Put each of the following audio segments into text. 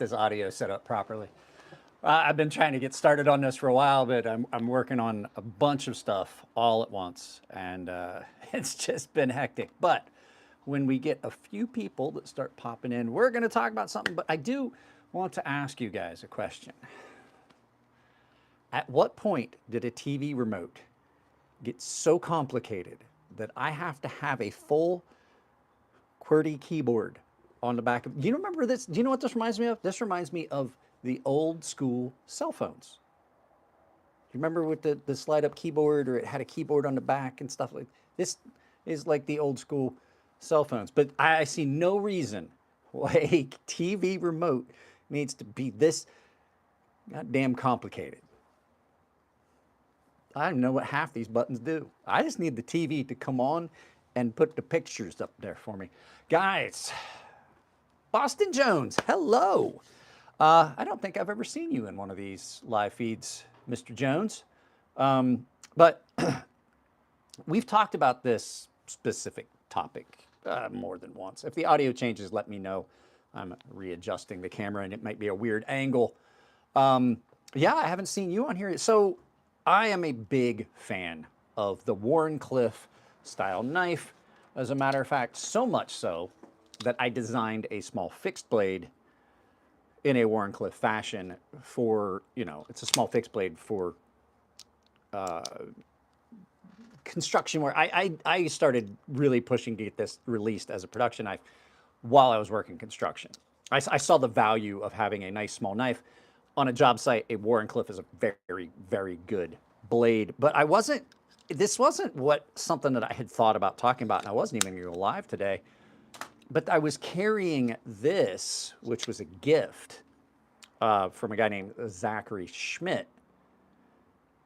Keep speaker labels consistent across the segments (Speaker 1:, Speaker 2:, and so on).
Speaker 1: this audio set up properly. I've been trying to get started on this for a while, but I'm working on a bunch of stuff all at once, and it's just been hectic. But when we get a few people that start popping in, we're going to talk about something. But I do want to ask you guys a question. At what point did a TV remote get so complicated that I have to have a full QWERTY keyboard on the back of? Do you remember this? Do you know what this reminds me of? This reminds me of the old school cell phones. You remember with the slide up keyboard, or it had a keyboard on the back and stuff like this? Is like the old school cell phones. But I see no reason why a TV remote needs to be this goddamn complicated. I don't know what half these buttons do. I just need the TV to come on and put the pictures up there for me. Guys, Boston Jones, hello. I don't think I've ever seen you in one of these live feeds, Mr. Jones. But we've talked about this specific topic more than once. If the audio changes, let me know. I'm readjusting the camera and it might be a weird angle. Yeah, I haven't seen you on here. So I am a big fan of the Wharncliffe style knife. As a matter of fact, so much so that I designed a small fixed blade in a Wharncliffe fashion for, you know, it's a small fixed blade for construction where I started really pushing to get this released as a production knife while I was working construction. I saw the value of having a nice small knife. On a job site, a Wharncliffe is a very, very good blade. But this wasn't something that I had thought about talking about, and I wasn't even going to go live today. But I was carrying this, which was a gift from a guy named Zachary Schmidt.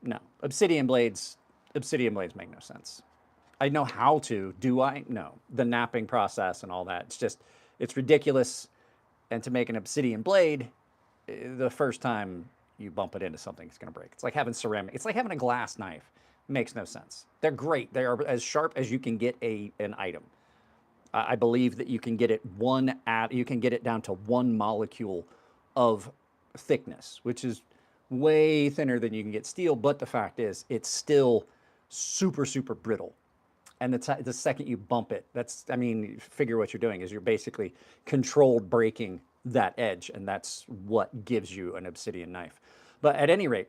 Speaker 1: No, obsidian blades make no sense. I know how to, do I? No. The napping process and all that, it's ridiculous. And to make an obsidian blade, the first time you bump it into something, it's going to break. It's like having ceramic. It's like having a glass knife. It makes no sense. They're great. They are as sharp as you can get an item. I believe that you can get it you can get it down to 1 molecule of thickness, which is way thinner than you can get steel. But the fact is, it's still super, super brittle. And the second you bump it, I mean, figure what you're doing is you're basically controlled breaking that edge, and that's what gives you an obsidian knife. But at any rate,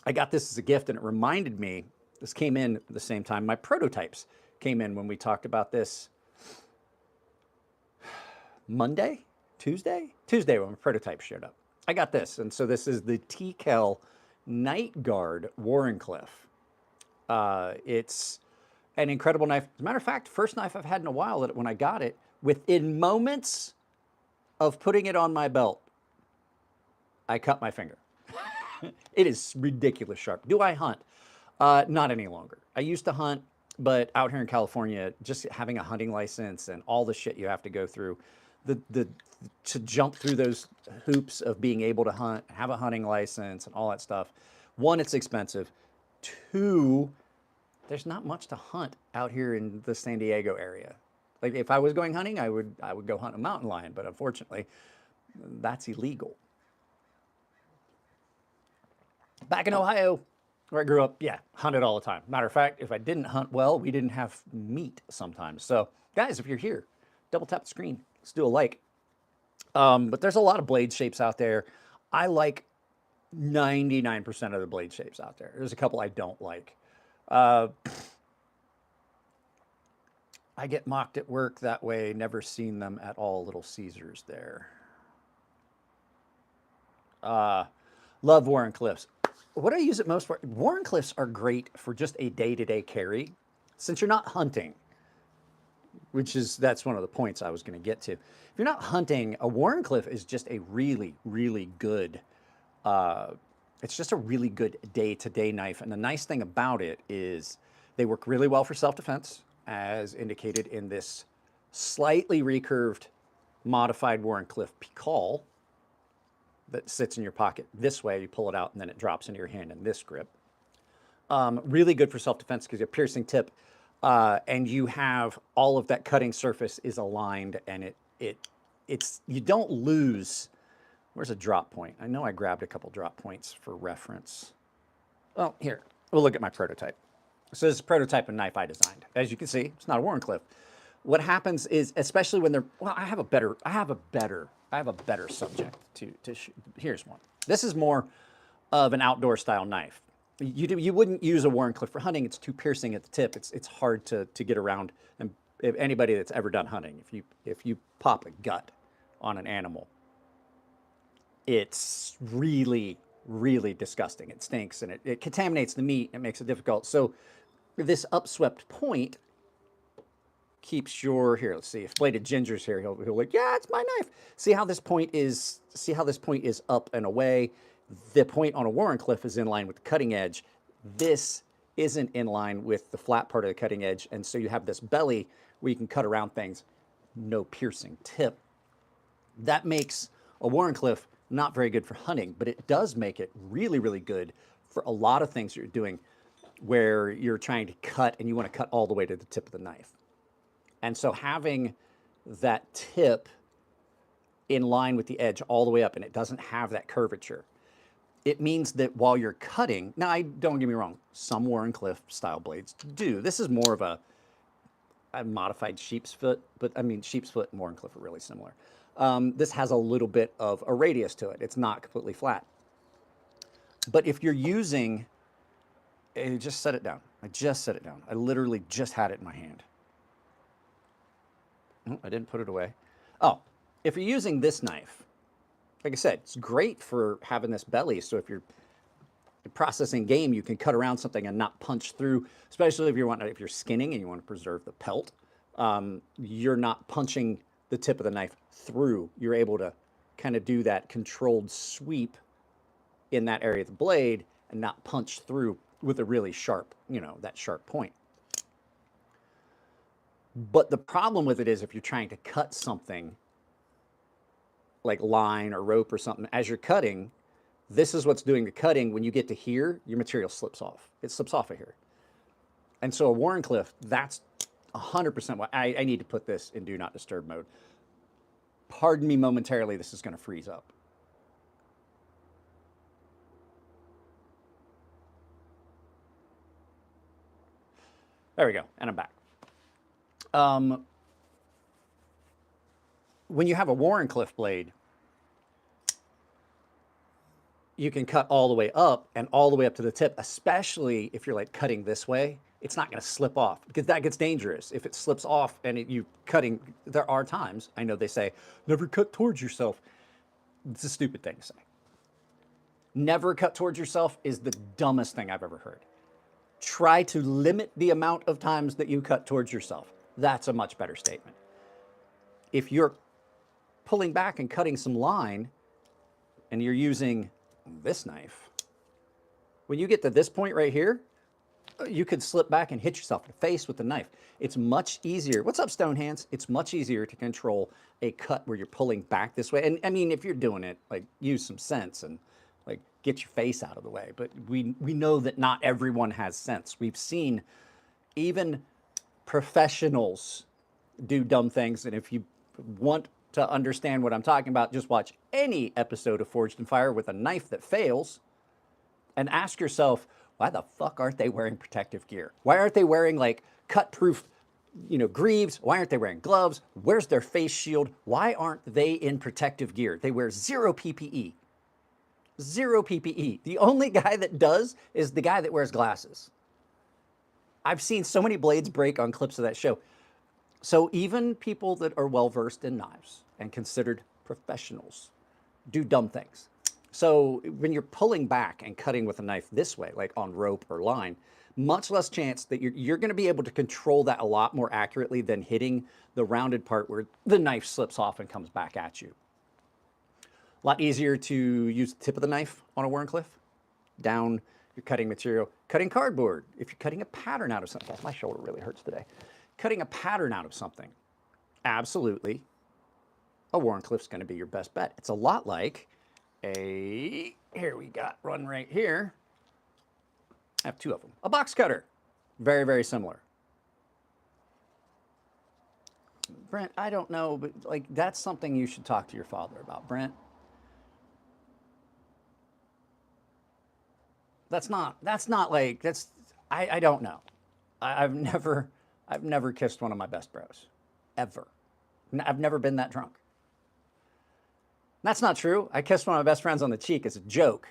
Speaker 1: I got this as a gift, and it reminded me, this came in at the same time my prototypes came in when we talked about this Tuesday when my prototype showed up. I got this, and so this is the TKEL Night Guard Wharncliffe. It's an incredible knife. As a matter of fact, first knife I've had in a while that when I got it, within moments of putting it on my belt, I cut my finger. It is ridiculous sharp. Do I hunt? Not any longer. I used to hunt, but out here in California, just having a hunting license and all the shit you have to go through, to jump through those hoops of being able to hunt, have a hunting license and all that stuff. One, it's expensive. Two, there's not much to hunt out here in the San Diego area. Like if I was going hunting, I would go hunt a mountain lion, but unfortunately, that's illegal. Back in Ohio, where I grew up, yeah, hunted all the time. Matter of fact, if I didn't hunt well, we didn't have meat sometimes. So guys, if you're here, double tap the screen. Let's do a like. But there's a lot of blade shapes out there. I like 99% of the blade shapes out there. There's a couple I don't like. I get mocked at work that way. Never seen them at all. Little Caesars there. Love Wharncliffes. What do I use it most for? Wharncliffes are great for just a day-to-day carry. Since you're not hunting, that's one of the points I was going to get to. If you're not hunting, a Wharncliffe is just a really, really good, it's just a really good day-to-day knife. And the nice thing about it is they work really well for self-defense, as indicated in this slightly recurved modified Wharncliffe Picol that sits in your pocket this way. You pull it out and then it drops into your hand in this grip. Really good for self-defense because you have a piercing tip, and you have all of that cutting surface is aligned, and you don't lose Where's a drop point? I know I grabbed a couple drop points for reference. Oh, here, we'll look at my prototype. So this is a prototype of knife I designed. As you can see, it's not a Wharncliffe. What happens is, especially when they're, well, I have a better subject here's one. This is more of an outdoor style knife. You wouldn't use a Wharncliffe for hunting. It's too piercing at the tip. It's hard to get around. And if anybody that's ever done hunting, if you pop a gut on an animal, it's really, really disgusting. It stinks and it contaminates the meat. It makes it difficult. So this upswept point keeps your, here, let's see, if Bladed Ginger's here, he'll like, yeah, it's my knife. See how this point is up and away? The point on a Wharncliffe is in line with the cutting edge. This isn't in line with the flat part of the cutting edge. And so you have this belly where you can cut around things, no piercing tip. That makes a Wharncliffe not very good for hunting, but it does make it really, really good for a lot of things you're doing where you're trying to cut and you want to cut all the way to the tip of the knife. And so having that tip in line with the edge all the way up and it doesn't have that curvature, it means that while you're cutting, now don't get me wrong, some Wharncliffe style blades do. This is more of a modified sheep's foot, but I mean, sheep's foot and Wharncliffe are really similar. This has a little bit of a radius to it. It's not completely flat. But if you're using, just set it down. I just set it down. I literally just had it in my hand. Oh, I didn't put it away. Oh, if you're using this knife, like I said, it's great for having this belly. So if you're processing game, you can cut around something and not punch through, especially if you're skinning and you want to preserve the pelt. You're not punching the tip of the knife through. You're able to kind of do that controlled sweep in that area of the blade and not punch through with a really sharp, that sharp point. But the problem with it is if you're trying to cut something like line or rope or something, as you're cutting, this is what's doing the cutting. When you get to here, your material slips off. It slips off of here. And so a Wharncliffe, that's 100% why I need to put this in do not disturb mode. Pardon me momentarily, this is going to freeze up. There we go, and I'm back. When you have a Wharncliffe blade, you can cut all the way up and all the way up to the tip, especially if you're like cutting this way. It's not going to slip off because that gets dangerous. If it slips off and you cutting, there are times, I know they say, never cut towards yourself. It's a stupid thing to say. Never cut towards yourself is the dumbest thing I've ever heard. Try to limit the amount of times that you cut towards yourself. That's a much better statement. If you're pulling back and cutting some line and you're using this knife, when you get to this point right here, you could slip back and hit yourself in the face with the knife. It's much easier. What's up, Stonehands? It's much easier to control a cut where you're pulling back this way. And I mean, if you're doing it, like, use some sense and like get your face out of the way. But we know that not everyone has sense. We've seen even professionals do dumb things. And if you want to understand what I'm talking about, just watch any episode of Forged in Fire with a knife that fails and ask yourself, why the fuck aren't they wearing protective gear? Why aren't they wearing like cut-proof, greaves? Why aren't they wearing gloves? Where's their face shield? Why aren't they in protective gear? They wear zero PPE. Zero PPE. The only guy that does is the guy that wears glasses. I've seen so many blades break on clips of that show. So even people that are well-versed in knives and considered professionals do dumb things. So when you're pulling back and cutting with a knife this way, like on rope or line, much less chance that you're going to be able to control that a lot more accurately than hitting the rounded part where the knife slips off and comes back at you. A lot easier to use the tip of the knife on a Wharncliffe. Down your cutting material. Cutting cardboard. If you're cutting a pattern out of something. My shoulder really hurts today. Cutting a pattern out of something. Absolutely. A Wharncliffe's going to be your best bet. It's a lot like here we got one right here. I have two of them. A box cutter. Very, very similar. Brent, I don't know, but like that's something you should talk to your father about, Brent. That's not like, I don't know. I've never kissed one of my best bros, ever. I've never been that drunk. That's not true. I kissed one of my best friends on the cheek as a joke,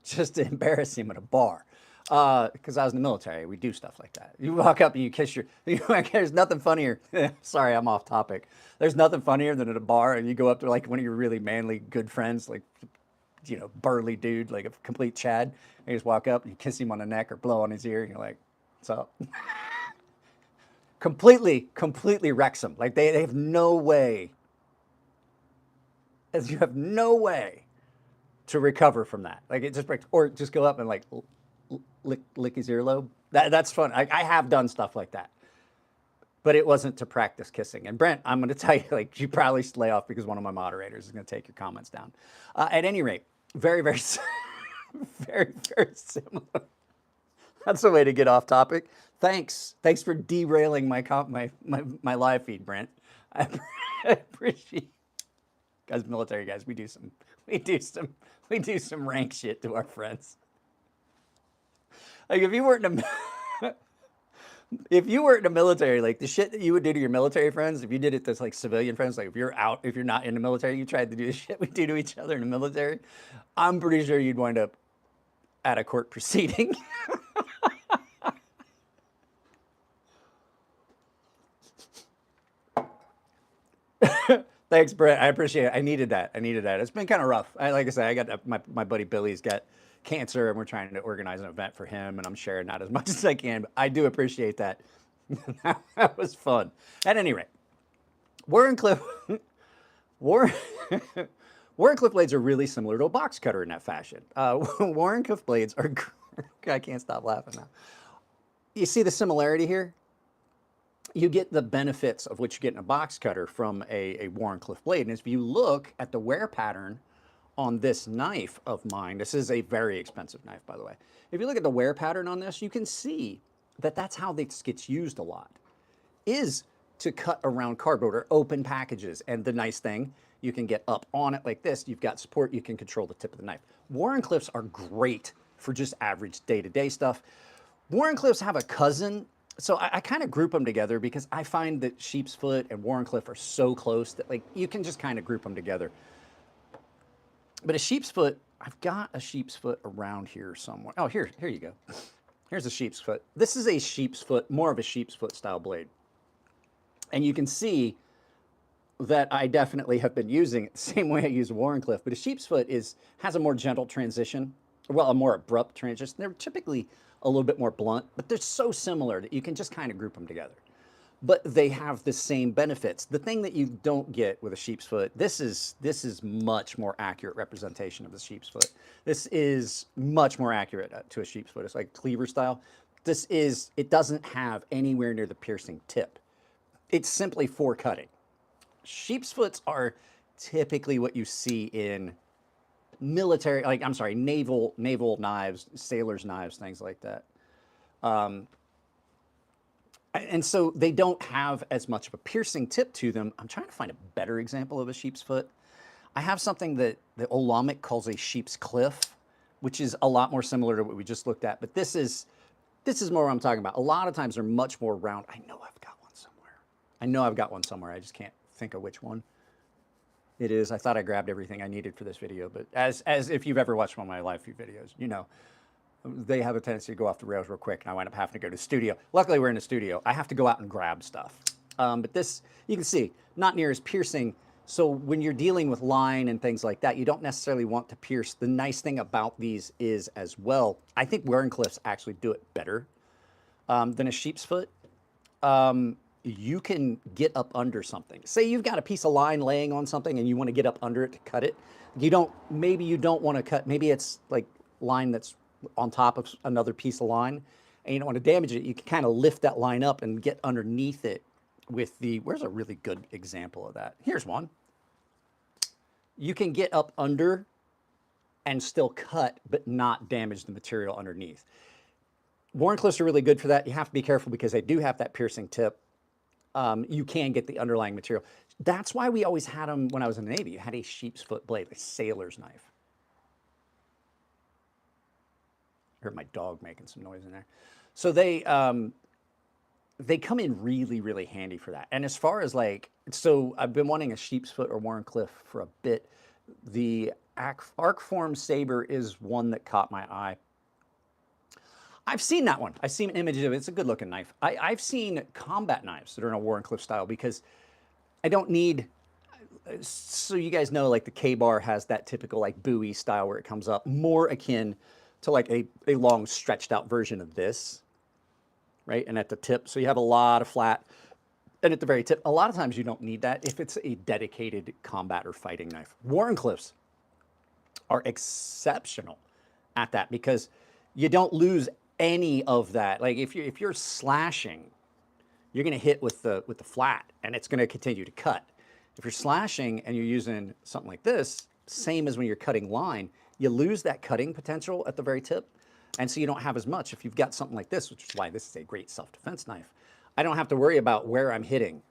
Speaker 1: just to embarrass him at a bar. Because I was in the military, we do stuff like that. You walk up and you kiss your, there's nothing funnier. Sorry, I'm off topic. There's nothing funnier than at a bar and you go up to like one of your really manly good friends, like, you know, burly dude, like a complete Chad. And you just walk up and you kiss him on the neck or blow on his ear and you're like, what's up? completely wrecks them. Like they have no way, you have no way to recover from that. Like it just breaks, or just go up and like lick his earlobe. That's fun. I have done stuff like that, but it wasn't to practice kissing. And Brent, I'm going to tell you, like, you probably lay off because one of my moderators is going to take your comments down. At any rate, very, very similar. That's a way to get off topic. Thanks for derailing my live feed, Brent. I appreciate. Guys, military guys, we do some rank shit to our friends. Like if you weren't in the military, like the shit that you would do to your military friends, if you did it to like civilian friends, like if you're not in the military, you tried to do the shit we do to each other in the military, I'm pretty sure you'd wind up at a court proceeding. Thanks, Brett. I appreciate it. I needed that. It's been kind of rough. Like I said, I got my buddy Billy's got cancer, and we're trying to organize an event for him, and I'm sharing not as much as I can, but I do appreciate that. That was fun. At any rate, Wharncliffe blades are really similar to a box cutter in that fashion. Wharncliffe blades are, I can't stop laughing now. You see the similarity here? You get the benefits of what you get in a box cutter from a Wharncliffe blade. And if you look at the wear pattern on this knife of mine, this is a very expensive knife, by the way. If you look at the wear pattern on this, you can see that that's how this gets used a lot, is to cut around cardboard or open packages. And the nice thing, you can get up on it like this. You've got support. You can control the tip of the knife. Wharncliffes are great for just average day-to-day stuff. Wharncliffes have a cousin. So I kind of group them together because I find that sheep's foot and Wharncliffe are so close that like you can just kind of group them together. But a sheep's foot, I've got a sheep's foot around here somewhere. Oh, here you go. Here's a sheep's foot. This is a sheep's foot, more of a sheep's foot style blade. And you can see that I definitely have been using it the same way I use Wharncliffe, but a sheep's foot has a more gentle transition, well, a more abrupt transition. They're typically a little bit more blunt, but they're so similar that you can just kind of group them together. But they have the same benefits. The thing that you don't get with a sheep's foot, this is much more accurate representation of the sheep's foot. This is much more accurate to a sheep's foot. It's like cleaver style. It doesn't have anywhere near the piercing tip. It's simply for cutting. Sheep's foots are typically what you see in military, like, I'm sorry, naval knives, sailors' knives, things like that. And so they don't have as much of a piercing tip to them. I'm trying to find a better example of a sheep's foot. I have something that the Ergonomics calls a sheep's cliff, which is a lot more similar to what we just looked at. But this is more what I'm talking about. A lot of times they're much more round. I know I've got one somewhere. I just can't think of which one it is. I thought I grabbed everything I needed for this video, but as if you've ever watched one of my live feed videos, you know, they have a tendency to go off the rails real quick, and I wind up having to go to the studio. Luckily, we're in the studio. I have to go out and grab stuff. But this, you can see, not near as piercing. So when you're dealing with line and things like that, you don't necessarily want to pierce. The nice thing about these is, as well, I think Wharncliffes actually do it better than a sheep's foot. You can get up under something. Say you've got a piece of line laying on something and you want to get up under it to cut it. Maybe you don't want to cut, maybe it's like line that's on top of another piece of line and you don't want to damage it. You can kind of lift that line up and get underneath it with where's a really good example of that? Here's one. You can get up under and still cut, but not damage the material underneath. Wharncliffes are really good for that. You have to be careful because they do have that piercing tip. You can get the underlying material. That's why we always had them when I was in the Navy. You had a sheep's foot blade, a sailor's knife. Heard my dog making some noise in there. So they come in really, really handy for that. And as far as like, so I've been wanting a sheep's foot or Wharncliffe for a bit. The Arcform Saber is one that caught my eye. I've seen that one. I've seen images of it. It's a good looking knife. I've seen combat knives that are in a Wharncliffe style because I don't need, so you guys know like the K-bar has that typical like buoy style where it comes up, more akin to like a long stretched out version of this, right? And at the tip, so you have a lot of flat, and at the very tip, a lot of times you don't need that if it's a dedicated combat or fighting knife. Wharncliffes are exceptional at that because you don't lose any of that. Like if you're slashing, you're going to hit with the flat, and it's going to continue to cut. If you're slashing and you're using something like this, same as when you're cutting line, you lose that cutting potential at the very tip, and so you don't have as much. If you've got something like this, which is why this is a great self-defense knife, I don't have to worry about where I'm hitting.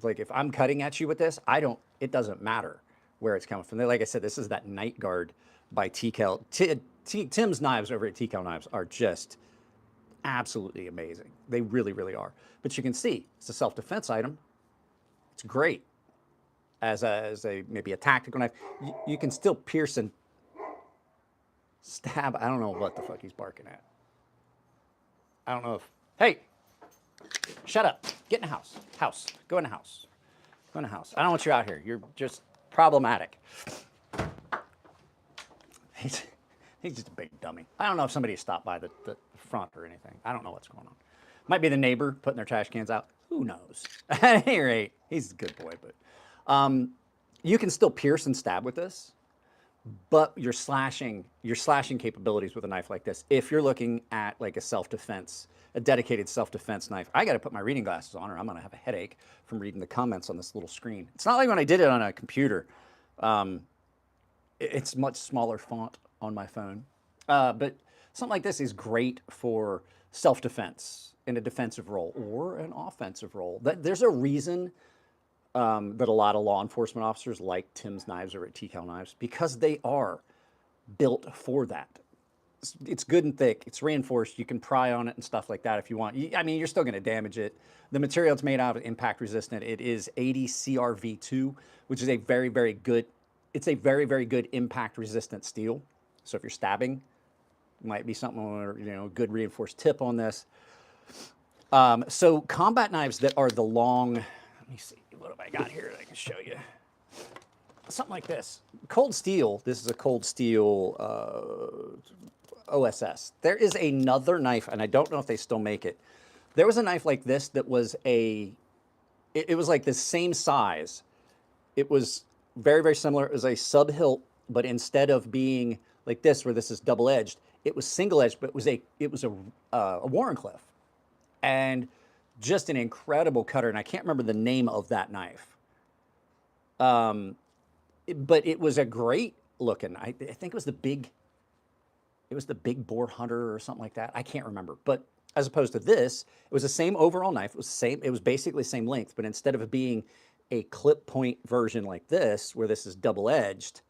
Speaker 1: Like if I'm cutting at you with this, it doesn't matter where it's coming from. Like I said, this is that Night Guard by TKL. Tim's knives over at TKL Knives are just absolutely amazing. They really, really are. But you can see it's a self-defense item. It's great as a maybe a tactical knife. You can still pierce and stab. I don't know what the fuck he's barking at. I don't know if, hey, shut up. Get in the house. Go in the house. Go in the house. I don't want you out here. You're just problematic. He's just a big dummy. I don't know if somebody stopped by the front or anything. I don't know what's going on. Might be the neighbor putting their trash cans out. Who knows? At any rate, he's a good boy, but you can still pierce and stab with this, but your slashing capabilities with a knife like this, if you're looking at like a dedicated self-defense knife, I got to put my reading glasses on or I'm going to have a headache from reading the comments on this little screen. It's not like when I did it on a computer. It's much smaller font on my phone. But something like this is great for self-defense in a defensive role or an offensive role. There's a reason that a lot of law enforcement officers like Tim's knives or at TKL Knives because they are built for that. It's good and thick. It's reinforced. You can pry on it and stuff like that if you want. I mean, you're still going to damage it. The material it's made out of impact resistant. It is 80 CRV2, which is a very, very good. It's a very, very good impact resistant steel. So if you're stabbing, it might be something or good reinforced tip on this. So combat knives that are the long. Let me see. What have I got here that I can show you? Something like this. Cold steel. This is a cold steel OSS. There is another knife, and I don't know if they still make it. There was a knife like this that was it was like the same size. It was very, very similar. It was a sub-hilt, but instead of being like this, where this is double-edged, it was single-edged, but it was a Wharncliffe. And just an incredible cutter, and I can't remember the name of that knife. But it was a great looking. I think it was the big bore hunter or something like that. I can't remember. But as opposed to this, it was the same overall knife. It was the same. It was basically the same length, but instead of it being a clip point version like this, where this is double edged,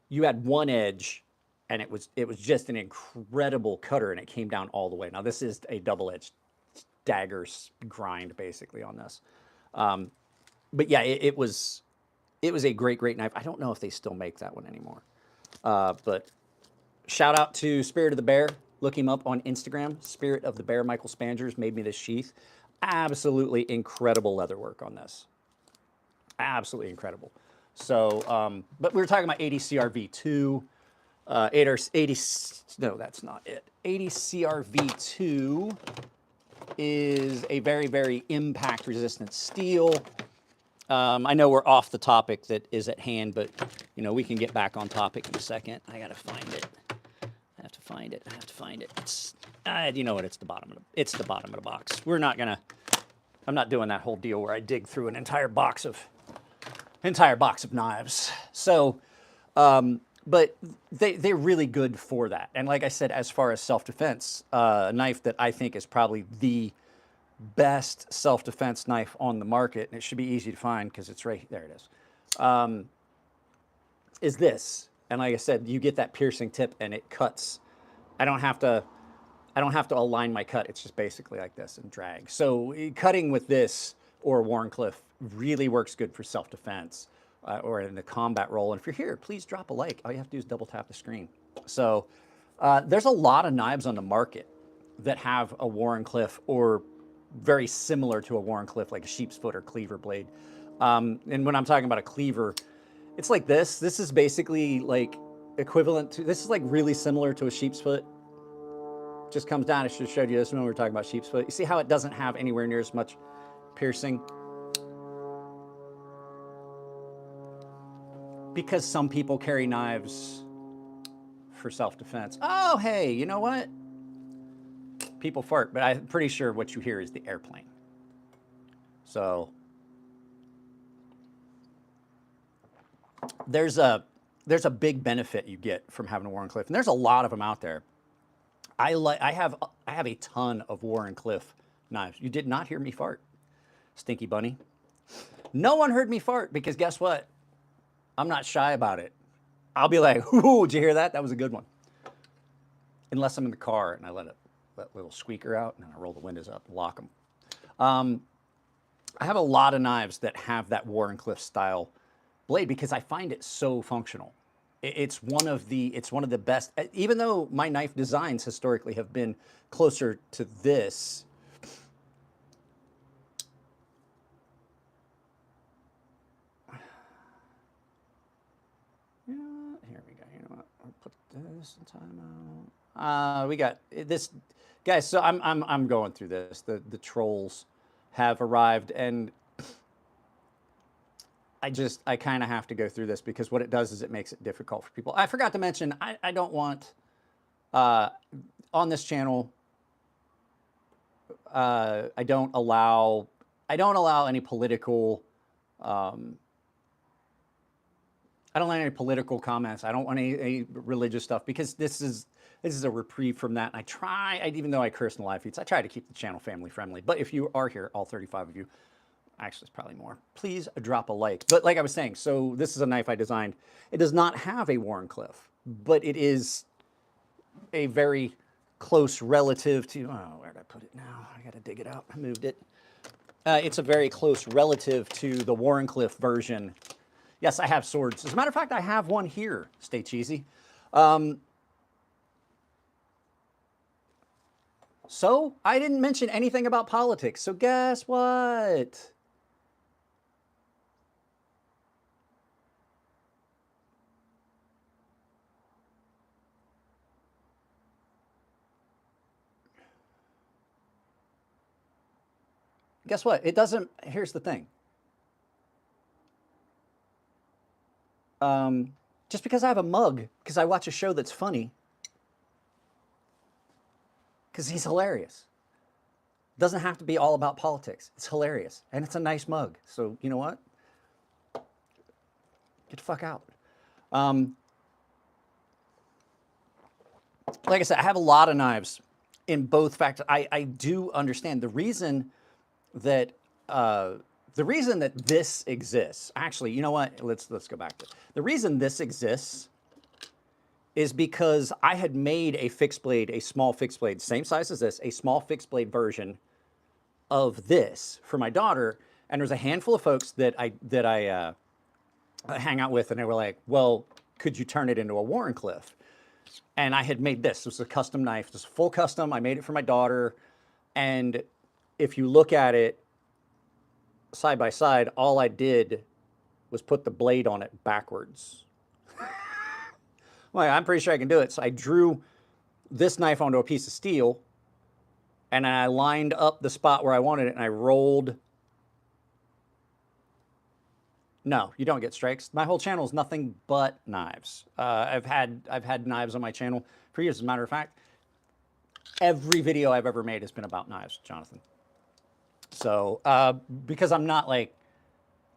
Speaker 1: you had one edge, and it was just an incredible cutter, and it came down all the way. Now this is a double edged dagger grind basically on this. But yeah, it was a great knife. I don't know if they still make that one anymore. But shout out to Spirit of the Bear. Look him up on Instagram. Spirit of the Bear, Michael Spangers made me this sheath. Absolutely incredible leather work on this. Absolutely incredible. So, but we were talking about 80 CRV2. 80, no, that's not it. 80 CRV2 is a very, very impact resistant steel. I know we're off the topic that is at hand, but we can get back on topic in a second. I gotta find it. I have to find it. It's you know what? It's the bottom of the box. I'm not doing that whole deal where I dig through an entire box of knives. So, but they're really good for that. And like I said, as far as self-defense, a knife that I think is probably the best self-defense knife on the market, and it should be easy to find because it's right there. It is this. And like I said, you get that piercing tip and it cuts. I don't have to I don't have to align my cut. It's just basically like this and drag. So cutting with this or Wharncliffe really works good for self-defense or in the combat role. And if you're here, please drop a like. All you have to do is double tap the screen. So there's a lot of knives on the market that have a Wharncliffe or very similar to a Wharncliffe, like a sheep's foot or cleaver blade. And when I'm talking about a cleaver, it's like this. This is basically like equivalent to, this is like really similar to a sheep's foot. Just comes down, I should have showed you this when we were talking about sheep's foot. You see how it doesn't have anywhere near as much piercing? Because some people carry knives for self-defense. Oh, hey, you know what? People fart, but I'm pretty sure what you hear is the airplane. So there's a big benefit you get from having a Wharncliffe, and there's a lot of them out there. I have a ton of Wharncliffe knives. You did not hear me fart, Stinky Bunny. No one heard me fart because guess what? I'm not shy about it. I'll be like, ooh, did you hear that? That was a good one. Unless I'm in the car and I let little squeaker out and then I roll the windows up and lock them. I have a lot of knives that have that Wharncliffe style blade because I find it so functional. It's one of the best, even though my knife designs historically have been closer to this. Yeah, here we go. You know what? I'll put this in timeout. We got this, guys. So I'm going through this. The trolls have arrived, and I kind of have to go through this because what it does is it makes it difficult for people. I forgot to mention, I don't want, on this channel, I don't allow any political, I don't want any political comments. I don't want any religious stuff because this is a reprieve from that. And even though I curse in the live feeds, I try to keep the channel family friendly. But if you are here, all 35 of you, actually it's probably more, please drop a like. But like I was saying, so this is a knife I designed. It does not have a Wharncliffe, but it is a very close relative to, oh, where did I put it now? I gotta dig it out, I moved it. It's a very close relative to the Wharncliffe version. Yes, I have swords. As a matter of fact, I have one here, Stay Cheesy. So I didn't mention anything about politics, so guess what? Guess what? It doesn't, here's the thing. Just because I have a mug, because I watch a show that's funny, because he's hilarious. Doesn't have to be all about politics. It's hilarious, and it's a nice mug. So you know what? Get the fuck out. Like I said, I have a lot of knives in both factors. I do understand the reason that this exists. Actually, you know what? Let's go back to it. The reason this exists is because I had made a fixed blade, a small fixed blade, same size as this, a small fixed blade version of this for my daughter. And there's a handful of folks that I hang out with, and they were like, well, could you turn it into a Wharncliffe? And I had made this. This was a custom knife. This is full custom. I made it for my daughter. And if you look at it side by side, all I did was put the blade on it backwards. Well, I'm pretty sure I can do it. So I drew this knife onto a piece of steel, and then I lined up the spot where I wanted it, and I rolled. No, you don't get strikes. My whole channel is nothing but knives. I've had knives on my channel for years. As a matter of fact, every video I've ever made has been about knives, Jonathan. So because I'm not like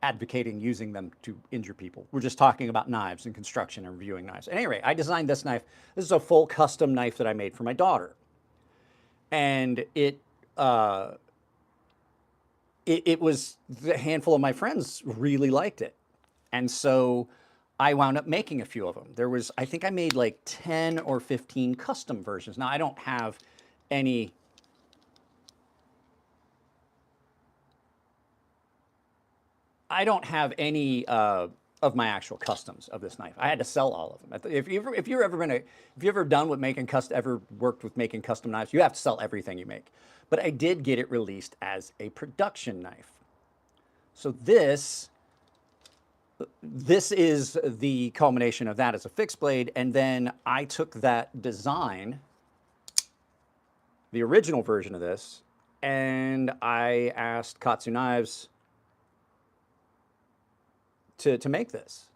Speaker 1: advocating using them to injure people. We're just talking about knives and construction and reviewing knives. At any rate, I designed this knife. This is a full custom knife that I made for my daughter. And it was, the handful of my friends really liked it. And so I wound up making a few of them. There was, I think I made like 10 or 15 custom versions. Now I don't have any of my actual customs of this knife. I had to sell all of them. If you've ever done with making ever worked with making custom knives, you have to sell everything you make. But I did get it released as a production knife. So this is the culmination of that as a fixed blade, and then I took that design, the original version of this, and I asked KATSU Knives to make this.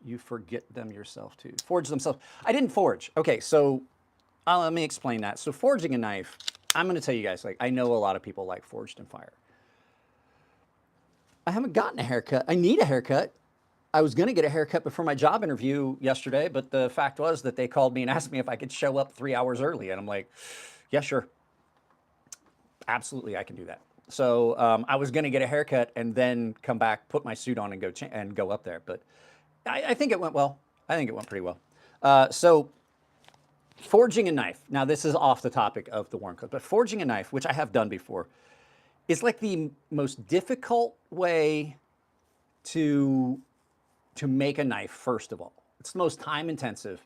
Speaker 1: You forget them yourself too. Forge themselves. I didn't forge. Okay, so let me explain that. So forging a knife, I'm going to tell you guys, like, I know a lot of people like forged in fire. I haven't gotten a haircut. I need a haircut. I was going to get a haircut before my job interview yesterday, but the fact was that they called me and asked me if I could show up 3 hours early. And I'm like, yeah, sure. Absolutely, I can do that. So I was going to get a haircut and then come back, put my suit on, and go up there. But I think it went well. I think it went pretty well. So forging a knife. Now, this is off the topic of the Wharncliffe, but forging a knife, which I have done before, is like the most difficult way to make a knife, first of all. It's the most time intensive.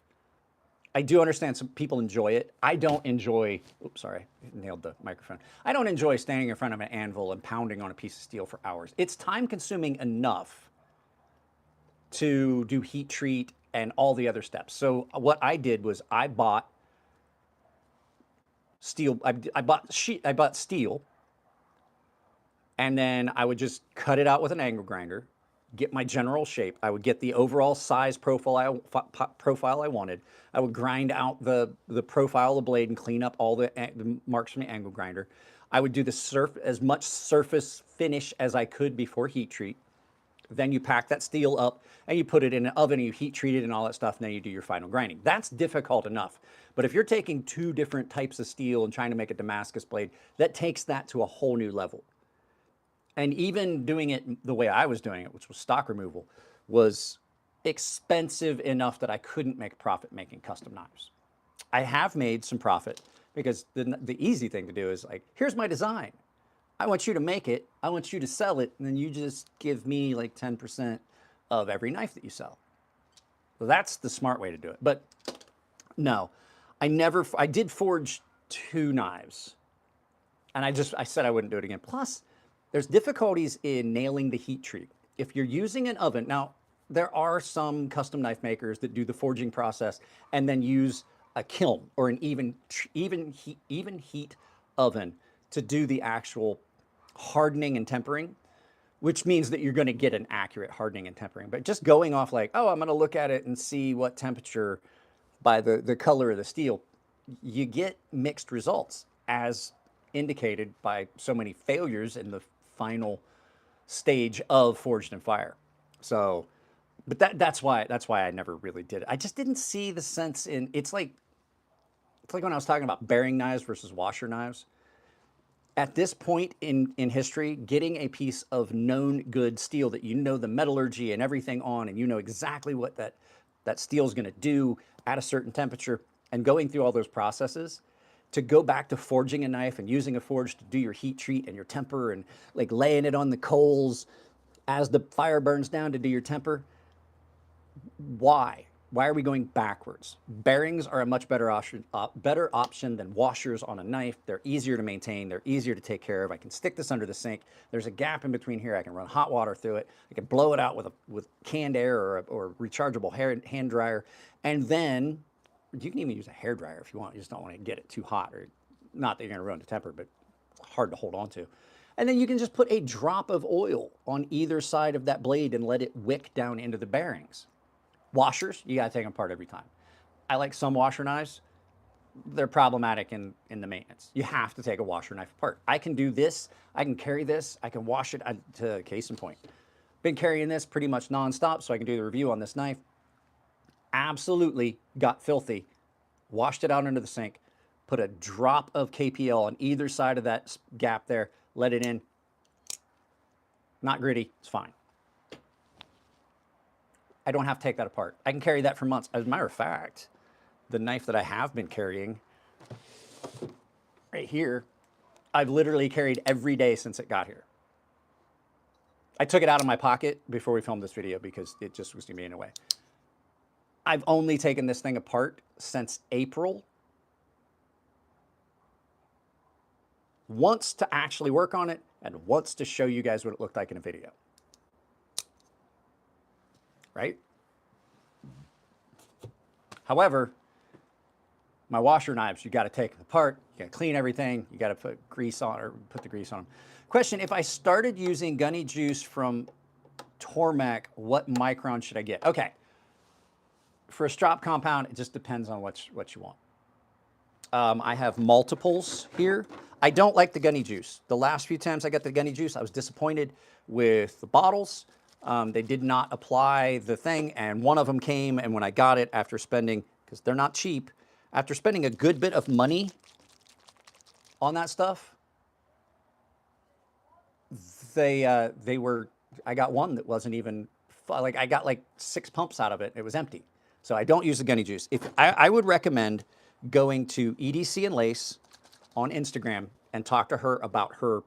Speaker 1: I do understand some people enjoy it. I don't enjoy, oops, sorry, nailed the microphone. I don't enjoy standing in front of an anvil and pounding on a piece of steel for hours. It's time consuming enough to do heat treat and all the other steps. So what I did was I bought steel, I bought steel, and then I would just cut it out with an angle grinder, get my general shape. I would get the overall size profile I wanted. I would grind out the profile of the blade and clean up all the marks from the angle grinder. I would do as much surface finish as I could before heat treat. Then you pack that steel up and you put it in an oven and you heat treat it and all that stuff, and then you do your final grinding. That's difficult enough. But if you're taking two different types of steel and trying to make a Damascus blade, that takes that to a whole new level. And even doing it the way I was doing it, which was stock removal, was expensive enough that I couldn't make profit making custom knives. I have made some profit because the easy thing to do is like, here's my design. I want you to make it. I want you to sell it. And then you just give me like 10% of every knife that you sell. So that's the smart way to do it. But no, I did forge 2 knives. And I said I wouldn't do it again. Plus, there's difficulties in nailing the heat treat. If you're using an oven, now there are some custom knife makers that do the forging process and then use a kiln or an even heat oven to do the actual hardening and tempering, which means that you're going to get an accurate hardening and tempering. But just going off like, oh, I'm going to look at it and see what temperature by the color of the steel, you get mixed results, as indicated by so many failures in the final stage of Forged in Fire. So, but that's why I never really did it. I just didn't see the sense in, it's like when I was talking about bearing knives versus washer knives. At this point in history, getting a piece of known good steel that you know the metallurgy and everything on, and you know exactly what that steel is going to do at a certain temperature, and going through all those processes, to go back to forging a knife and using a forge to do your heat treat and your temper and like laying it on the coals as the fire burns down to do your temper. Why? Why are we going backwards? Bearings are a much better option than washers on a knife. They're easier to maintain. They're easier to take care of. I can stick this under the sink. There's a gap in between here. I can run hot water through it. I can blow it out with canned air or rechargeable hand dryer. And then you can even use a hair dryer if you want. You just don't want to get it too hot, or not that you're going to ruin the temper, but hard to hold on to. And then you can just put a drop of oil on either side of that blade and let it wick down into the bearings. Washers, you got to take them apart every time. I like some washer knives. They're problematic in the maintenance. You have to take a washer knife apart. I can do this. I can carry this. I can wash it to case in point. Been carrying this pretty much nonstop, so I can do the review on this knife. Absolutely got filthy. Washed it out into the sink. Put a drop of KPL on either side of that gap there. Let it in. Not gritty. It's fine. I don't have to take that apart. I can carry that for months. As a matter of fact, the knife that I have been carrying, right here, I've literally carried every day since it got here. I took it out of my pocket before we filmed this video because it just was gonna be in a way. I've only taken this thing apart since April. Once to actually work on it and once to show you guys what it looked like in a video. Right? However, my washer knives, you got to take them apart, you got to clean everything, you got to put grease on or put the grease on them. Question, if I started using gunny juice from Tormek, what micron should I get? Okay, for a strop compound, it just depends on what you want. I have multiples here. I don't like the gunny juice. The last few times I got the gunny juice, I was disappointed with the bottles. They did not apply the thing, and one of them came, and when I got it after spending, because they're not cheap, after spending a good bit of money on that stuff, they were, I got one that wasn't even, like I got like 6 pumps out of it. It was empty. So I don't use the gunny juice. If I would recommend going to EDC and Lace on Instagram and talk to her about her,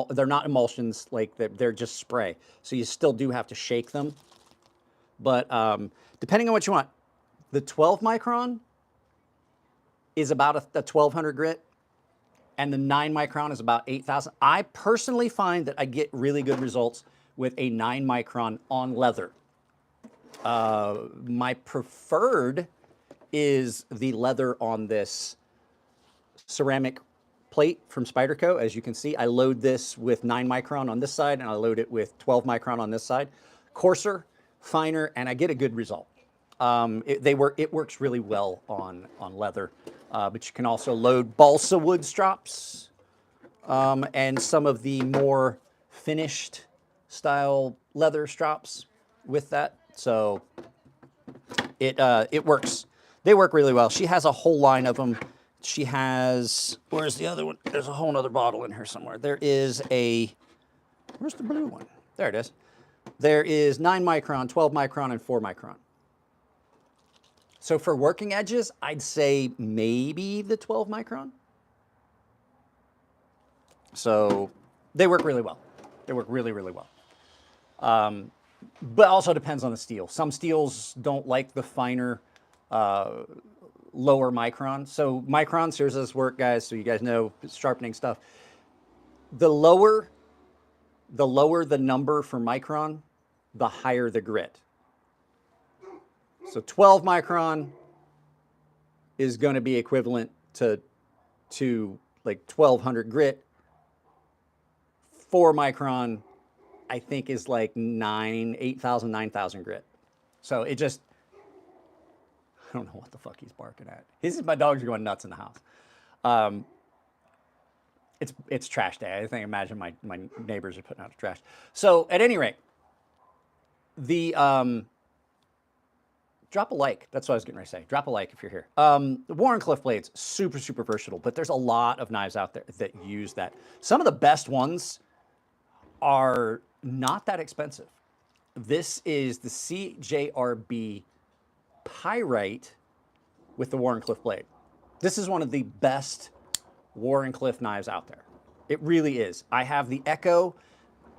Speaker 1: they're not emulsions, like they're just spray. So you still do have to shake them. But depending on what you want, the 12 micron is about a 1200 grit, and the 9 micron is about 8,000. I personally find that I get really good results with a 9 micron on leather. My preferred is the leather on this ceramic plate from Spyderco. As you can see, I load this with 9 micron on this side, and I load it with 12 micron on this side. Coarser, finer, and I get a good result. It works really well on leather, but you can also load balsa wood strops and some of the more finished style leather strops with that. So it works. They work really well. She has a whole line of them. She has, where's the other one? There's a whole nother bottle in here somewhere. There is a, where's the blue one? There it is. There is 9 micron, 12 micron, and 4 micron. So for working edges, I'd say maybe the 12 micron. So they work really well. They work really, really well. But also depends on the steel. Some steels don't like the finer, lower micron. So microns, here's this work, guys, so you guys know sharpening stuff. The lower the number for micron, the higher the grit. So 12 micron is going to be equivalent to like 1200 grit. 4 micron, I think, is like 8,000, 9,000 grit. So it just, I don't know what the fuck he's barking at. My dogs are going nuts in the house. It's trash day. I think, imagine my neighbors are putting out the trash. So at any rate, the, drop a like. That's what I was getting ready to say. Drop a like if you're here. The Wharncliffe blades, super, super versatile, but there's a lot of knives out there that use that. Some of the best ones are not that expensive. This is the CJRB Pyrite with the Wharncliffe blade. This is one of the best Wharncliffe knives out there. It really is. I have the Echo.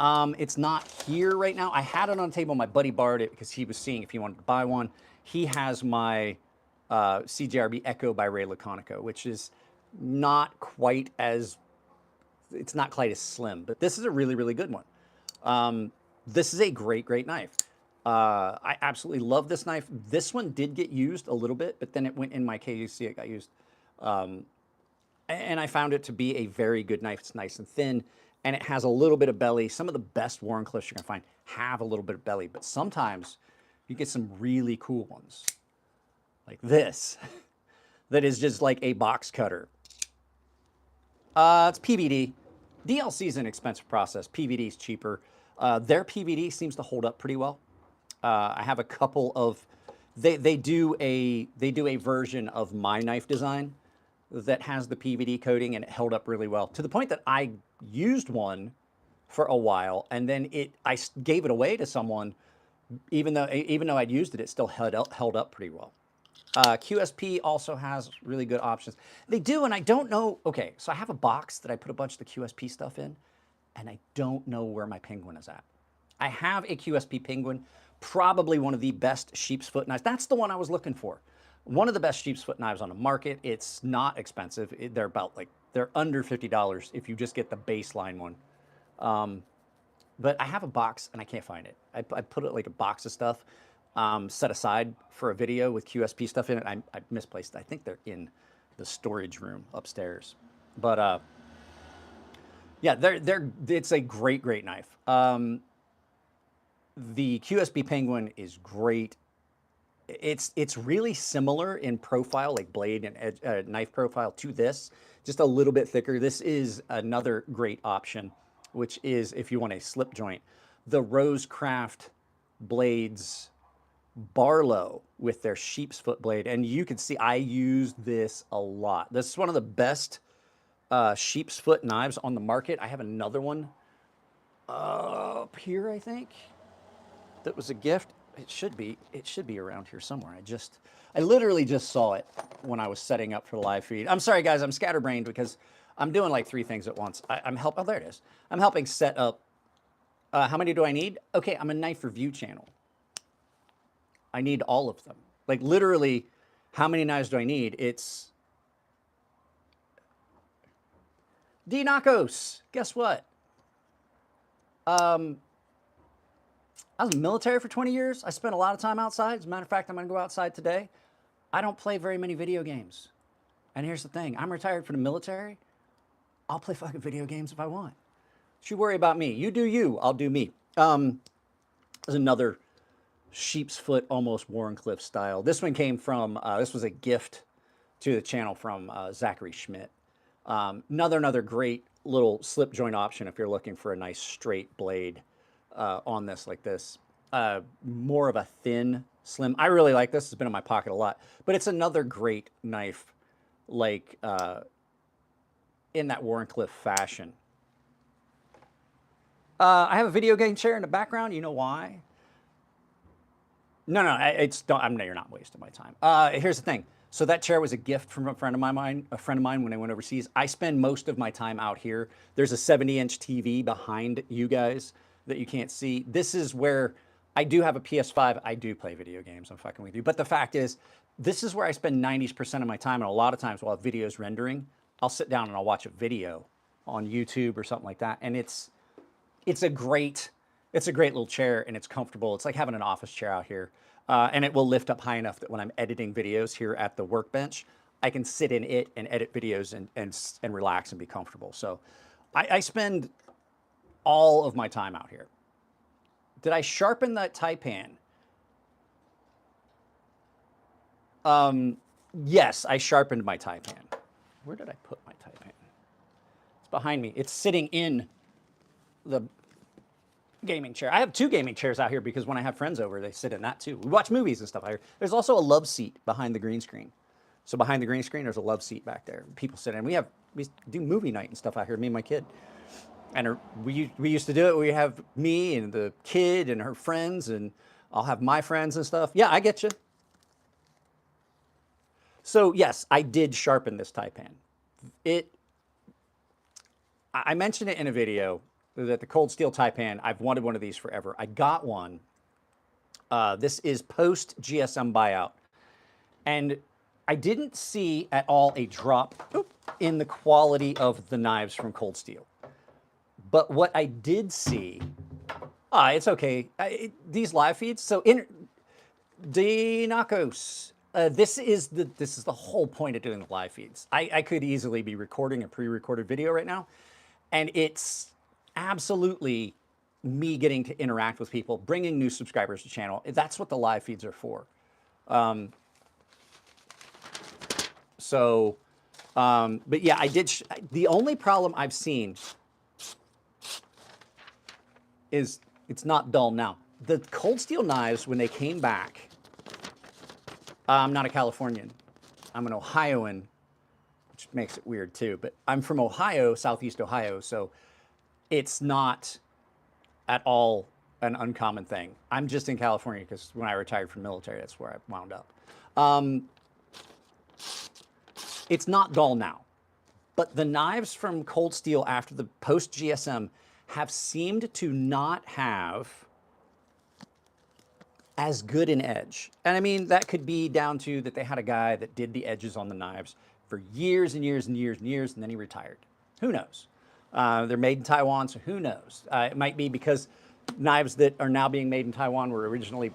Speaker 1: It's not here right now. I had it on the table. My buddy borrowed it because he was seeing if he wanted to buy one. He has my CJRB Echo by Ray Laconico, which is not quite as, it's not quite as slim, but this is a really, really good one. This is a great, great knife. I absolutely love this knife. This one did get used a little bit, but then it went in my KATSU. It got used. And I found it to be a very good knife. It's nice and thin, and it has a little bit of belly. Some of the best Wharncliffes you're gonna find have a little bit of belly, but sometimes you get some really cool ones, like this, that is just like a box cutter. It's PVD. DLC is an expensive process. PVD is cheaper. Their PVD seems to hold up pretty well. I have a couple of, they do a version of my knife design that has the PVD coating, and it held up really well, to the point that I used one for a while, and then I gave it away to someone, even though I'd used it, it still held up pretty well. QSP also has really good options. They do, and I don't know. Okay, so I have a box that I put a bunch of the QSP stuff in, and I don't know where my Penguin is at. I have a QSP Penguin, probably one of the best sheep's foot knives. That's the one I was looking for. One of the best sheep's foot knives on the market. It's not expensive. They're about like, they're under $50 if you just get the baseline one. But I have a box and I can't find it. I put it like a box of stuff set aside for a video with QSP stuff in it. I misplaced it. I think they're in the storage room upstairs. But yeah, it's a great knife. The QSP Penguin is great. It's really similar in profile, like blade and edge, knife profile to this, just a little bit thicker. This is another great option, which is if you want a slip joint. The Rosecraft blades Barlow with their sheep's foot blade. And you can see I use this a lot. This is one of the best sheep's foot knives on the market. I have another one up here, I think, that was a gift. It should be around here somewhere. I literally just saw it when I was setting up for the live feed. I'm sorry, guys, I'm scatterbrained because I'm doing like 3 things at once. Oh, there it is. I'm helping set up. How many do I need? Okay, I'm a knife review channel. I need all of them. Like literally, how many knives do I need? It's Dinakos. Guess what? I was in the military for 20 years. I spent a lot of time outside. As a matter of fact, I'm going to go outside today. I don't play very many video games. And here's the thing. I'm retired from the military. I'll play fucking video games if I want. Don't you worry about me. You do you. I'll do me. There's another sheep's foot, almost Wharncliffe style. This one came from, this was a gift to the channel from Zachary Schmidt. Another great little slip joint option if you're looking for a nice straight blade on this like this. More of a thin, slim. I really like this. It's been in my pocket a lot. But it's another great knife, like in that Wharncliffe fashion. I have a video game chair in the background. You know why? No, you're not wasting my time. Here's the thing. So that chair was a gift from a friend of mine when I went overseas. I spend most of my time out here. There's a 70-inch TV behind you guys that you can't see. This is where I do have a PS5. I do play video games. I'm fucking with you. But the fact is, this is where I spend 90% of my time. And a lot of times while the video's rendering, I'll sit down and I'll watch a video on YouTube or something like that. And it's a great little chair and it's comfortable. It's like having an office chair out here. And it will lift up high enough that when I'm editing videos here at the workbench, I can sit in it and edit videos and relax and be comfortable. So I spend all of my time out here. Did I sharpen that Taipan? Yes, I sharpened my Taipan. Where did I put my Taipan? It's behind me. It's sitting in the gaming chair. I have 2 gaming chairs out here because when I have friends over, they sit in that too. We watch movies and stuff out here. There's also a love seat behind the green screen. So behind the green screen, there's a love seat back there. People sit in. We do movie night and stuff out here, me and my kid. And we used to do it. We have me and the kid and her friends, and I'll have my friends and stuff. Yeah, I get you. So yes, I did sharpen this Taipan. I mentioned it in a video that the cold steel Taipan, I've wanted one of these forever. I got one. This is post GSM buyout. And I didn't see at all a drop in the quality of the knives from Cold Steel. But what I did see, it's okay. These live feeds, so Dinakos, this is the whole point of doing the live feeds. I could easily be recording a pre-recorded video right now, and it's absolutely me getting to interact with people, bringing new subscribers to the channel. That's what the live feeds are for. But yeah, I did. The only problem I've seen is it's not dull now. The Cold Steel knives, when they came back, I'm not a Californian. I'm an Ohioan, which makes it weird too. But I'm from Ohio, Southeast Ohio, so it's not at all an uncommon thing. I'm just in California because when I retired from the military, that's where I wound up. It's not dull now, but the knives from Cold Steel after the post GSM have seemed to not have as good an edge. And I mean, that could be down to that they had a guy that did the edges on the knives for years and years and years and years, and then he retired. Who knows? They're made in Taiwan, so who knows? It might be because knives that are now being made in Taiwan were originally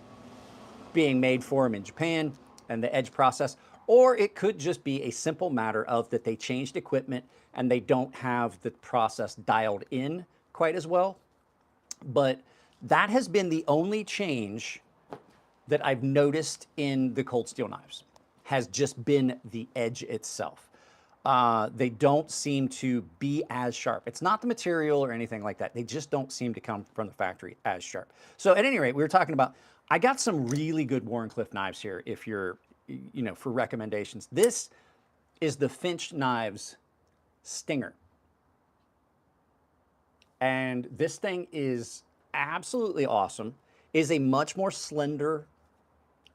Speaker 1: being made for them in Japan and the edge process, or it could just be a simple matter of that they changed equipment and they don't have the process dialed in quite as well. But that has been the only change that I've noticed in the Cold Steel knives, has just been the edge itself. They don't seem to be as sharp. It's not the material or anything like that. They just don't seem to come from the factory as sharp. So at any rate, we were talking about, I got some really good Wharncliffe knives here if you're, you know, for recommendations. This is the Finch Knives Stinger. And this thing is absolutely awesome. Is a much more slender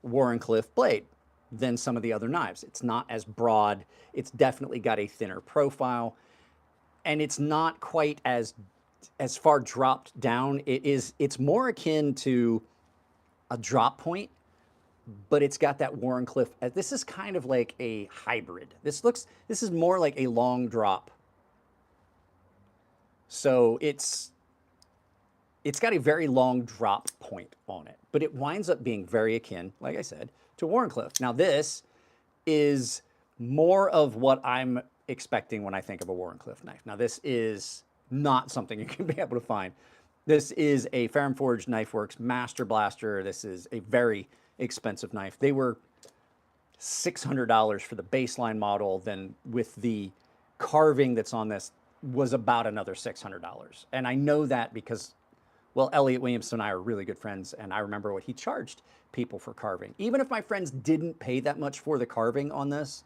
Speaker 1: Wharncliffe blade than some of the other knives. It's not as broad. It's definitely got a thinner profile, and it's not quite as far dropped down. It's more akin to a drop point, but it's got that Wharncliffe. This is kind of like a hybrid. This is more like a long drop. So it's got a very long drop point on it, but it winds up being very akin, like I said, to Wharncliffe. Now this is more of what I'm expecting when I think of a Wharncliffe knife. Now this is not something you can be able to find. This is a Ferrum Forge Knife Works Master Blaster. This is a very expensive knife. They were $600 for the baseline model. Then with the carving that's on this was about another $600. And I know that because, well, Elliot Williamson and I are really good friends, and I remember what he charged people for carving. Even if my friends didn't pay that much for the carving on this,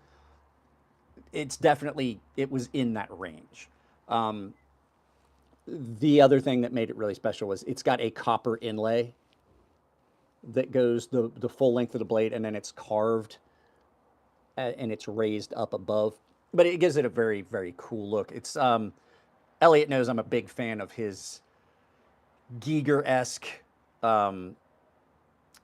Speaker 1: it's definitely, it was in that range. The other thing that made it really special was it's got a copper inlay that goes the full length of the blade, and then it's carved and it's raised up above. But it gives it a very, very cool look. It's Elliot knows I'm a big fan of his Giger-esque, what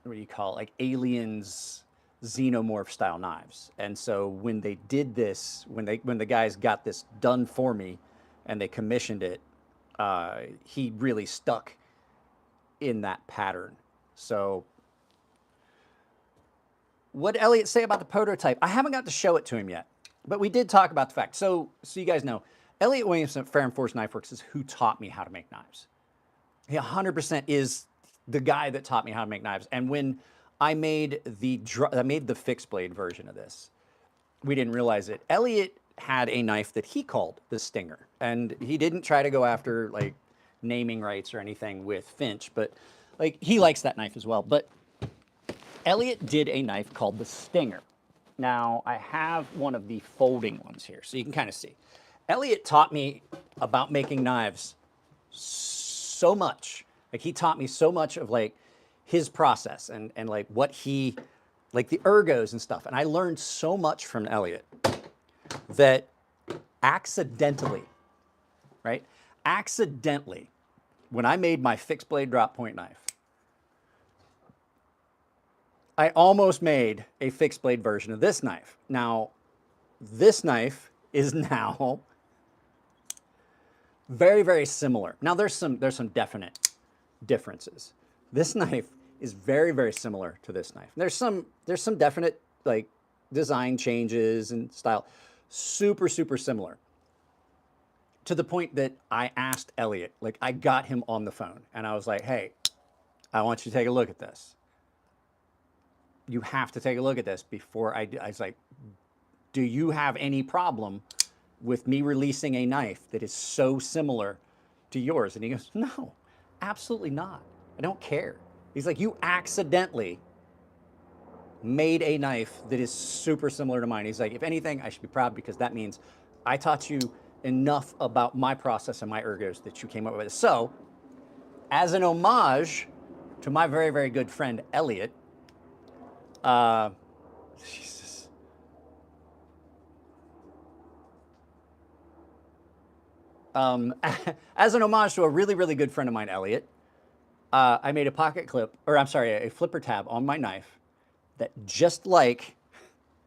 Speaker 1: do you call it, like Aliens xenomorph style knives. And so when they did this, when the guys got this done for me and they commissioned it, he really stuck in that pattern. So what did Elliot say about the prototype? I haven't got to show it to him yet, but we did talk about the fact. So you guys know, Elliot Williamson at Ferrum Forge Knife Works is who taught me how to make knives. He 100% is the guy that taught me how to make knives. And when I made the fixed blade version of this, we didn't realize it. Elliot had a knife that he called the Stinger, and he didn't try to go after like naming rights or anything with Finch, but like he likes that knife as well. But Elliot did a knife called the Stinger. Now I have one of the folding ones here, so you can kind of see. Elliot taught me about making knives so much. Like he taught me so much of like his process and like what he, like the ergos and stuff. And I learned so much from Elliot that accidentally, right? Accidentally, when I made my fixed blade drop point knife, I almost made a fixed blade version of this knife. Now, this knife is now very, very similar. Now there's some definite differences. This knife is very, very similar to this knife. There's some definite like design changes and style. Super, super similar. To the point that I asked Elliot, like I got him on the phone and I was like, hey, I want you to take a look at this. You have to take a look at this before I was like, do you have any problem with me releasing a knife that is so similar to yours? And he goes, no, absolutely not. I don't care. He's like, you accidentally made a knife that is super similar to mine. He's like, if anything, I should be proud because that means I taught you enough about my process and my ergos that you came up with it. So, as an homage to my very, very good friend, Elliot, Jesus. As an homage to a really, really good friend of mine, Elliot, I made a pocket clip, or I'm sorry, a flipper tab on my knife that just like,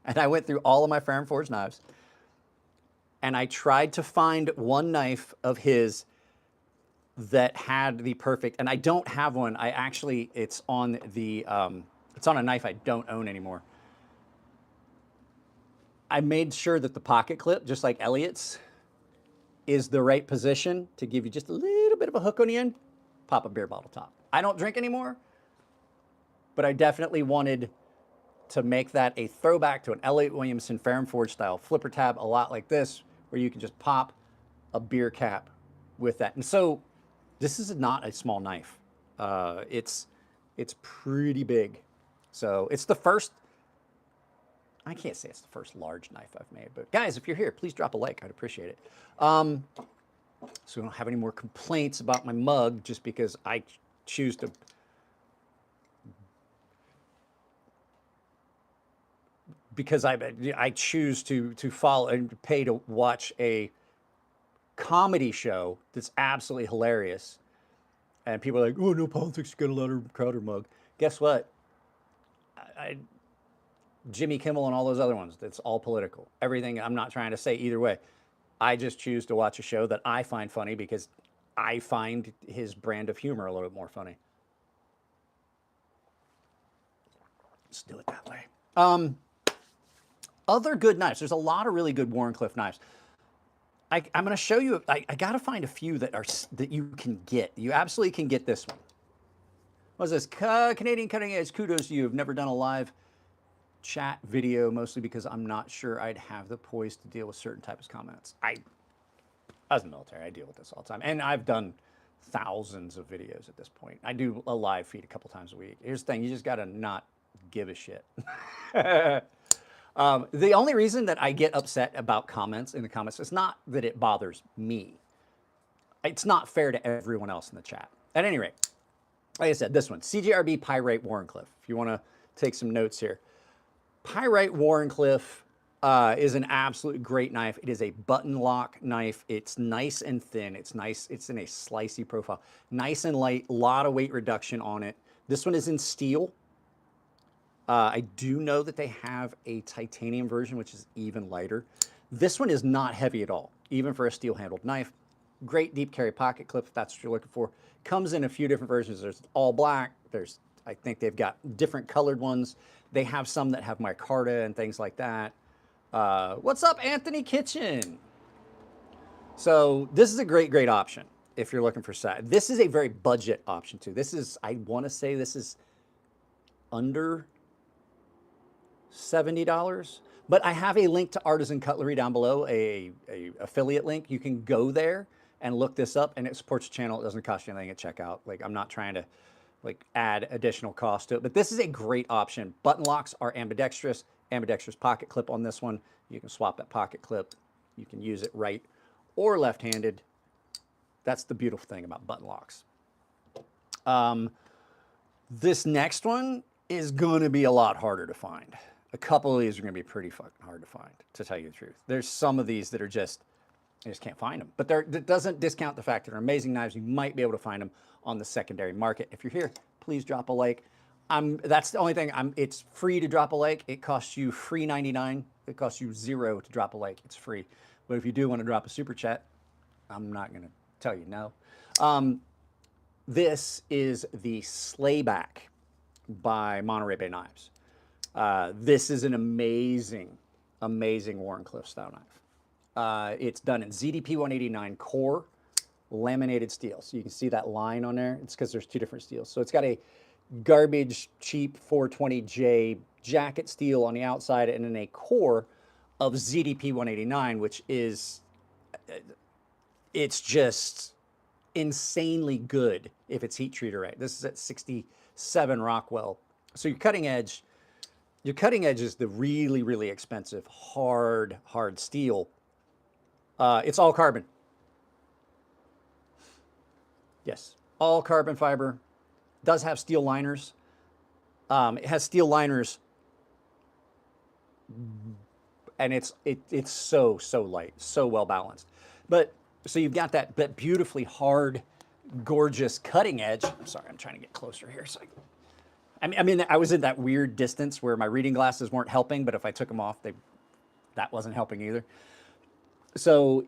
Speaker 1: and I went through all of my Ferrum Forge knives, and I tried to find one knife of his that had the perfect, and I don't have one. I actually, it's on a knife I don't own anymore. I made sure that the pocket clip, just like Elliot's, is the right position to give you just a little bit of a hook on the end, pop a beer bottle top. I don't drink anymore, but I definitely wanted to make that a throwback to an Elliot Williamson Ferrum Forge style flipper tab, a lot like this, where you can just pop a beer cap with that. And so this is not a small knife. It's pretty big. So it's the first, I can't say it's the first large knife I've made, but guys, if you're here, please drop a like. I'd appreciate it. So I don't have any more complaints about my mug just because I choose to I choose to follow and pay to watch a comedy show that's absolutely hilarious, and people are like, "Oh, no politics, get a letter Crowder mug." Guess what? Jimmy Kimmel and all those other ones, that's all political. Everything, I'm not trying to say either way. I just choose to watch a show that I find funny because I find his brand of humor a little bit more funny. Let's do it that way. Other good knives. There's a lot of really good Wharncliffe knives. I'm going to show you. I got to find a few that you can get. You absolutely can get this one. What's this? Canadian Cutting Edge. Kudos to you. I've never done a live chat video, mostly because I'm not sure I'd have the poise to deal with certain types of comments. I was in the military. I deal with this all the time, and I've done thousands of videos at this point. I do a live feed a couple times a week. Here's the thing: you just got to not give a shit. The only reason that I get upset about comments in the comments is not that it bothers me. It's not fair to everyone else in the chat. At any rate, like I said, this one, CGRB Pyrite Wharncliffe. If you want to take some notes here. Pyrite Wharncliffe is an absolute great knife. It is a button lock knife. It's nice and thin. It's nice. It's in a slicey profile. Nice and light, a lot of weight reduction on it. This one is in steel. I do know that they have a titanium version, which is even lighter. This one is not heavy at all, even for a steel-handled knife. Great deep carry pocket clip, if that's what you're looking for. Comes in a few different versions. There's all black. I think they've got different colored ones. They have some that have micarta and things like that. What's up, Anthony Kitchen? So this is a great, great option if you're looking for set. This is a very budget option too. This is, I want to say this is under $70, but I have a link to Artisan Cutlery down below, a affiliate link. You can go there and look this up, and it supports the channel. It doesn't cost you anything at checkout. Like, I'm not trying to like add additional cost to it, but this is a great option. Button locks are ambidextrous pocket clip on this one. You can swap that pocket clip. You can use it right or left-handed. That's the beautiful thing about button locks. This next one is going to be a lot harder to find. A couple of these are going to be pretty fucking hard to find, to tell you the truth. There's some of these that are just, I just can't find them. But that doesn't discount the fact that they're amazing knives. You might be able to find them on the secondary market. If you're here, please drop a like. That's the only thing. It's free to drop a like. It costs you free 99. It costs you $0 to drop a like. It's free. But if you do want to drop a super chat, I'm not going to tell you no. This is the Slayback by Monterey Bay Knives. This is an amazing, amazing Wharncliffe style knife. It's done in ZDP 189 core laminated steel. So you can see that line on there. It's because there's two different steels. So it's got a garbage cheap 420J jacket steel on the outside and then a core of ZDP 189, which is, it's just insanely good if it's heat treated right. This is at 67 Rockwell. So your cutting edge is the really, really expensive, hard steel. It's all carbon. Yes, all carbon fiber. Does have steel liners. It has steel liners and it's so light, so well balanced. But so you've got that beautifully hard, gorgeous cutting edge. I'm sorry, I'm trying to get closer here. So I mean, I was in that weird distance where my reading glasses weren't helping, but if I took them off, that wasn't helping either. So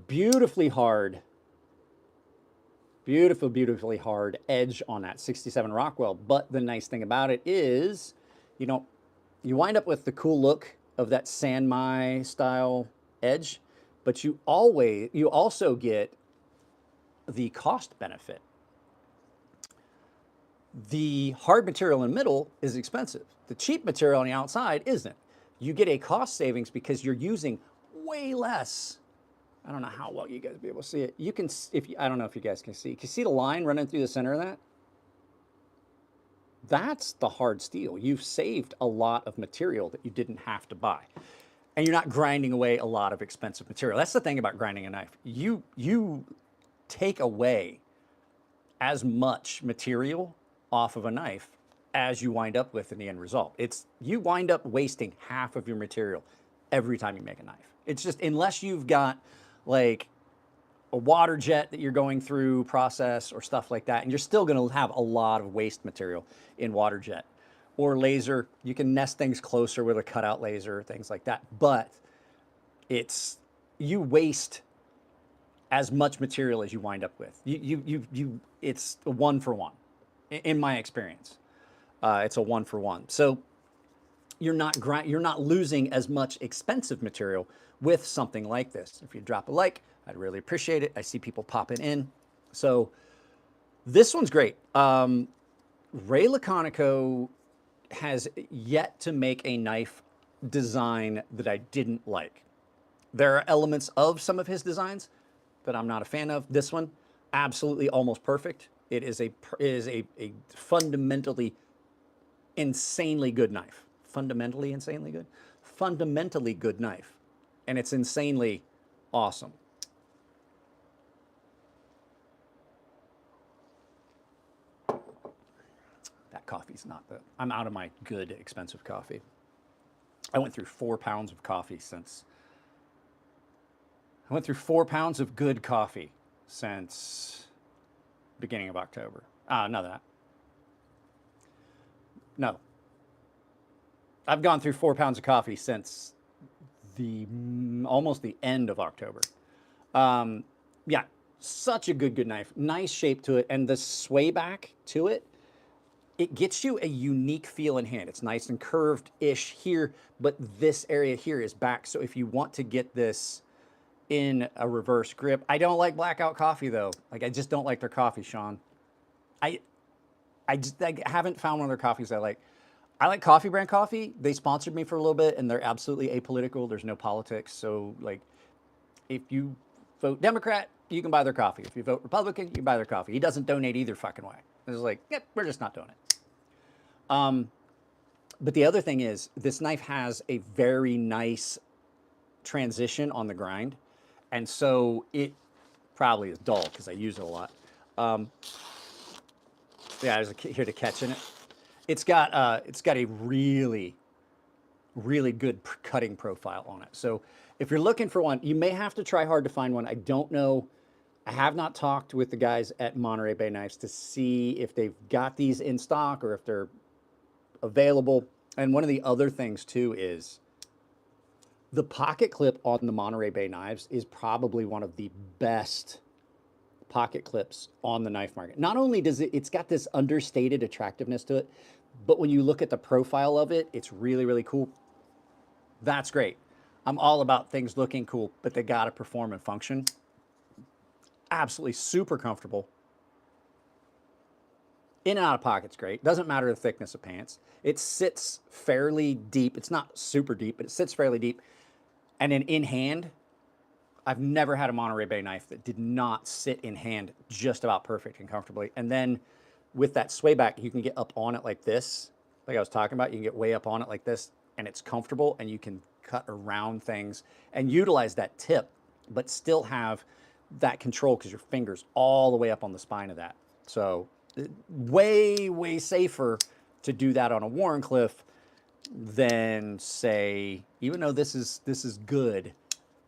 Speaker 1: beautifully hard, beautifully hard edge on that 67 Rockwell. But the nice thing about it is, you know, you wind up with the cool look of that Sanmai style edge, but you also get the cost benefit. The hard material in the middle is expensive. The cheap material on the outside isn't. You get a cost savings because you're using way less. I don't know how well you guys will be able to see it. You can, I don't know if you guys can see. Can you see the line running through the center of that? That's the hard steel. You've saved a lot of material that you didn't have to buy. And you're not grinding away a lot of expensive material. That's the thing about grinding a knife. You take away as much material off of a knife as you wind up with in the end result. You wind up wasting half of your material every time you make a knife. It's just, unless you've got like a water jet that you're going through process or stuff like that, and you're still going to have a lot of waste material in water jet or laser. You can nest things closer with a cutout laser, things like that. But you waste as much material as you wind up with. It's a 1-for-1 in my experience. It's a 1-for-1. So you're not losing as much expensive material with something like this. If you drop a like, I'd really appreciate it. I see people popping in. So this one's great. Ray Laconico has yet to make a knife design that I didn't like. There are elements of some of his designs that I'm not a fan of. This one, absolutely almost perfect. It is a fundamentally insanely good knife. Fundamentally insanely good? Fundamentally good knife. And it's insanely awesome. That coffee's not the... I'm out of my good, expensive coffee. I went through 4 pounds of coffee since... I went through 4 pounds of good coffee since beginning of October. No. I've gone through 4 pounds of coffee since almost the end of October. Yeah, such a good knife. Nice shape to it, and the sway back to it, it gets you a unique feel in hand. It's nice and curved-ish here, but this area here is back. So if you want to get this in a reverse grip, I don't like Blackout Coffee though. Like, I just don't like their coffee, Sean. I haven't found one of their coffees I like. I like Coffee Brand Coffee. They sponsored me for a little bit, and they're absolutely apolitical. There's no politics. So, like, if you vote Democrat, you can buy their coffee. If you vote Republican, you can buy their coffee. He doesn't donate either fucking way. It's like, yep, we're just not doing it. But the other thing is, this knife has a very nice transition on the grind. And so it probably is dull because I use it a lot. Yeah, there's a kid here to catch in it. It's got a really good cutting profile on it. So if you're looking for one, you may have to try hard to find one. I don't know. I have not talked with the guys at Monterey Bay Knives to see if they've got these in stock or if they're available. And one of the other things too is the pocket clip on the Monterey Bay Knives is probably one of the best pocket clips on the knife market. Not only does it's got this understated attractiveness to it, but when you look at the profile of it, it's really cool. That's great. I'm all about things looking cool, but they gotta perform and function. Absolutely super comfortable. In and out of pocket's great. Doesn't matter the thickness of pants. It sits fairly deep. It's not super deep, but it sits fairly deep. And then in hand, I've never had a Monterey Bay knife that did not sit in hand just about perfect and comfortably. And then with that sway back, you can get up on it like this, like I was talking about. You can get way up on it like this, and it's comfortable, and you can cut around things and utilize that tip, but still have that control because your finger's all the way up on the spine of that. So way safer to do that on a Wharncliffe than say, even though this is good,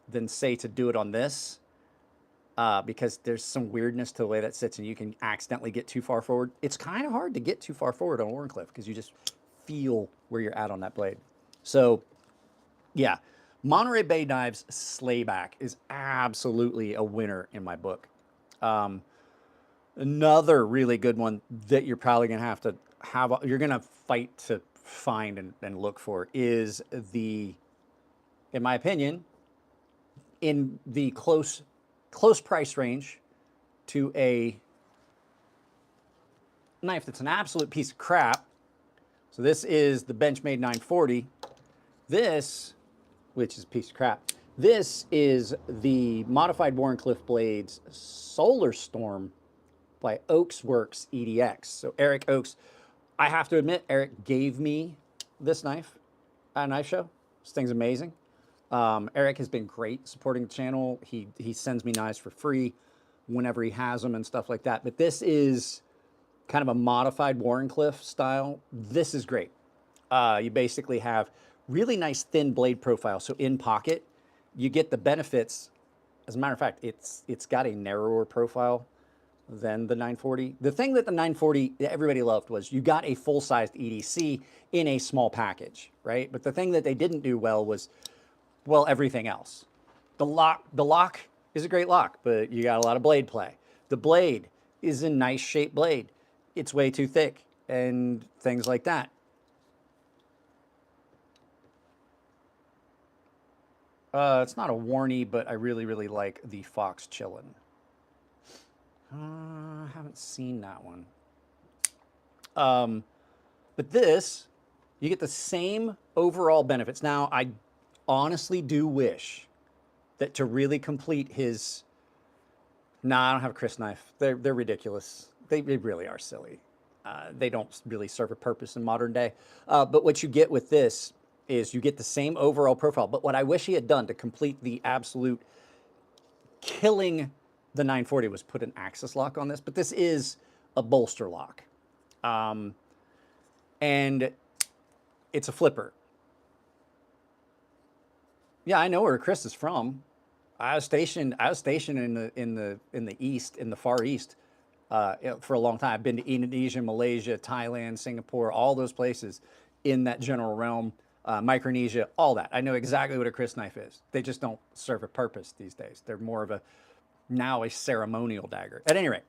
Speaker 1: than say to do it on this, because there's some weirdness to the way that sits and you can accidentally get too far forward. It's kind of hard to get too far forward on Wharncliffe because you just feel where you're at on that blade. So yeah, Monterey Bay Knives Slayback is absolutely a winner in my book. Another really good one that you're probably going to have, you're going to fight to find and look for is the, in my opinion, in the close price range to a knife that's an absolute piece of crap. So this is the Benchmade 940. This, which is a piece of crap, this is the modified Wharncliffe Blades Solar Storm by Oaks Works EDX. So Eric Oaks, I have to admit, Eric gave me this knife at a knife show. This thing's amazing. Eric has been great supporting the channel. He sends me knives for free whenever he has them and stuff like that. But this is kind of a modified Wharncliffe style. This is great. You basically have really nice thin blade profile. So in pocket, you get the benefits. As a matter of fact, it's got a narrower profile than the 940. The thing that the 940 that everybody loved was you got a full-sized EDC in a small package, right? But the thing that they didn't do well was, well, everything else. The lock is a great lock, but you got a lot of blade play. The blade is a nice shaped blade. It's way too thick and things like that. It's not a Warnie, but I really, really like the Fox Chillin'. I haven't seen that one. But this, you get the same overall benefits. Now, I honestly do wish that to really complete his... Nah, I don't have a Chris knife. They're ridiculous. They really are silly. They don't really serve a purpose in modern day. But what you get with this is you get the same overall profile. But what I wish he had done to complete the absolute killing the 940 was put an axis lock on this. But this is a bolster lock. And it's a flipper. Yeah, I know where Chris is from. I was stationed in the east, in the Far East, for a long time. I've been to Indonesia, Malaysia, Thailand, Singapore, all those places in that general realm, Micronesia, all that. I know exactly what a Chris knife is. They just don't serve a purpose these days. They're more of a ceremonial dagger. At any rate,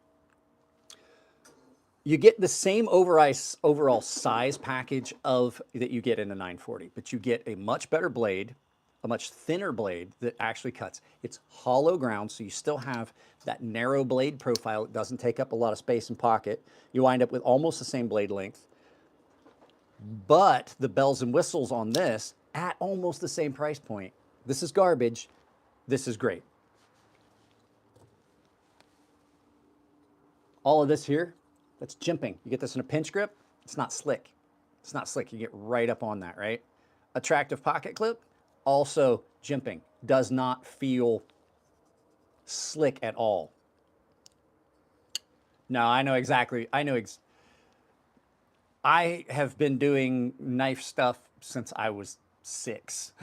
Speaker 1: you get the same overall size package that you get in the 940, but you get a much better blade, a much thinner blade that actually cuts. It's hollow ground, so you still have that narrow blade profile. It doesn't take up a lot of space in pocket. You wind up with almost the same blade length, but the bells and whistles on this at almost the same price point. This is garbage. This is great. All of this here, that's jimping. You get this in a pinch grip, it's not slick. It's not slick. You get right up on that, right? Attractive pocket clip, also jimping. Does not feel slick at all. No, I know exactly. I have been doing knife stuff since I was 6.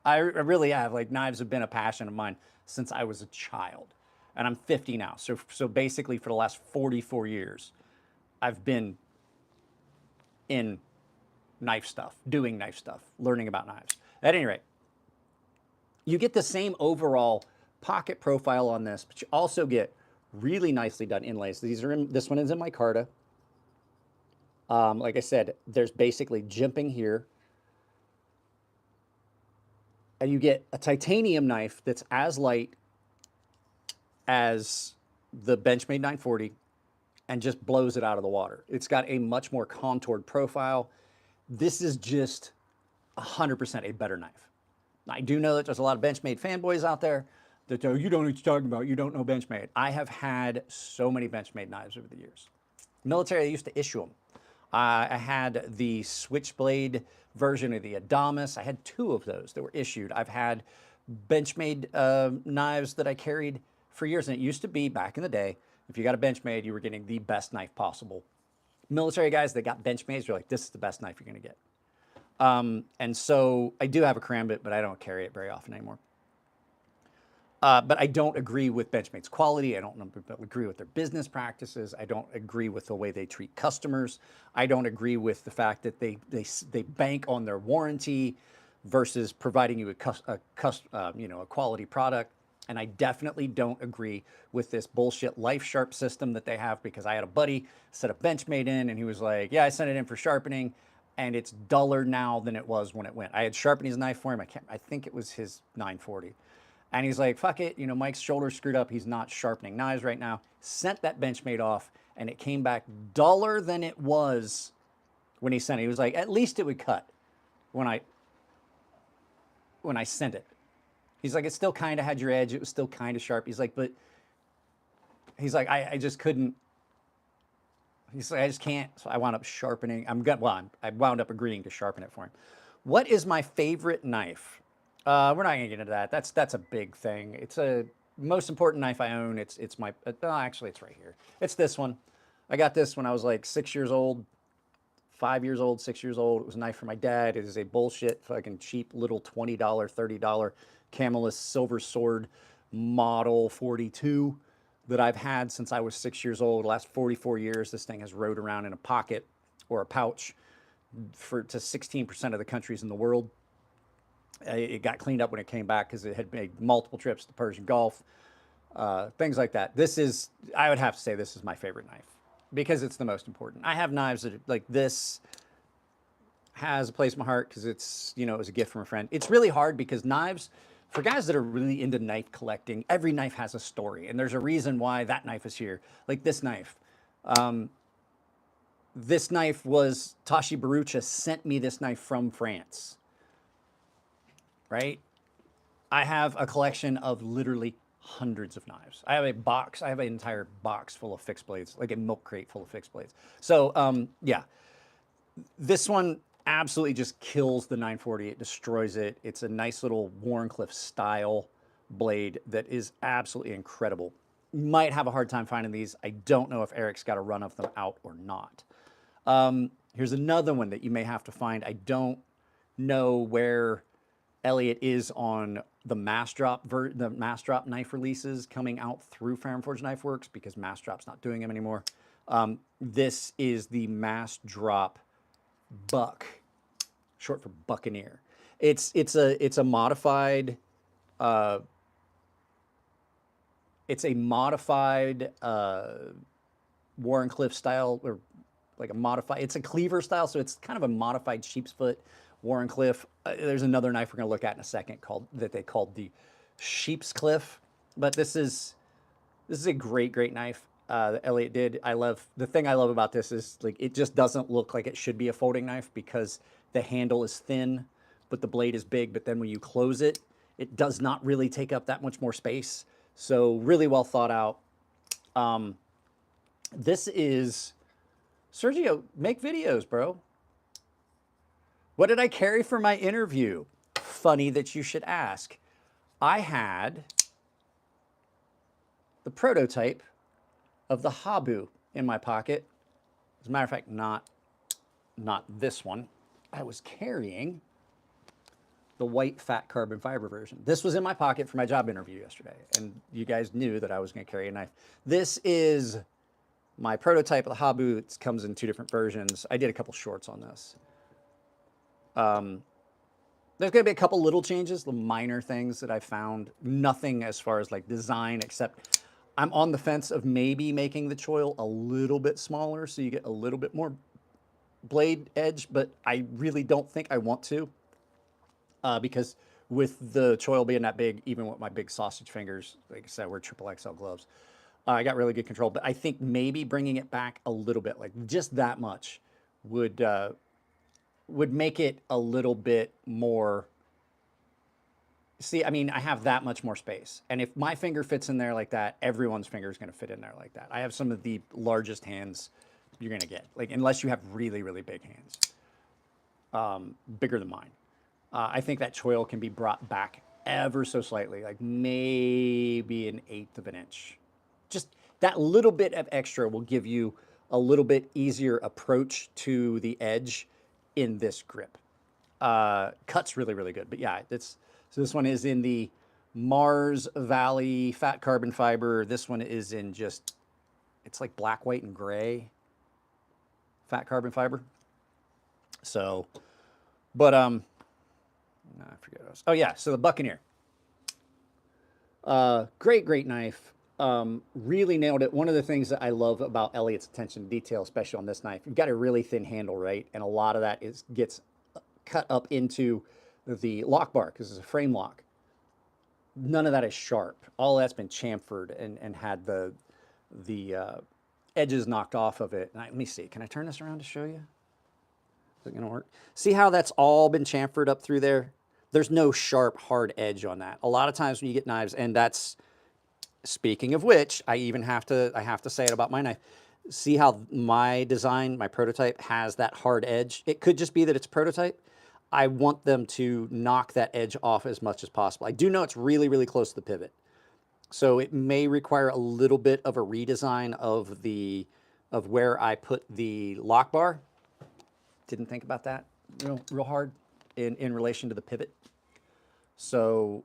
Speaker 1: I really have. Like, knives have been a passion of mine since I was a child. And I'm 50 now. So basically for the last 44 years, I've been in knife stuff, doing knife stuff, learning about knives. At any rate, you get the same overall pocket profile on this, but you also get really nicely done inlays. This one is in micarta. Like I said, there's basically jimping here. And you get a titanium knife that's as light as the Benchmade 940 and just blows it out of the water. It's got a much more contoured profile. This is just 100% a better knife. I do know that there's a lot of Benchmade fanboys out there that go, you don't know what you're talking about, you don't know Benchmade. I have had so many Benchmade knives over the years. Military, they used to issue them. I had the Switchblade version of the Adamas. I had 2 of those that were issued. I've had Benchmade knives that I carried for years, and it used to be, back in the day, if you got a Benchmade, you were getting the best knife possible. Military guys that got Benchmades, you're like, this is the best knife you're gonna get. And so I do have a Karambit, but I don't carry it very often anymore. But I don't agree with Benchmade's quality. I don't agree with their business practices. I don't agree with the way they treat customers. I don't agree with the fact that they bank on their warranty versus providing you a quality product. And I definitely don't agree with this bullshit Life Sharp system that they have, because I had a buddy set a Benchmade in and he was like, yeah, I sent it in for sharpening and it's duller now than it was when it went. I had Sharpening's knife for him. I think it was his 940. And he's like, fuck it, Mike's shoulder's screwed up. He's not sharpening knives right now. Sent that Benchmade off and it came back duller than it was when he sent it. He was like, at least it would cut when I sent it. He's like, it still kind of had your edge. It was still kind of sharp. He's like, I just couldn't. He's like, I just can't. So I wound up sharpening. I wound up agreeing to sharpen it for him. What is my favorite knife? We're not gonna get into that. That's a big thing. It's a most important knife I own. It's my, actually it's right here. It's this one. I got this when I was like 6 years old, 5 years old, 6 years old. It was a knife for my dad. It is a bullshit fucking cheap little $20, $30 Camelus Silver Sword Model 42 that I've had since I was 6 years old. The last 44 years, this thing has rode around in a pocket or a pouch to 16% of the countries in the world. It got cleaned up when it came back because it had made multiple trips to the Persian Gulf, things like that. I would have to say this is my favorite knife because it's the most important. I have knives that like this has a place in my heart because it's, it was a gift from a friend. It's really hard because knives, for guys that are really into knife collecting, every knife has a story, and there's a reason why that knife is here. Like this knife. This knife was, Tashi Barucha sent me this knife from France, right? I have a collection of literally hundreds of knives. I have an entire box full of fixed blades, like a milk crate full of fixed blades. So yeah, this one absolutely just kills the 940. It destroys it. It's a nice little Wharncliffe style blade that is absolutely incredible. You might have a hard time finding these. I don't know if Eric's got a run of them out or not. Here's another one that you may have to find. I don't know where Elliot is on the Mass Drop knife releases coming out through Fire & Forge Knife Works because Mass Drop's not doing them anymore. This is the Mass Drop Buck, short for Buccaneer. It's a modified Wharncliffe style, or like a modified, it's a cleaver style, so it's kind of a modified sheep's foot Wharncliffe. There's another knife we're going to look at in a second that they called the Sheep's Cliff, but this is a great knife that Elliot did. The thing I love about this is like it just doesn't look like it should be a folding knife because the handle is thin, but the blade is big. But then when you close it, it does not really take up that much more space. So really well thought out. This is Sergio. Make videos, bro. What did I carry for my interview? Funny that you should ask. I had the prototype of the Habu in my pocket. As a matter of fact, not this one. I was carrying the white fat carbon fiber version. This was in my pocket for my job interview yesterday, and you guys knew that I was going to carry a knife. This is my prototype of the Habu. It comes in two different versions. I did a couple shorts on this. There's going to be a couple little changes, the minor things that I found. Nothing as far as like design, except I'm on the fence of maybe making the choil a little bit smaller so you get a little bit more blade edge, but I really don't think I want to because with the choil being that big, even with my big sausage fingers, like I said, we're XXL gloves, I got really good control. But I think maybe bringing it back a little bit, like just that much, would make it a little bit more. See, I mean, I have that much more space. And if my finger fits in there like that, everyone's finger is going to fit in there like that. I have some of the largest hands you're going to get, like, unless you have really, really big hands, bigger than mine. I think that choil can be brought back ever so slightly, like maybe 1/8 of an inch. Just that little bit of extra will give you a little bit easier approach to the edge in this grip. Cuts really, really good. But yeah, so this one is in the Mars Valley fat carbon fiber. This one is in just, it's like black, white, and gray fat carbon fiber. So, but I forget what else. Oh yeah, so the Buccaneer. Great knife. Really nailed it. One of the things that I love about Elliot's attention to detail, especially on this knife, you've got a really thin handle, right? And a lot of that gets cut up into the lock bar because it's a frame lock. None of that is sharp. All that's been chamfered and had the edges knocked off of it. Let me see. Can I turn this around to show you? Is it going to work? See how that's all been chamfered up through there? There's no sharp, hard edge on that. A lot of times when you get knives, and that's, speaking of which, I have to say it about my knife. See how my design, my prototype, has that hard edge? It could just be that it's a prototype. I want them to knock that edge off as much as possible. I do know it's really, really close to the pivot. So it may require a little bit of a redesign of where I put the lock bar. Didn't think about that real hard in relation to the pivot. So,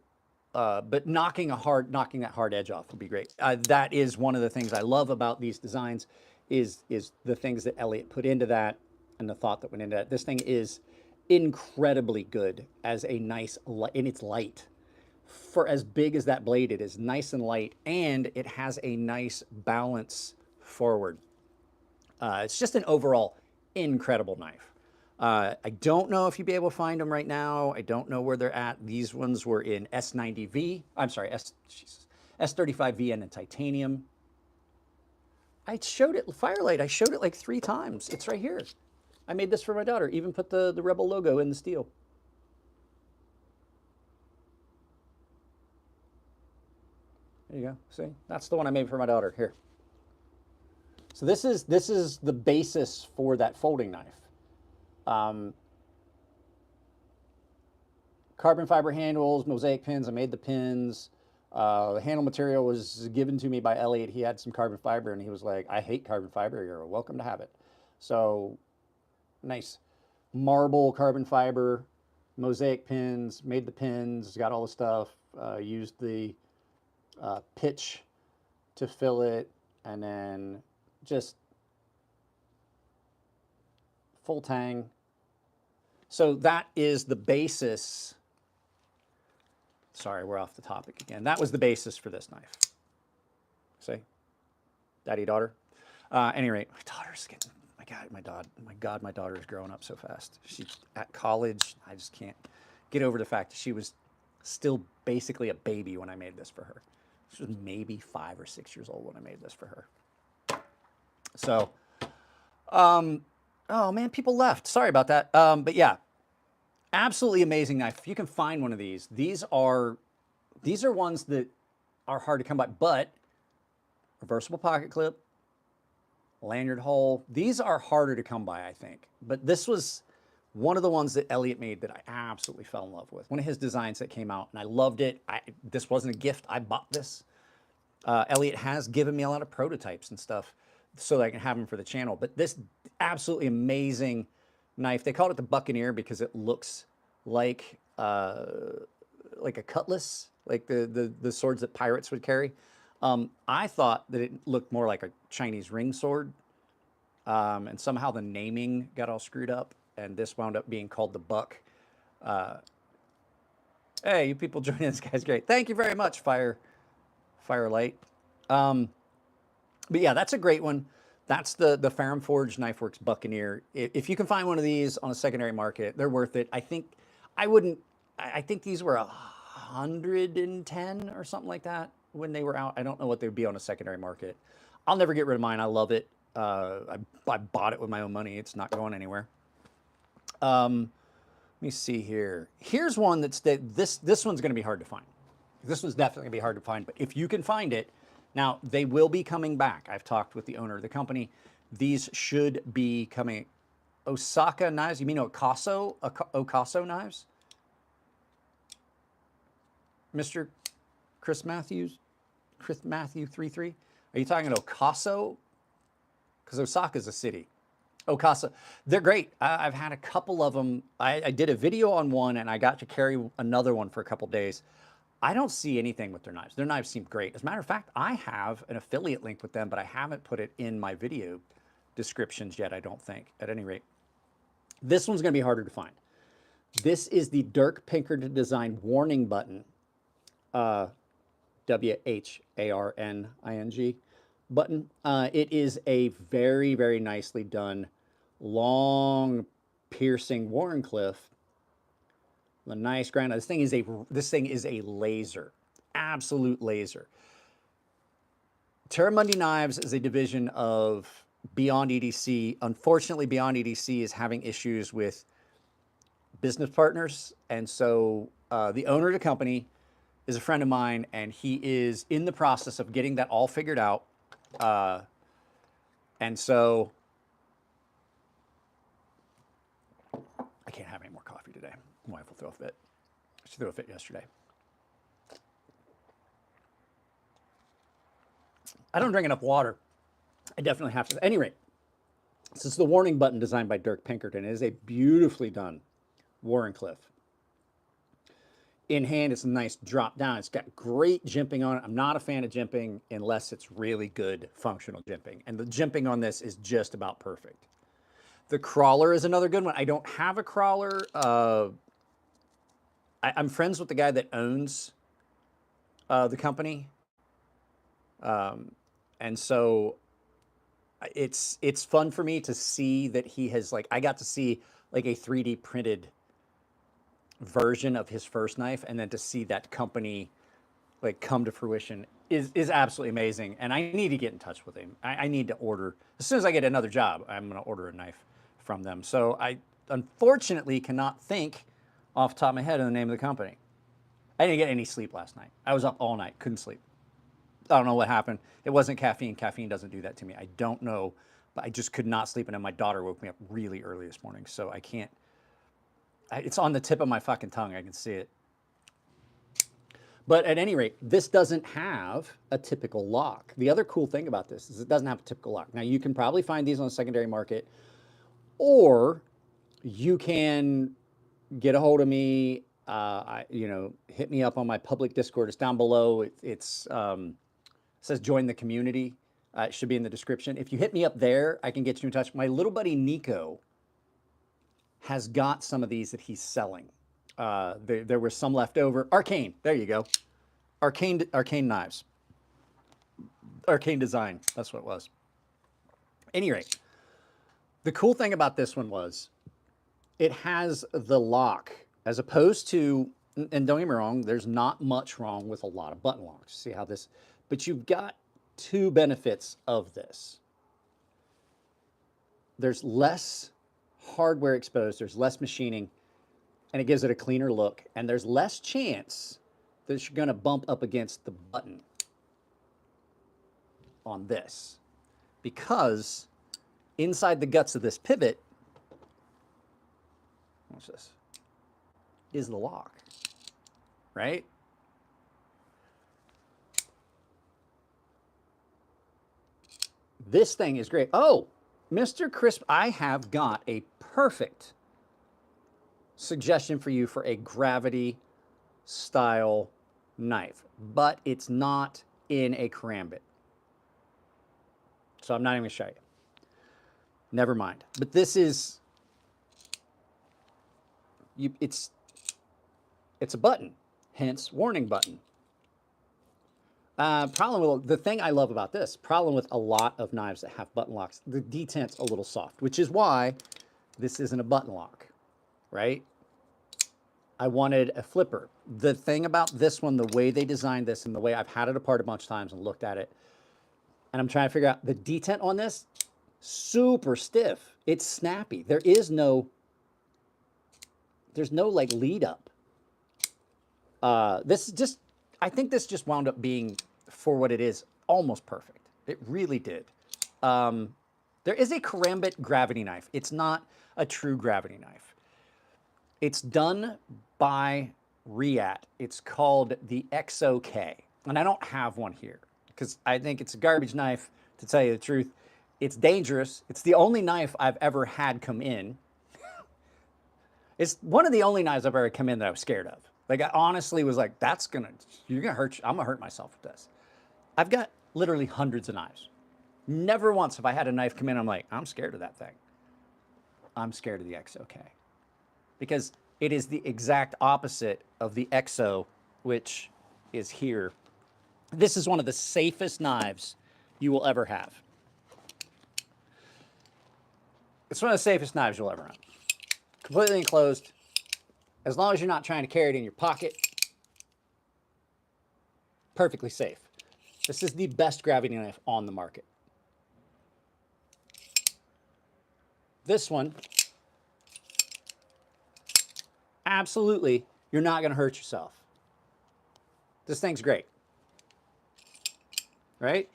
Speaker 1: but knocking that hard edge off would be great. That is one of the things I love about these designs is the things that Elliot put into that and the thought that went into that. This thing is incredibly good as a nice, and it's light. For as big as that blade, it is nice and light, and it has a nice balance forward. It's just an overall incredible knife. I don't know if you'd be able to find them right now. I don't know where they're at. These ones were in S90V. I'm sorry, S35VN in titanium. I showed it, Firelight, I showed it like 3 times. It's right here. I made this for my daughter. Even put the Rebel logo in the steel. There you go. See, that's the one I made for my daughter. Here. So this is the basis for that folding knife. Carbon fiber handles, mosaic pins. I made the pins. The handle material was given to me by Elliot. He had some carbon fiber, and he was like, "I hate carbon fiber. You're welcome to have it." So nice marble carbon fiber, mosaic pins. Made the pins. Got all the stuff. Used the pitch to fill it, and then just full tang. So that is the basis. Sorry, we're off the topic again. That was the basis for this knife. See? Daddy, daughter. Any rate, my daughter's getting, my God, my daughter is growing up so fast. She's at college. I just can't get over the fact that she was still basically a baby when I made this for her. She was maybe 5 or 6 years old when I made this for her. So, oh man, people left. Sorry about that. But yeah, absolutely amazing knife. If you can find one of these are ones that are hard to come by, but reversible pocket clip, lanyard hole, these are harder to come by, I think. But this was one of the ones that Elliot made that I absolutely fell in love with. One of his designs that came out, and I loved it. This wasn't a gift. I bought this. Elliot has given me a lot of prototypes and stuff so that I can have them for the channel. But this absolutely amazing knife. They called it the Buccaneer because it looks like a cutlass, like the swords that pirates would carry. I thought that it looked more like a Chinese ring sword, and somehow the naming got all screwed up, and this wound up being called the Buck. Hey, you people joining this guy's great. Thank you very much, Firelight. But yeah, that's a great one. That's the Ferrum Forge Knife Works Buccaneer. If you can find one of these on a secondary market, they're worth it. I think these were 110 or something like that when they were out. I don't know what they would be on a secondary market. I'll never get rid of mine. I love it. I bought it with my own money. It's not going anywhere. Let me see here. Here's one that's this one's going to be hard to find. This one's definitely going to be hard to find, but if you can find it, now they will be coming back. I've talked with the owner of the company. These should be coming. Osaka knives? You mean Okaso knives? Mr. Chris Matthew 33? Are you talking about Okaso? Because Osaka's a city. Oh, Casa, they're great. I've had a couple of them. I did a video on one and I got to carry another one for a couple days. I don't see anything with their knives. Their knives seem great. As a matter of fact, I have an affiliate link with them, but I haven't put it in my video descriptions yet, I don't think, at any rate. This one's gonna be harder to find. This is the Dirk Pinkerton design warning button, WHARNING button. It is a very, very nicely done, long, piercing Wharncliffe. A nice grind. This thing is a laser, absolute laser. Terramundi Knives is a division of Beyond EDC. Unfortunately, Beyond EDC is having issues with business partners, and so the owner of the company is a friend of mine, and he is in the process of getting that all figured out. And so I can't have any more coffee today. My wife will throw a fit. She threw a fit yesterday. I don't drink enough water. I definitely have to. At any rate, this is the warning button designed by Dirk Pinkerton. It is a beautifully done Wharncliffe. In hand, it's a nice drop down. It's got great jimping on it. I'm not a fan of jimping unless it's really good functional jimping. And the jimping on this is just about perfect. The crawler is another good one. I don't have a crawler. I'm friends with the guy that owns the company. And so it's fun for me to see that he has, like, I got to see like a 3D printed version of his first knife, and then to see that company like come to fruition is absolutely amazing. And I need to get in touch with him. I need to order, as soon as I get another job, I'm going to order a knife from them. So I unfortunately cannot think off the top of my head of the name of the company. I didn't get any sleep last night. I was up all night, couldn't sleep. I don't know what happened. It wasn't caffeine. Caffeine doesn't do that to me. I don't know, but I just could not sleep. And then my daughter woke me up really early this morning. So I can't, it's on the tip of my fucking tongue. I can see it. But at any rate, this doesn't have a typical lock. The other cool thing about this is it doesn't have a typical lock. Now you can probably find these on the secondary market, or you can get a hold of me, hit me up on my public Discord. It's down below. It says join the community. It should be in the description. If you hit me up there, I can get you in touch. My little buddy Nico has got some of these that he's selling. There were some left over. Arcane, there you go. Arcane knives. Arcane design, that's what it was. Any rate, the cool thing about this one was it has the lock, as opposed to, and don't get me wrong, there's not much wrong with a lot of button locks. See how this, but you've got two benefits of this. There's less hardware exposed, there's less machining, and it gives it a cleaner look, and there's less chance that you're going to bump up against the button on this, because inside the guts of this pivot, what's this, is the lock, right? This thing is great. Oh, Mr. Crisp, I have got a perfect suggestion for you for a gravity style knife, but it's not in a karambit. So I'm not even gonna show you. Never mind. But this is, it's a button, hence warning button. The thing I love about this, problem with a lot of knives that have button locks, the detent's a little soft, which is why this isn't a button lock, right? I wanted a flipper. The thing about this one, the way they designed this and the way I've had it apart a bunch of times and looked at it, and I'm trying to figure out the detent on this, super stiff. It's snappy. There's no like lead up. This is just, I think this just wound up being, for what it is, almost perfect. It really did. There is a karambit gravity knife. It's not a true gravity knife. It's done by Riat. It's called the XOK. And I don't have one here because I think it's a garbage knife, to tell you the truth. It's dangerous. It's the only knife I've ever had come in. It's one of the only knives I've ever come in that I was scared of. Like I honestly was like, you're gonna hurt, I'm gonna hurt myself with this. I've got literally hundreds of knives. Never once have I had a knife come in, I'm like, I'm scared of that thing. I'm scared of the XOK. Because it is the exact opposite of the XO, which is here. This is one of the safest knives you will ever have. It's one of the safest knives you'll ever have. Completely enclosed. As long as you're not trying to carry it in your pocket, perfectly safe. This is the best gravity knife on the market. This one, absolutely, you're not going to hurt yourself. This thing's great. Right?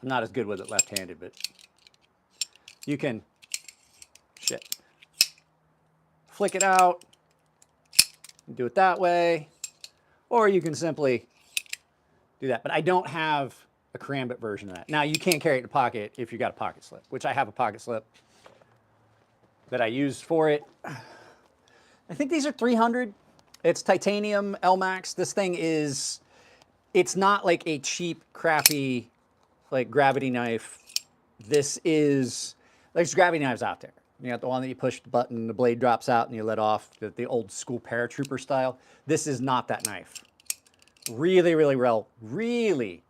Speaker 1: I'm not as good with it left-handed, but you can, flick it out, do it that way, or you can simply do that. But I don't have a karambit version of that. Now, you can't carry it in a pocket if you got a pocket slip, which I have a pocket slip that I use for it. I think these are 300. It's titanium L-Max. This thing is, it's not like a cheap, crappy, like gravity knife. This is, there's gravity knives out there. You got the one that you push the button, the blade drops out and you let off, the old school paratrooper style. This is not that knife. Really, really well, really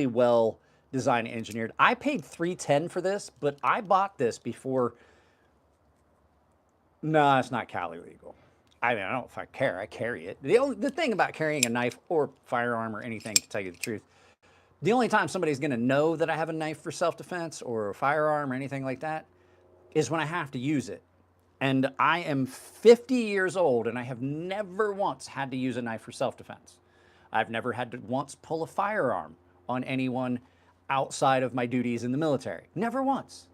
Speaker 1: well designed and engineered. I paid $310 for this, but I bought this before. No, it's not Cali legal. I mean, I don't know if I care. I carry it. The thing about carrying a knife or firearm or anything, to tell you the truth, the only time somebody's going to know that I have a knife for self-defense or a firearm or anything like that is when I have to use it. And I am 50 years old and I have never once had to use a knife for self-defense. I've never had to once pull a firearm on anyone outside of my duties in the military. Never once.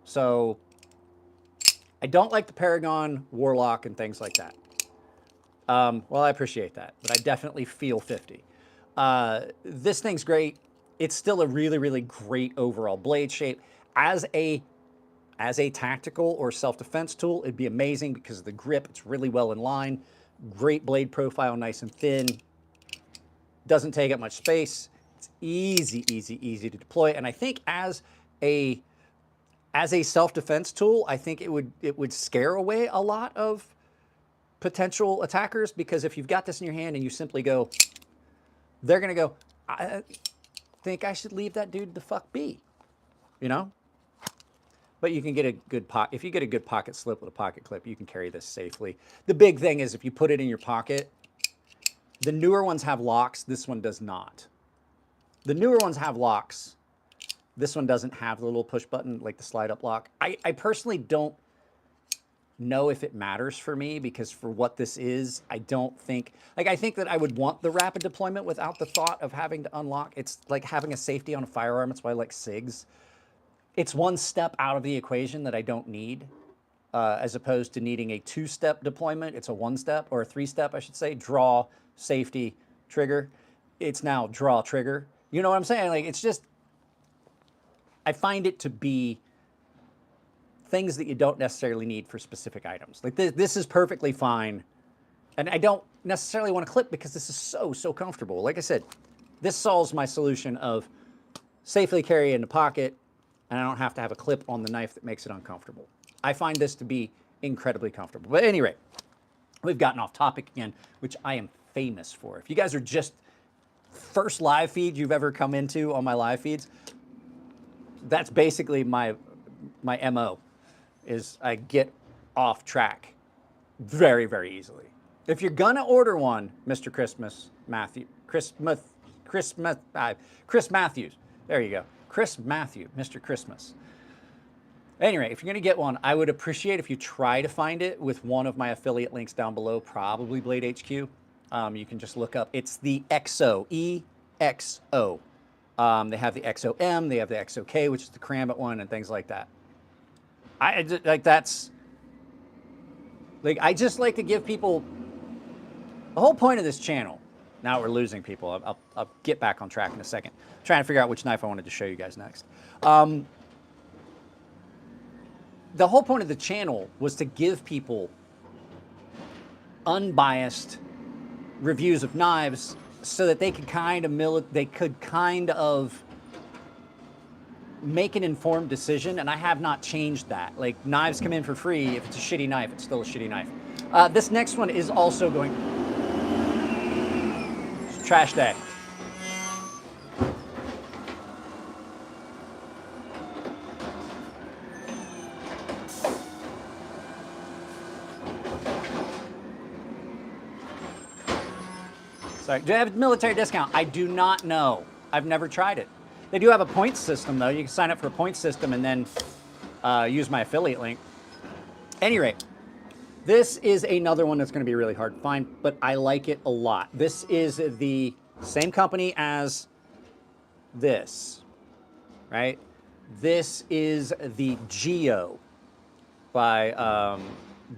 Speaker 1: So I don't like the Paragon, Warlock, and things like that. Well, I appreciate that, but I definitely feel 50. This thing's great. It's still a really, really great overall blade shape. As a tactical or self-defense tool, it'd be amazing because of the grip. It's really well in line. Great blade profile, nice and thin. Doesn't take up much space. It's easy to deploy. And I think as a self-defense tool, I think it would scare away a lot of potential attackers, because if you've got this in your hand and you simply go, they're gonna go, I think I should leave that dude the fuck be, you know? But you can get a good if you get a good pocket slip with a pocket clip, you can carry this safely. The big thing is if you put it in your pocket, the newer ones have locks, this one does not. The newer ones have locks. This one doesn't have the little push button, like the slide up lock. I personally don't know if it matters for me, because for what this is, I don't think, like I think that I would want the rapid deployment without the thought of having to unlock. It's like having a safety on a firearm. That's why I like SIGs. It's one step out of the equation that I don't need, as opposed to needing a two-step deployment. It's a one-step, or a three-step, I should say. Draw, safety, trigger. It's now draw, trigger. You know what I'm saying? Like, it's just, I find it to be things that you don't necessarily need for specific items. Like this is perfectly fine. And I don't necessarily want to clip because this is so comfortable. Like I said, this solves my solution of safely carry in the pocket, and I don't have to have a clip on the knife that makes it uncomfortable. I find this to be incredibly comfortable. But at any rate, we've gotten off topic again, which I am famous for. If you guys are just first live feed you've ever come into on my live feeds, that's basically my MO, is I get off track very easily. If you're gonna order one, Mr. Chris Matthews, there you go. Chris Matthew, Mr. Christmas. Anyway, if you're gonna get one, I would appreciate if you try to find it with one of my affiliate links down below, probably Blade HQ. You can just look up, it's the XO, EXO. They have the XOM, they have the XOK, which is the karambit one, and things like that. I just like to give people, the whole point of this channel Now we're losing people. I'll get back on track in a second. I'm trying to figure out which knife I wanted to show you guys next. The whole point of the channel was to give people unbiased reviews of knives so that they could kind of make an informed decision, and I have not changed that. Like, knives come in for free. If it's a shitty knife, it's still a shitty knife. This next one is also going... It's trash day. Sorry, do they have a military discount? I do not know. I've never tried it. They do have a points system, though. You can sign up for a points system and then use my affiliate link. At any rate, this is another one that's going to be really hard to find, but I like it a lot. This is the same company as this, right? This is the Geo by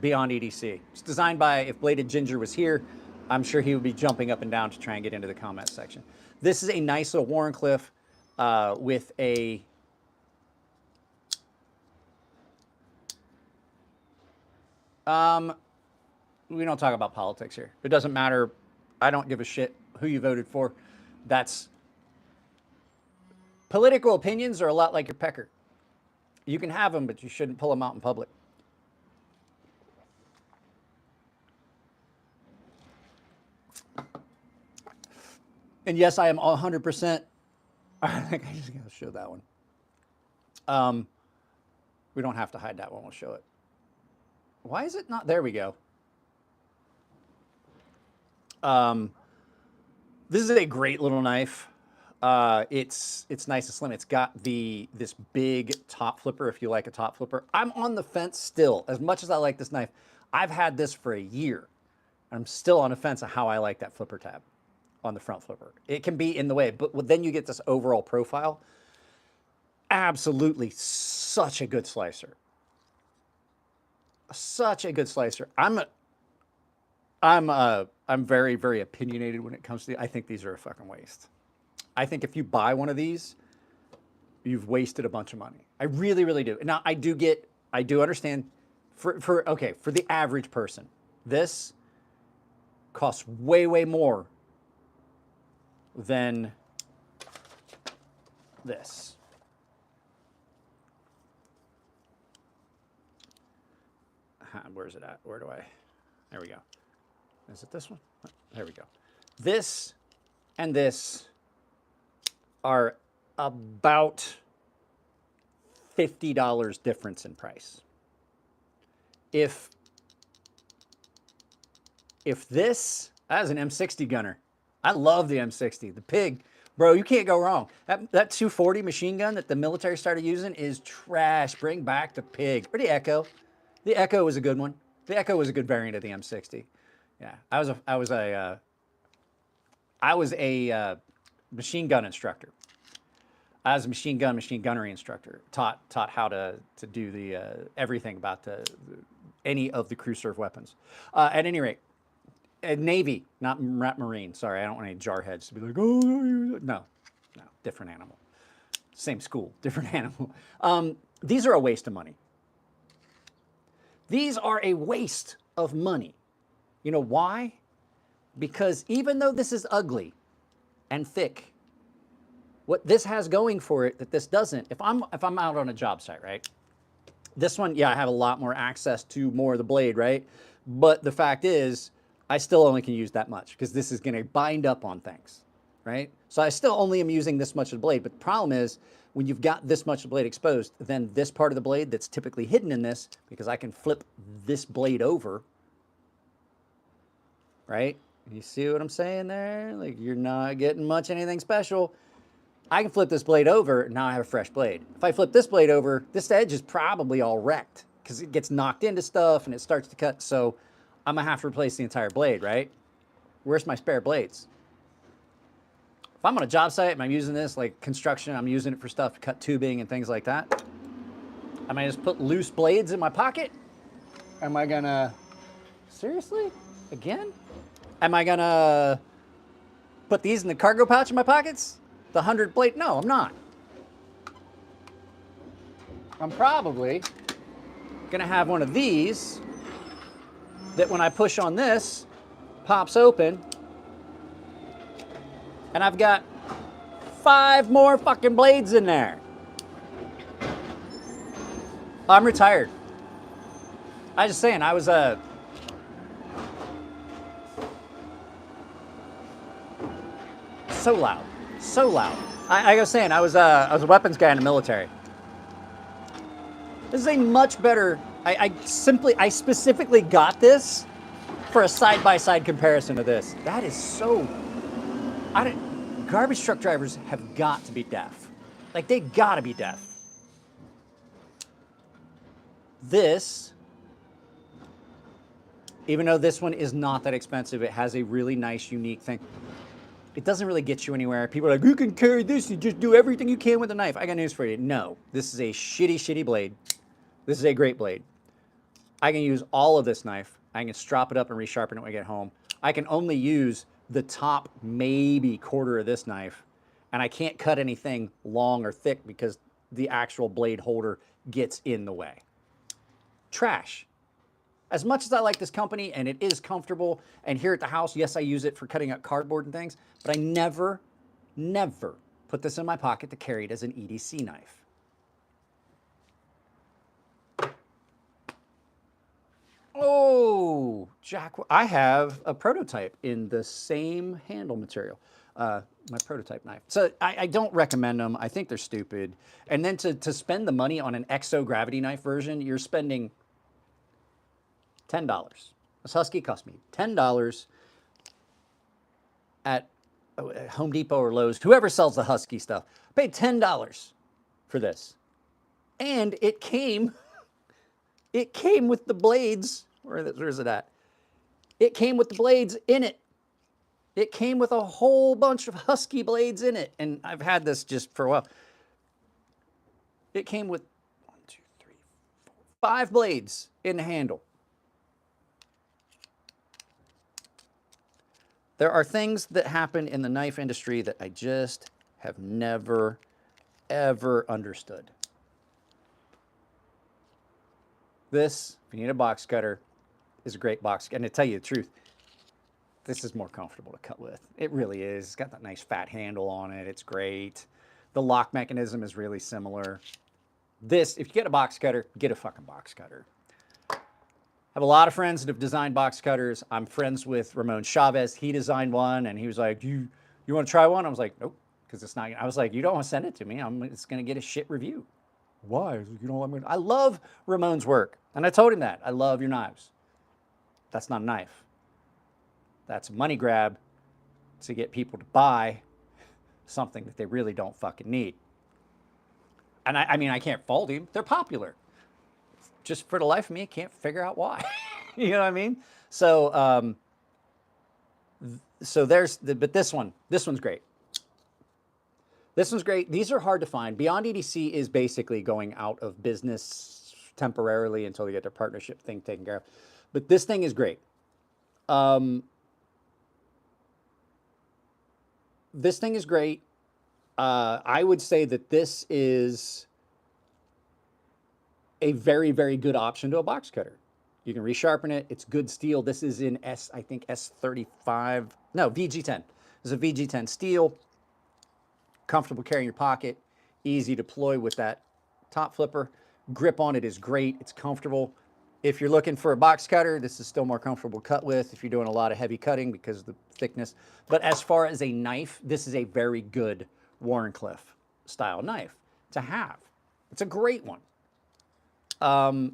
Speaker 1: Beyond EDC. It's designed by, if Bladed Ginger was here, I'm sure he would be jumping up and down to try and get into the comment section. This is a nice little Wharncliffe with a we don't talk about politics here. It doesn't matter. I don't give a shit who you voted for. That's political opinions are a lot like your pecker. You can have them, but you shouldn't pull them out in public. And yes, I am 100%. I think I just gotta show that one. We don't have to hide that one. We'll show it. Why is it not? There we go. This is a great little knife. It's nice and slim. It's got this big top flipper. If you like a top flipper, I'm on the fence still. As much as I like this knife, I've had this for a year. I'm still on the fence of how I like that flipper tab on the front flipper. It can be in the way, but then you get this overall profile. Absolutely such a good slicer. Such a good slicer. I'm very, very opinionated when it comes to I think these are a fucking waste. I think if you buy one of these, you've wasted a bunch of money. I really, really do. Now I do understand for the average person, this costs way, way more than this. Where's it at? Where do I? There we go. Is it this one? There we go. This and this are about $50 difference in price. If this, as an M60 gunner, I love the M60, the Pig, bro, you can't go wrong. That 240 machine gun that the military started using is trash. Bring back the Pig. Or the Echo. The Echo was a good one. The Echo was a good variant of the M60. Yeah, I was a machine gun instructor. I was a machine gunnery instructor. Taught how to do the everything about any of the crew serve weapons. At any rate, Navy, not Marine. Sorry, I don't want any jarheads to be like, oh, no, different animal. Same school, different animal. These are a waste of money. These are a waste of money. You know why? Because even though this is ugly and thick, what this has going for it that this doesn't, if I'm out on a job site, right? This one, yeah, I have a lot more access to more of the blade, right? But the fact is, I still only can use that much because this is going to bind up on things, right? So I still only am using this much of the blade. But the problem is, when you've got this much of the blade exposed, then this part of the blade that's typically hidden in this, because I can flip this blade over, right? You see what I'm saying there? Like, you're not getting much anything special. I can flip this blade over, now I have a fresh blade. If I flip this blade over, this edge is probably all wrecked because it gets knocked into stuff and it starts to cut. So I'm gonna have to replace the entire blade, right? Where's my spare blades? If I'm on a job site and I'm using this, like construction, I'm using it for stuff to cut tubing and things like that, am I just put loose blades in my pocket? Am I gonna, seriously? Again? Am I gonna put these in the cargo pouch in my pockets? The 100 blade? No, I'm not. I'm probably gonna have one of these that when I push on this, pops open, and I've got 5 more fucking blades in there. I'm retired. I was just saying, I was so loud, so loud. I was saying, I was a weapons guy in the military. This is a much better, I specifically got this for a side-by-side comparison of this. That is so, garbage truck drivers have got to be deaf. Like, they gotta be deaf. This, even though this one is not that expensive, it has a really nice, unique thing. It doesn't really get you anywhere. People are like, you can carry this, you just do everything you can with a knife. I got news for you. No, this is a shitty, shitty blade. This is a great blade. I can use all of this knife. I can strop it up and resharpen it when I get home. I can only use the top maybe quarter of this knife, and I can't cut anything long or thick because the actual blade holder gets in the way. Trash. As much as I like this company and it is comfortable, and here at the house, yes, I use it for cutting up cardboard and things, but I never, never put this in my pocket to carry it as an EDC knife. Oh, Jack, I have a prototype in the same handle material, my prototype knife. So I don't recommend them. I think they're stupid. And then to spend the money on an exo gravity knife version, you're spending $10. This Husky cost me $10 at Home Depot or Lowe's, whoever sells the Husky stuff. I paid $10 for this. And it came with the blades. Where is it at? It came with the blades in it. It came with a whole bunch of Husky blades in it. And I've had this just for a while. It came with 1, 2, 3, 4, 5 blades in the handle. There are things that happen in the knife industry that I just have never, ever understood. This, if you need a box cutter, is a great box cutter. And to tell you the truth, this is more comfortable to cut with. It really is. It's got that nice fat handle on it. It's great. The lock mechanism is really similar. This, if you get a box cutter, get a fucking box cutter. I have a lot of friends that have designed box cutters. I'm friends with Ramon Chavez. He designed one, and he was like, you want to try one? I was like, nope, because it's not. I was like, you don't want to send it to me. It's going to get a shit review. Why? You know, I love Ramon's work. And I told him that. I love your knives. That's not a knife. That's a money grab to get people to buy something that they really don't fucking need. And I mean, I can't fault him. They're popular. Just for the life of me, I can't figure out why. You know what I mean? So, but this one's great. This one's great. These are hard to find. Beyond EDC is basically going out of business temporarily until they get their partnership thing taken care of. But this thing is great. This thing is great. I would say that this is a very, very good option to a box cutter. You can resharpen it. It's good steel. This is in I think S35. No, VG10. This is a VG10 steel. Comfortable carrying your pocket. Easy to deploy with that top flipper. Grip on it is great. It's comfortable. If you're looking for a box cutter, this is still more comfortable to cut with if you're doing a lot of heavy cutting because of the thickness. But as far as a knife, this is a very good Wharncliffe style knife to have. It's a great one. The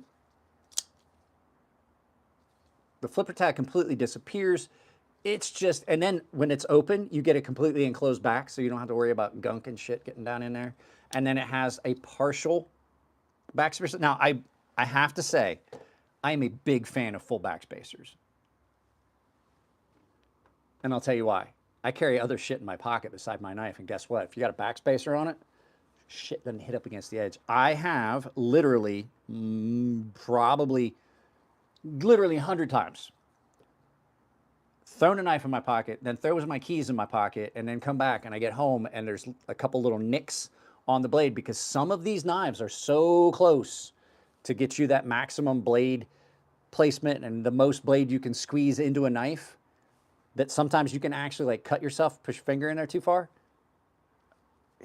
Speaker 1: flipper tag completely disappears. It's just, and then when it's open, you get a completely enclosed back, so you don't have to worry about gunk and shit getting down in there. And then it has a partial backspacer. Now, I have to say, I am a big fan of full backspacers. And I'll tell you why. I carry other shit in my pocket beside my knife, and guess what? If you got a backspacer on it, shit doesn't hit up against the edge. I have literally, probably 100 times throwing a knife in my pocket, then throws my keys in my pocket, and then come back and I get home and there's a couple little nicks on the blade because some of these knives are so close to get you that maximum blade placement and the most blade you can squeeze into a knife that sometimes you can actually like cut yourself, push your finger in there too far,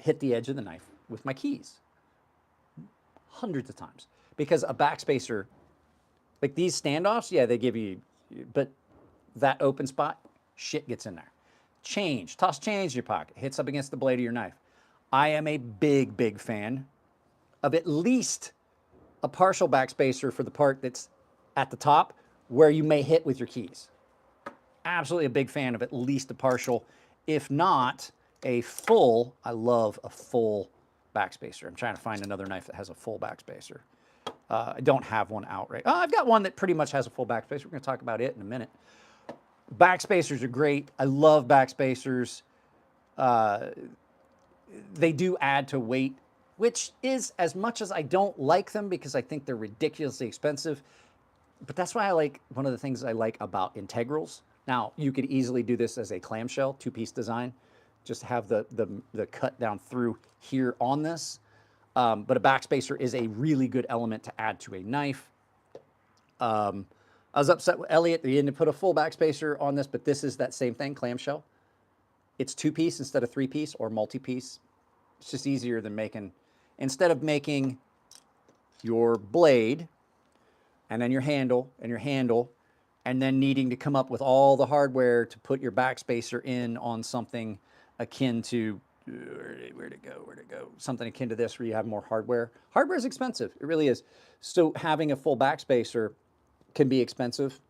Speaker 1: hit the edge of the knife with my keys. Hundreds of times. Because a backspacer, like these standoffs, yeah, they give you, but that open spot, shit gets in there. Change, toss change in your pocket, hits up against the blade of your knife. I am a big, big fan of at least a partial backspacer for the part that's at the top where you may hit with your keys. Absolutely a big fan of at least a partial, if not a full. I love a full backspacer. I'm trying to find another knife that has a full backspacer. I don't have one out right. I've got one that pretty much has a full backspacer. We're going to talk about it in a minute. Backspacers are great. I love backspacers. They do add to weight, which is as much as I don't like them because I think they're ridiculously expensive. But that's why I like, one of the things I like about integrals. Now, you could easily do this as a clamshell, two-piece design. Just have the cut down through here on this. But a backspacer is a really good element to add to a knife. I was upset with Elliot that he didn't put a full backspacer on this, but this is that same thing, clamshell. It's two-piece instead of three-piece or multi-piece. It's just easier than making, instead of making your blade and then your handle and your handle, and then needing to come up with all the hardware to put your backspacer in on something akin to, where'd it go? Something akin to this where you have more hardware. Hardware is expensive, it really is. So having a full backspacer can be expensive,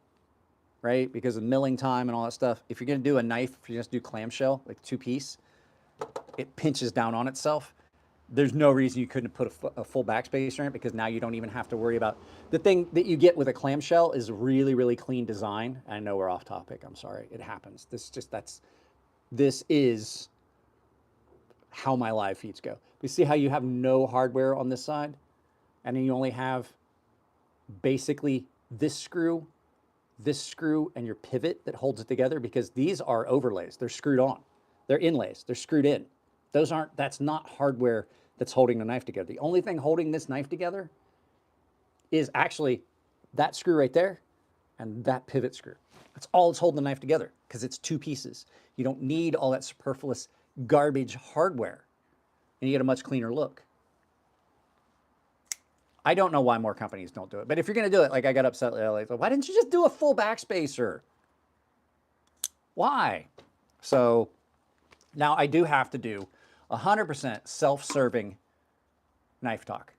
Speaker 1: right? Because of milling time and all that stuff. If you're gonna do a knife, if you just do clamshell, like two-piece, it pinches down on itself. There's no reason you couldn't put a full backspacer in it because now you don't even have to worry about, the thing that you get with a clamshell is really, really clean design. I know we're off topic, I'm sorry, it happens. This is how my live feeds go. You see how you have no hardware on this side? And then you only have basically this screw, and your pivot that holds it together, because these are overlays. They're screwed on. They're inlays. They're screwed in. That's not hardware that's holding the knife together. The only thing holding this knife together is actually that screw right there and that pivot screw. That's all that's holding the knife together because it's two pieces. You don't need all that superfluous garbage hardware and you get a much cleaner look. I don't know why more companies don't do it, but if you're going to do it, like I got upset, like, why didn't you just do a full backspacer? Why? So now I do have to do 100% self-serving knife talk,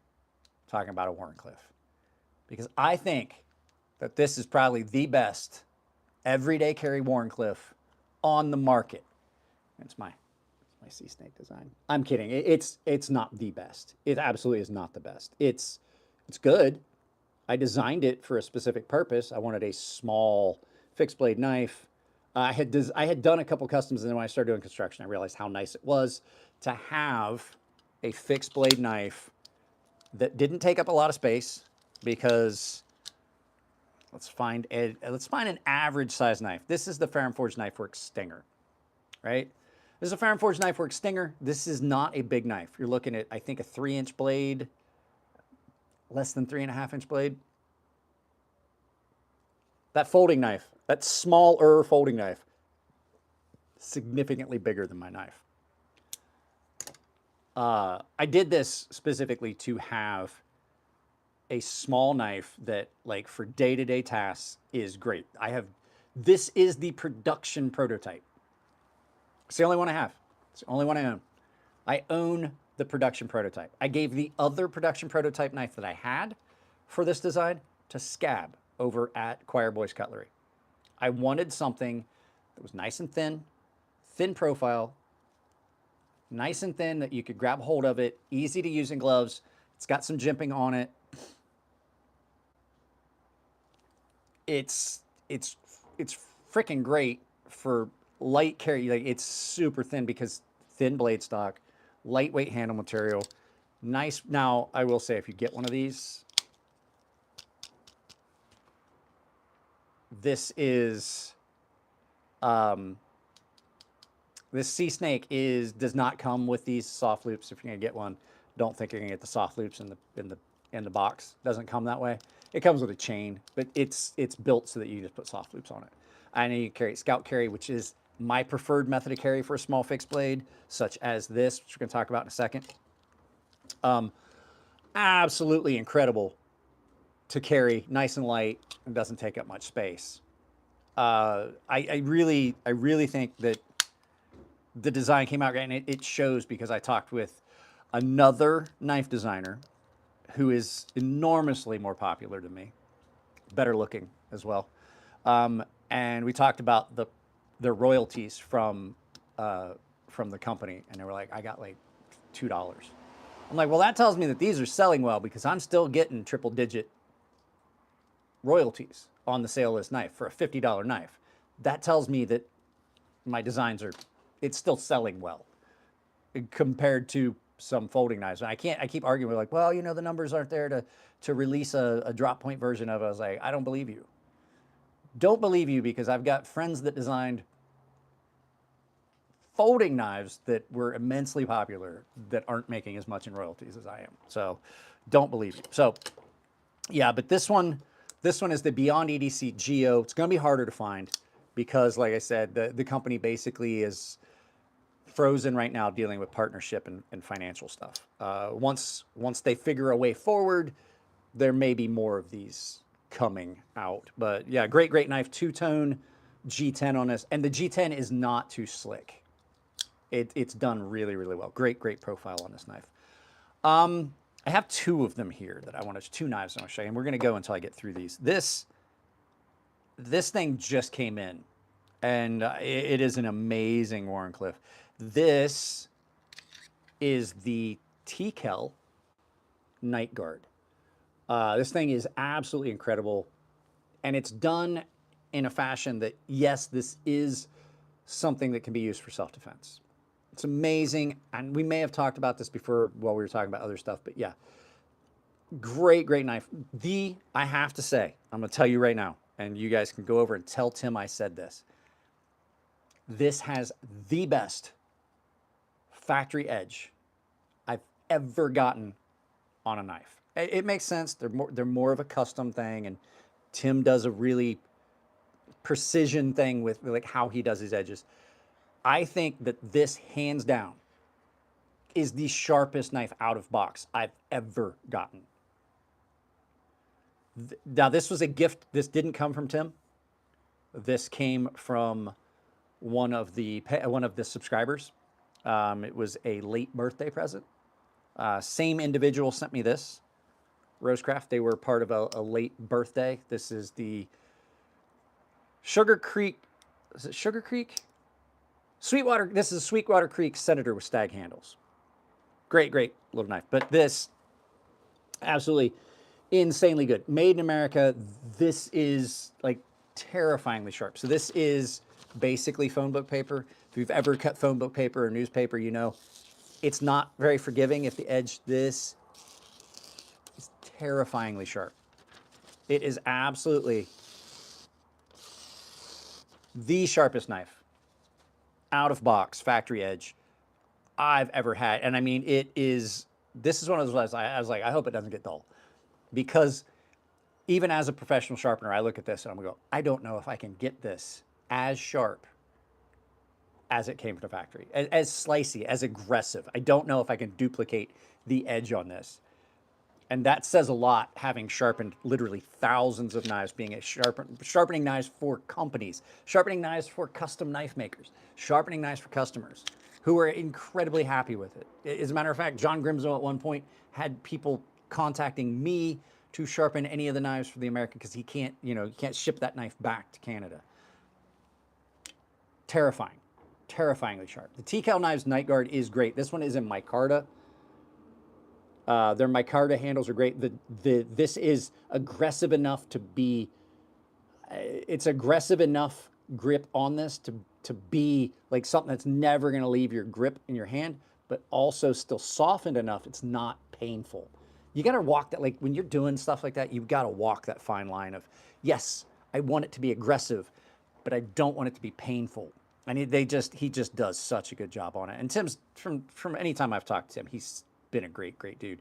Speaker 1: talking about a Wharncliffe, because I think that this is probably the best everyday carry Wharncliffe on the market. It's my sea snake design. I'm kidding. It's not the best. It absolutely is not the best. It's good. I designed it for a specific purpose. I wanted a small fixed blade knife. I had done a couple customs, and then when I started doing construction, I realized how nice it was to have a fixed blade knife that didn't take up a lot of space, because let's find an average size knife. This is the Forged Knife Works Stinger, right? This is a Forged Knife Works Stinger. This is not a big knife. You're looking at, I think, a 3-inch blade, less than 3.5-inch blade. That folding knife, that smaller folding knife, significantly bigger than my knife. I did this specifically to have a small knife that, like, for day-to-day tasks is great. This is the production prototype. It's the only one I have. It's the only one I own. I own the production prototype. I gave the other production prototype knife that I had for this design to Scab over at Choir Boys Cutlery. I wanted something that was nice and thin profile, nice and thin, that you could grab hold of it, easy to use in gloves. It's got some jimping on it. It's freaking great for light carry. Like, it's super thin because thin blade stock, lightweight handle material, nice. Now, I will say, if you get one of these, this is This sea snake does not come with these soft loops. If you're gonna get one, don't think you're gonna get the soft loops in the box. It doesn't come that way. It comes with a chain, but it's built so that you just put soft loops on it. I know you carry scout carry, which is my preferred method of carry for a small fixed blade, such as this, which we're gonna talk about in a second. Absolutely incredible to carry, nice and light, and doesn't take up much space. I really think that the design came out great, and it shows because I talked with another knife designer who is enormously more popular than me, better looking as well. And we talked about the royalties from the company, and they were like, I got like $2. I'm like, well, that tells me that these are selling well because I'm still getting triple-digit royalties on the sale of this knife for a $50 knife. That tells me that my designs it's still selling well compared to some folding knives. And I keep arguing with like, well, you know, the numbers aren't there to release a drop point version of it. I was like, I don't believe you. Don't believe you because I've got friends that designed folding knives that were immensely popular that aren't making as much in royalties as I am. So don't believe you. So yeah, but this one is the Beyond EDC Geo. It's going to be harder to find because, like I said, the company basically is frozen right now dealing with partnership and financial stuff. Once they figure a way forward, there may be more of these coming out. But yeah, great knife, two-tone G10 on this. And the G10 is not too slick. It's done really well. Great profile on this knife. I have two of them here that two knives I want to show you, and we're going to go until I get through these. This thing just came in, and it is an amazing Wharncliffe. This is the TKL Night Guard. This thing is absolutely incredible, and it's done in a fashion that, yes, this is something that can be used for self-defense. It's amazing, and we may have talked about this before while we were talking about other stuff, but yeah, great knife. I have to say, I'm going to tell you right now, and you guys can go over and tell Tim I said this. This has the best factory edge I've ever gotten on a knife. It makes sense. They're more of a custom thing, and Tim does a really precision thing with like how he does his edges. I think that this, hands down, is the sharpest knife out of box I've ever gotten. Now, this was a gift. This didn't come from Tim. This came from one of the subscribers. It was a late birthday present. Same individual sent me this, Rosecraft. They were part of a late birthday. This is the Sugar Creek. Is it Sugar Creek? Sweetwater. This is Sweetwater Creek Senator with stag handles. Great little knife. But this, absolutely insanely good. Made in America. This is like terrifyingly sharp. So this is basically phone book paper. If you've ever cut phone book paper or newspaper, you know it's not very forgiving if the edge. This is terrifyingly sharp. It is absolutely the sharpest knife out of box, factory edge, I've ever had. And I mean, this is one of those I was like, I hope it doesn't get dull. Because even as a professional sharpener, I look at this and I'm going to go, I don't know if I can get this as sharp as it came from the factory, as slicey, as aggressive. I don't know if I can duplicate the edge on this. And that says a lot, having sharpened literally thousands of knives, being sharpening knives for companies, sharpening knives for custom knife makers, sharpening knives for customers who are incredibly happy with it. As a matter of fact, John Grimsmo at one point had people contacting me to sharpen any of the knives for the American because he can't ship that knife back to Canada. Terrifyingly sharp. The TKL Knives Night Guard is great. This one is in micarta. Their micarta handles are great. This is aggressive enough to be, it's aggressive enough grip on this to be like something that's never going to leave your grip in your hand, but also still softened enough it's not painful. You got to walk that, like when you're doing stuff like that, you've got to walk that fine line of, yes, I want it to be aggressive, but I don't want it to be painful. And he just does such a good job on it. And Tim's, from any time I've talked to him, he's been a great great dude.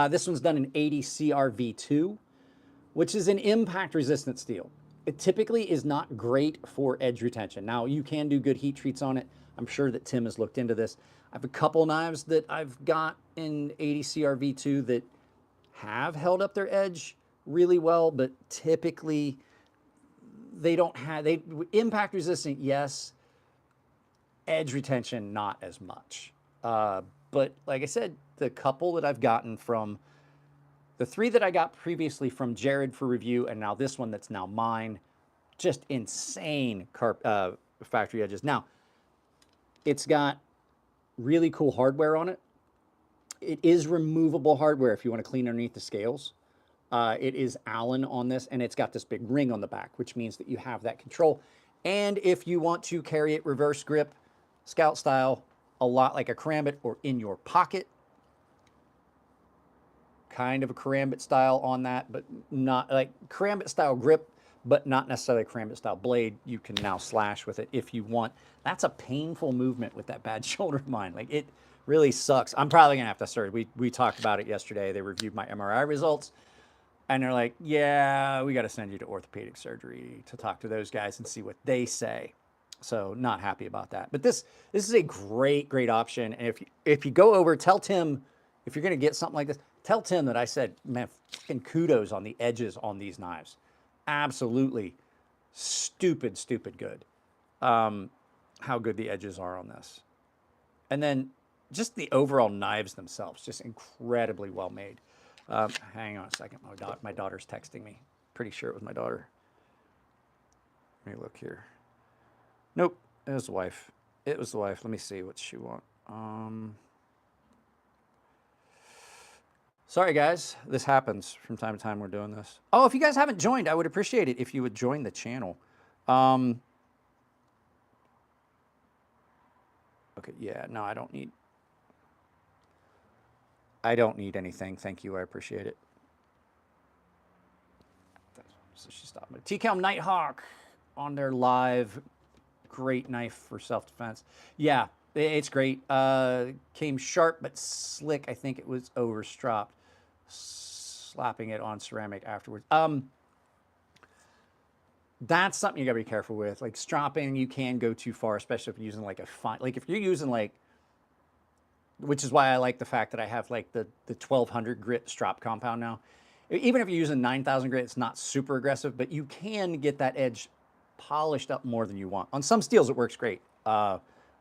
Speaker 1: This one's done in 80 CRV2, which is an impact resistant steel. It typically is not great for edge retention. Now, you can do good heat treats on it. I'm sure that Tim has looked into this. I have a couple knives that I've got in 80 CRV2 that have held up their edge really well, but typically they don't have, impact resistant, yes, edge retention, not as much. But like I said, the couple that I've gotten from, the 3 that I got previously from Jared for review, and now this one that's now mine, just insane factory edges. Now, it's got really cool hardware on it. It is removable hardware if you want to clean underneath the scales. It is Allen on this, and it's got this big ring on the back, which means that you have that control. And if you want to carry it reverse grip, scout style, a lot like a karambit, or in your pocket, kind of a karambit style on that, but not like karambit style grip, but not necessarily a karambit style blade. You can now slash with it if you want. That's a painful movement with that bad shoulder of mine. Like, it really sucks. I'm probably gonna have to start. We talked about it yesterday. They reviewed my MRI results, and they're like, yeah, we got to send you to orthopedic surgery to talk to those guys and see what they say. So not happy about that. But this is a great option. And if you go over, tell Tim, if you're gonna get something like this, tell Tim that I said, man, fucking kudos on the edges on these knives. Absolutely stupid good. How good the edges are on this. And then just the overall knives themselves, just incredibly well made. Hang on a second, my daughter's texting me. Pretty sure it was my daughter. Let me look here. Nope, it was the wife. It was the wife. Let me see what she wants. Sorry, guys. This happens from time to time. We're doing this. Oh, if you guys haven't joined, I would appreciate it if you would join the channel. Okay, yeah, no, I don't need anything. Thank you. I appreciate it. So she stopped me. TCAL Nighthawk on their live. Great knife for self-defense. Yeah, it's great. Came sharp but slick. I think it was overstropped. Slapping it on ceramic afterwards. That's something you gotta be careful with. Like, stropping, you can go too far, especially if you're using like a fine, like if you're using like, which is why I like the fact that I have like the 1200 grit strop compound now. Even if you're using 9000 grit, it's not super aggressive, but you can get that edge polished up more than you want. On some steels, it works great.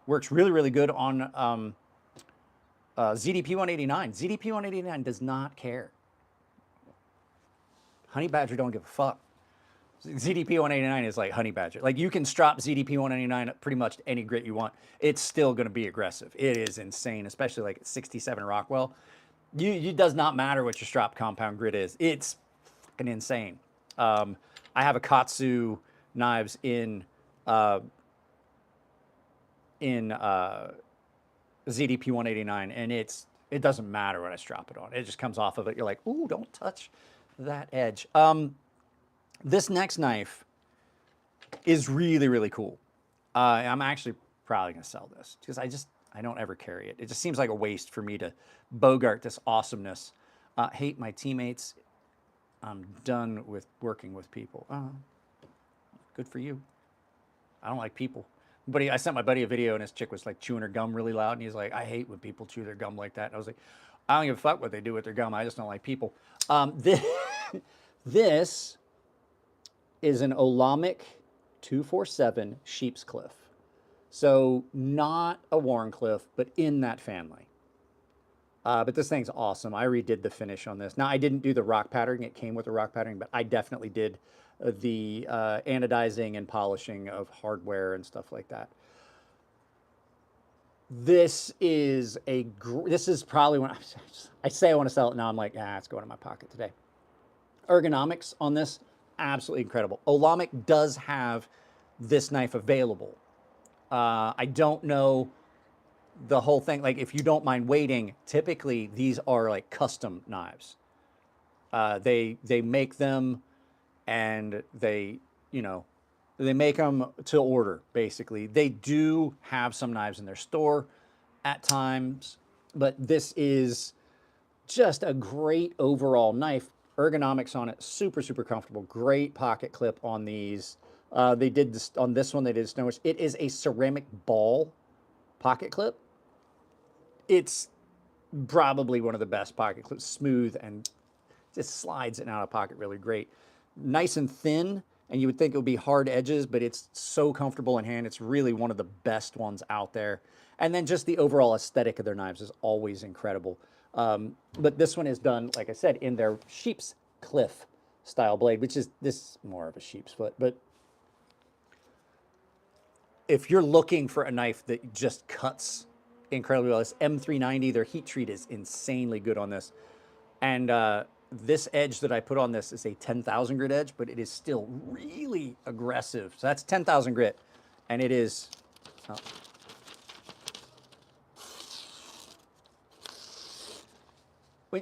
Speaker 1: Works really good on ZDP 189. ZDP 189 does not care. Honey Badger don't give a fuck. ZDP 189 is like Honey Badger. Like, you can strop ZDP 189 at pretty much any grit you want. It's still going to be aggressive. It is insane, especially like at 67 Rockwell. It does not matter what your strop compound grit is. It's fucking insane. I have a KATSU knives in ZDP 189, and it doesn't matter what I strop it on. It just comes off of it. You're like, ooh, don't touch that edge. This next knife is really cool. I'm actually probably gonna sell this because I don't ever carry it. It just seems like a waste for me to bogart this awesomeness. Hate my teammates. I'm done with working with people. Good for you. I don't like people. I sent my buddy a video, and his chick was like chewing her gum really loud, and he's like, I hate when people chew their gum like that. And I was like, I don't give a fuck what they do with their gum. I just don't like people. This is an Olamic 247 Sheepscliff. So not a Wharncliffe, but in that family. But this thing's awesome. I redid the finish on this. Now, I didn't do the rock patterning. It came with the rock patterning, but I definitely did the anodizing and polishing of hardware and stuff like that. This is probably when I say I want to sell it now, I'm like, it's going in my pocket today. Ergonomics on this, absolutely incredible. Olamic does have this knife available. I don't know the whole thing. Like, if you don't mind waiting, typically these are like custom knives. They make them, and they They make them to order, basically. They do have some knives in their store at times, but this is just a great overall knife. Ergonomics on it, super, super comfortable. Great pocket clip on these. They did this on this one, they did snow. It is a ceramic ball pocket clip. It's probably one of the best pocket clips, smooth and just slides it out of pocket really great. Nice and thin, and you would think it would be hard edges, but it's so comfortable in hand. It's really one of the best ones out there. And then just the overall aesthetic of their knives is always incredible. But this one is done, like I said, in their sheep's cliff style blade, which is this more of a sheep's foot. But if you're looking for a knife that just cuts incredibly well, this M390, their heat treat is insanely good on this. And this edge that I put on this is a 10,000 grit edge, but it is still really aggressive. So that's 10,000 grit, and it is. Oh.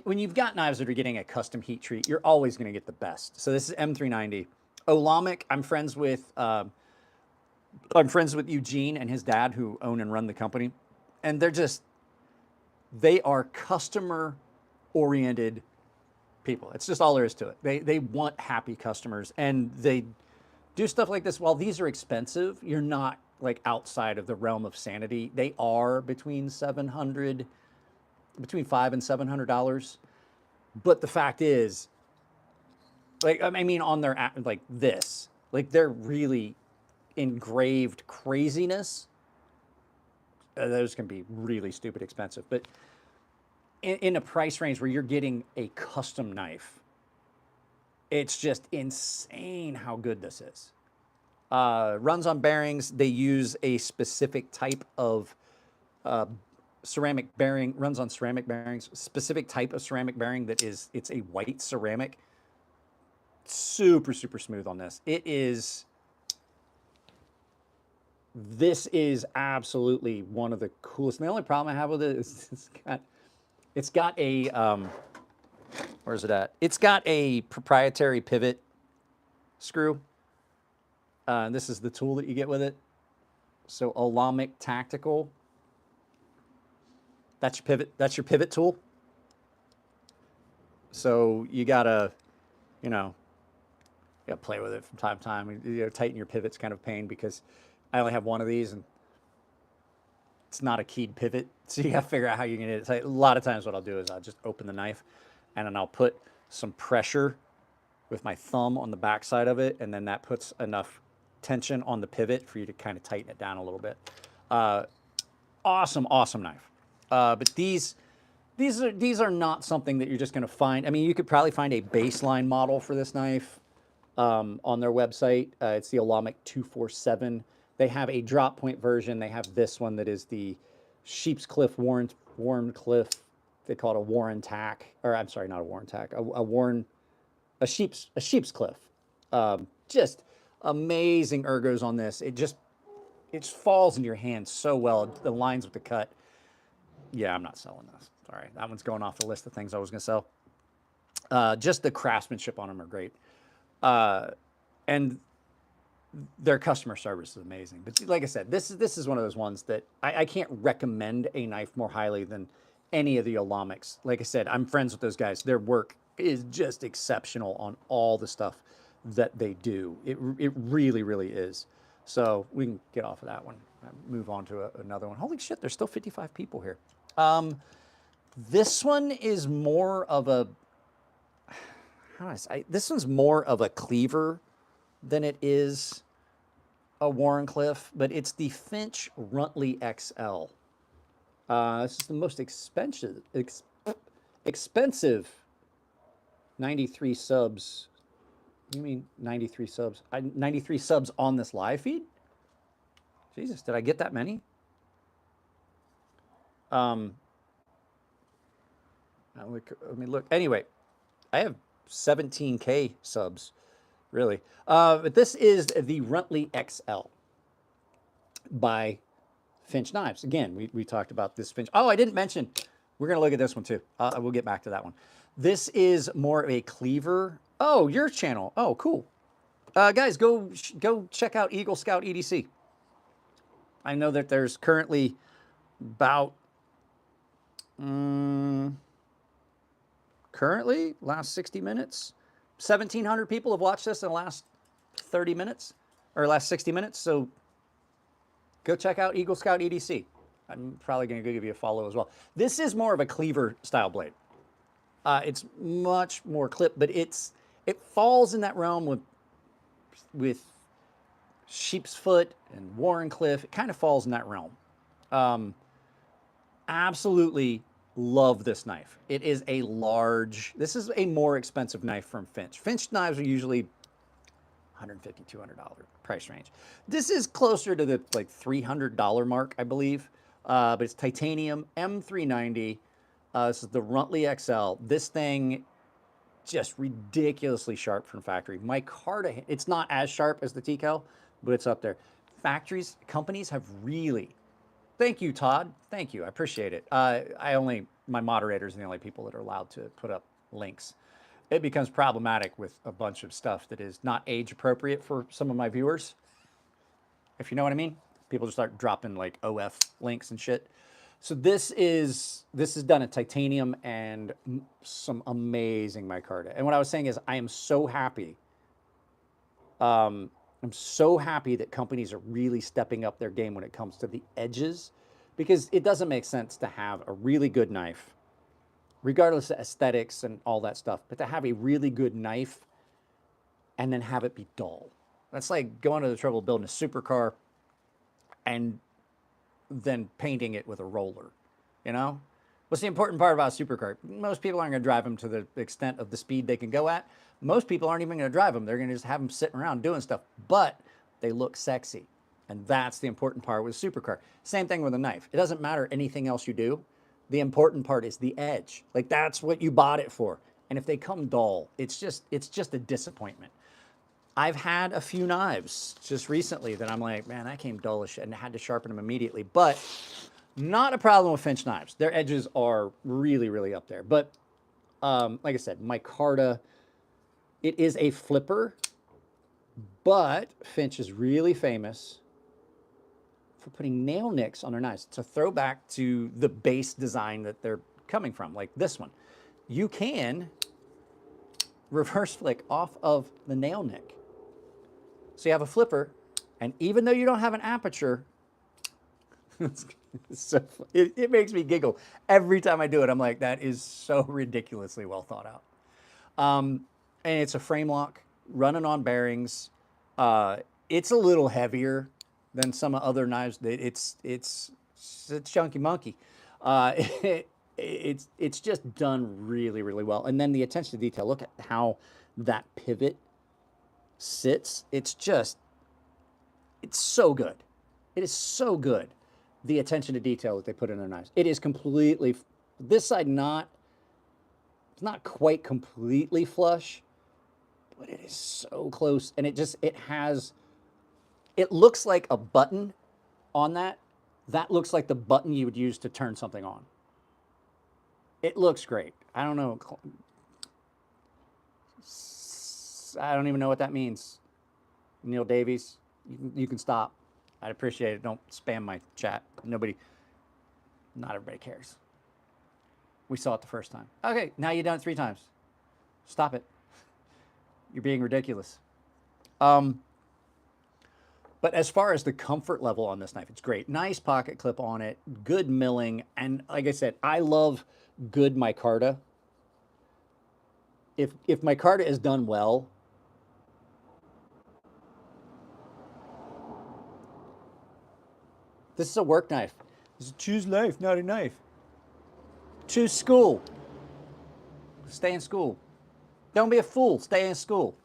Speaker 1: When you've got knives that are getting a custom heat treat, you're always going to get the best. So this is M390. Olamic, I'm friends with Eugene and his dad, who own and run the company, and they are customer-oriented people. It's just all there is to it. They want happy customers, and they do stuff like this. While these are expensive, you're not like outside of the realm of sanity. They are between $500 and $700. But the fact is, like, I mean, on their like this, like they're really engraved craziness. Those can be really stupid expensive, but in a price range where you're getting a custom knife, it's just insane how good this is. Runs on bearings. They use a specific type of ceramic bearing, runs on ceramic bearings, specific type of ceramic bearing that is, it's a white ceramic. Super, super smooth on this. This is absolutely one of the coolest. And the only problem I have with it is it's got a, where's it at? It's got a proprietary pivot screw. This is the tool that you get with it. So Olamic Tactical. That's your pivot tool. So you gotta, you gotta play with it from time to time. Tighten your pivot's kind of a pain because I only have one of these and it's not a keyed pivot. So you gotta figure out how you're gonna get it. A lot of times what I'll do is I'll just open the knife and then I'll put some pressure with my thumb on the back side of it, and then that puts enough tension on the pivot for you to kind of tighten it down a little bit. Awesome, awesome knife. But these are not something that you're just going to find. I mean, you could probably find a baseline model for this knife on their website. It's the Olamic 247. They have a drop point version. They have this one that is the Sheep's Cliff Wharncliffe. They call it a Warren tack, or I'm sorry, not a Warren tack, a sheep's cliff. Just amazing ergos on this. It falls in your hand so well. The lines with the cut. Yeah, I'm not selling this. Sorry, that one's going off the list of things I was going to sell. Just the craftsmanship on them are great. And their customer service is amazing. But like I said, this is one of those ones that I can't recommend a knife more highly than any of the Olamics. Like I said, I'm friends with those guys. Their work is just exceptional on all the stuff that they do. It really, really is. So we can get off of that one. Move on to another one. Holy shit, there's still 55 people here. This one is more of a, how do I say, this one's more of a cleaver than it is a Wharncliffe, but it's the Finch Runtley XL. This is the most expensive 93 subs. What do you mean 93 subs? 93 subs on this live feed? Jesus, did I get that many? Let me look. Anyway, I have 17K subs, really. But this is the Runtley XL by Finch Knives. Again, we talked about this Finch. Oh, I didn't mention. We're going to look at this one too. We'll get back to that one. This is more of a cleaver. Oh, your channel. Oh, cool. Guys, go check out Eagle Scout EDC. I know that there's currently about currently last 60 minutes, 1,700 people have watched this in the last 30 minutes or last 60 minutes. So go check out Eagle Scout EDC. I'm probably going to give you a follow as well. This is more of a cleaver style blade. It's much more clipped, but it falls in that realm with sheep's foot and Wharncliffe. It kind of falls in that realm. Absolutely love this knife. It is a large, this is a more expensive knife from Finch. Finch knives are usually $150, $200 price range. This is closer to the like $300 mark, I believe. But it's titanium M390. This is the Runtley XL. This thing just ridiculously sharp from factory. My Micarta, it's not as sharp as the TCAL, but it's up there. Factories, companies have really, thank you, Todd. Thank you, I appreciate it. My moderators are the only people that are allowed to put up links. It becomes problematic with a bunch of stuff that is not age appropriate for some of my viewers. If you know what I mean. People just start dropping like OF links and shit. So this is done in titanium and some amazing micarta. And what I was saying is I am so happy. I'm so happy that companies are really stepping up their game when it comes to the edges, because it doesn't make sense to have a really good knife, regardless of aesthetics and all that stuff, but to have a really good knife and then have it be dull. That's like going to the trouble of building a supercar and then painting it with a roller, you know? What's the important part about a supercar? Most people aren't gonna drive them to the extent of the speed they can go at. Most people aren't even gonna drive them. They're gonna just have them sitting around doing stuff, but they look sexy. And that's the important part with a supercar. Same thing with a knife. It doesn't matter anything else you do. The important part is the edge. Like that's what you bought it for. And if they come dull, it's just a disappointment. I've had a few knives just recently that I'm like, man, that came dull as shit, and I had to sharpen them immediately. But not a problem with Finch knives. Their edges are really, really up there. But like I said, micarta, it is a flipper, but Finch is really famous for putting nail nicks on their knives. It's a throwback to the base design that they're coming from, like this one. You can reverse flick off of the nail nick. So you have a flipper, and even though you don't have an aperture, it makes me giggle. Every time I do it, I'm like, that is so ridiculously well thought out. And it's a frame lock, running on bearings. It's a little heavier than some other knives. It's chunky monkey. It's just done really, really well. And then the attention to detail, look at how that pivot sits. It's so good. It is so good. The attention to detail that they put in their knives. It is completely, this side it's not quite completely flush, but it is so close. And it looks like a button on that. That looks like the button you would use to turn something on. It looks great. I don't know. I don't even know what that means. Neil Davies, you can stop. I'd appreciate it. Don't spam my chat. Not everybody cares. We saw it the first time. Okay, now you've done it 3 times. Stop it. You're being ridiculous. But as far as the comfort level on this knife, it's great. Nice pocket clip on it, good milling, and like I said, I love good micarta. If micarta is done well, this is a work knife. This is choose life, not a knife. Choose school. Stay in school. Don't be a fool. Stay in school.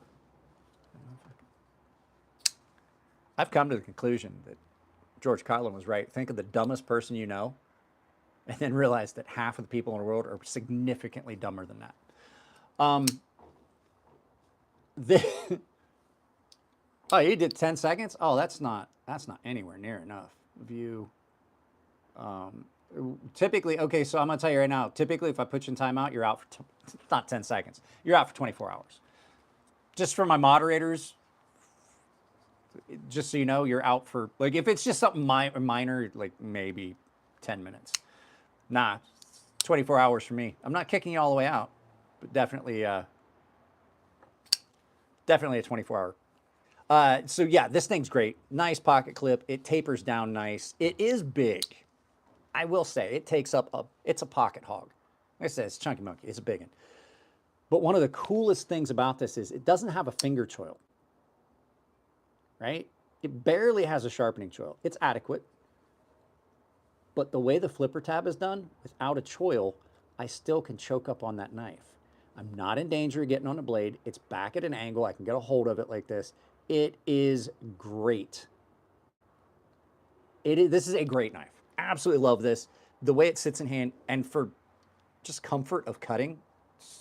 Speaker 1: I've come to the conclusion that George Carlin was right. Think of the dumbest person you know, and then realize that half of the people in the world are significantly dumber than that. Oh, you did 10 seconds? Oh, that's not anywhere near enough. View. Typically, okay, so I'm gonna tell you right now, typically if I put you in timeout, you're out for, not 10 seconds, you're out for 24 hours. Just for my moderators, Just so you know, you're out for, like, if it's just something minor, like maybe 10 minutes. Nah, 24 hours for me. I'm not kicking you all the way out, but definitely, definitely a 24 hour. So yeah, this thing's great. Nice pocket clip. It tapers down nice. It is big. I will say it takes up it's a pocket hog. Like I said, it's chunky monkey. It's a big one. But one of the coolest things about this is it doesn't have a finger choil, right? It barely has a sharpening choil. It's adequate. But the way the flipper tab is done, without a choil, I still can choke up on that knife. I'm not in danger of getting on the blade. It's back at an angle. I can get a hold of it like this. It is great. This is a great knife. Absolutely love this. The way it sits in hand, and for just comfort of cutting,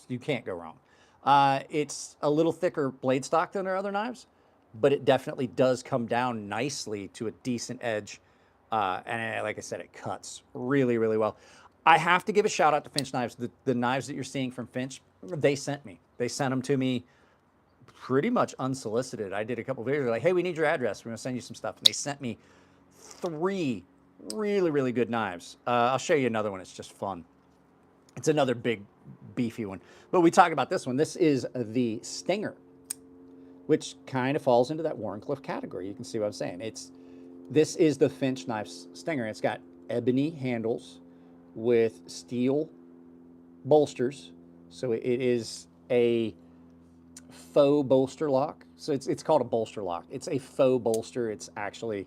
Speaker 1: you can't go wrong. It's a little thicker blade stock than our other knives, but it definitely does come down nicely to a decent edge. And like I said, it cuts really, really well. I have to give a shout out to Finch Knives. The knives that you're seeing from Finch, they sent me. They sent them to me pretty much unsolicited. I did a couple of videos like, hey, we need your address. We're gonna send you some stuff. And they sent me 3 really, really good knives. I'll show you another one. It's just fun. It's another big, beefy one. But we talk about this one. This is the Stinger, which kind of falls into that Wharncliffe category. You can see what I'm saying. This is the Finch Knives Stinger. It's got ebony handles with steel bolsters. So it is a faux bolster lock. So it's called a bolster lock. It's a faux bolster. It's actually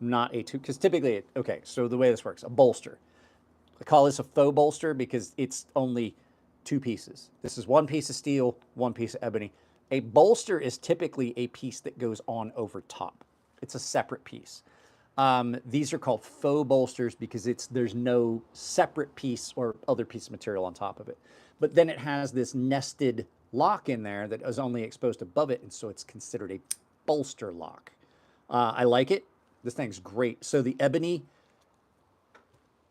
Speaker 1: not a because typically, okay, so the way this works, a bolster. I call this a faux bolster because it's only 2 pieces. This is 1 piece of steel, 1 piece of ebony. A bolster is typically a piece that goes on over top. It's a separate piece. These are called faux bolsters because there's no separate piece or other piece of material on top of it. But then it has this nested lock in there that is only exposed above it, and so it's considered a bolster lock. I like it. This thing's great. So the ebony,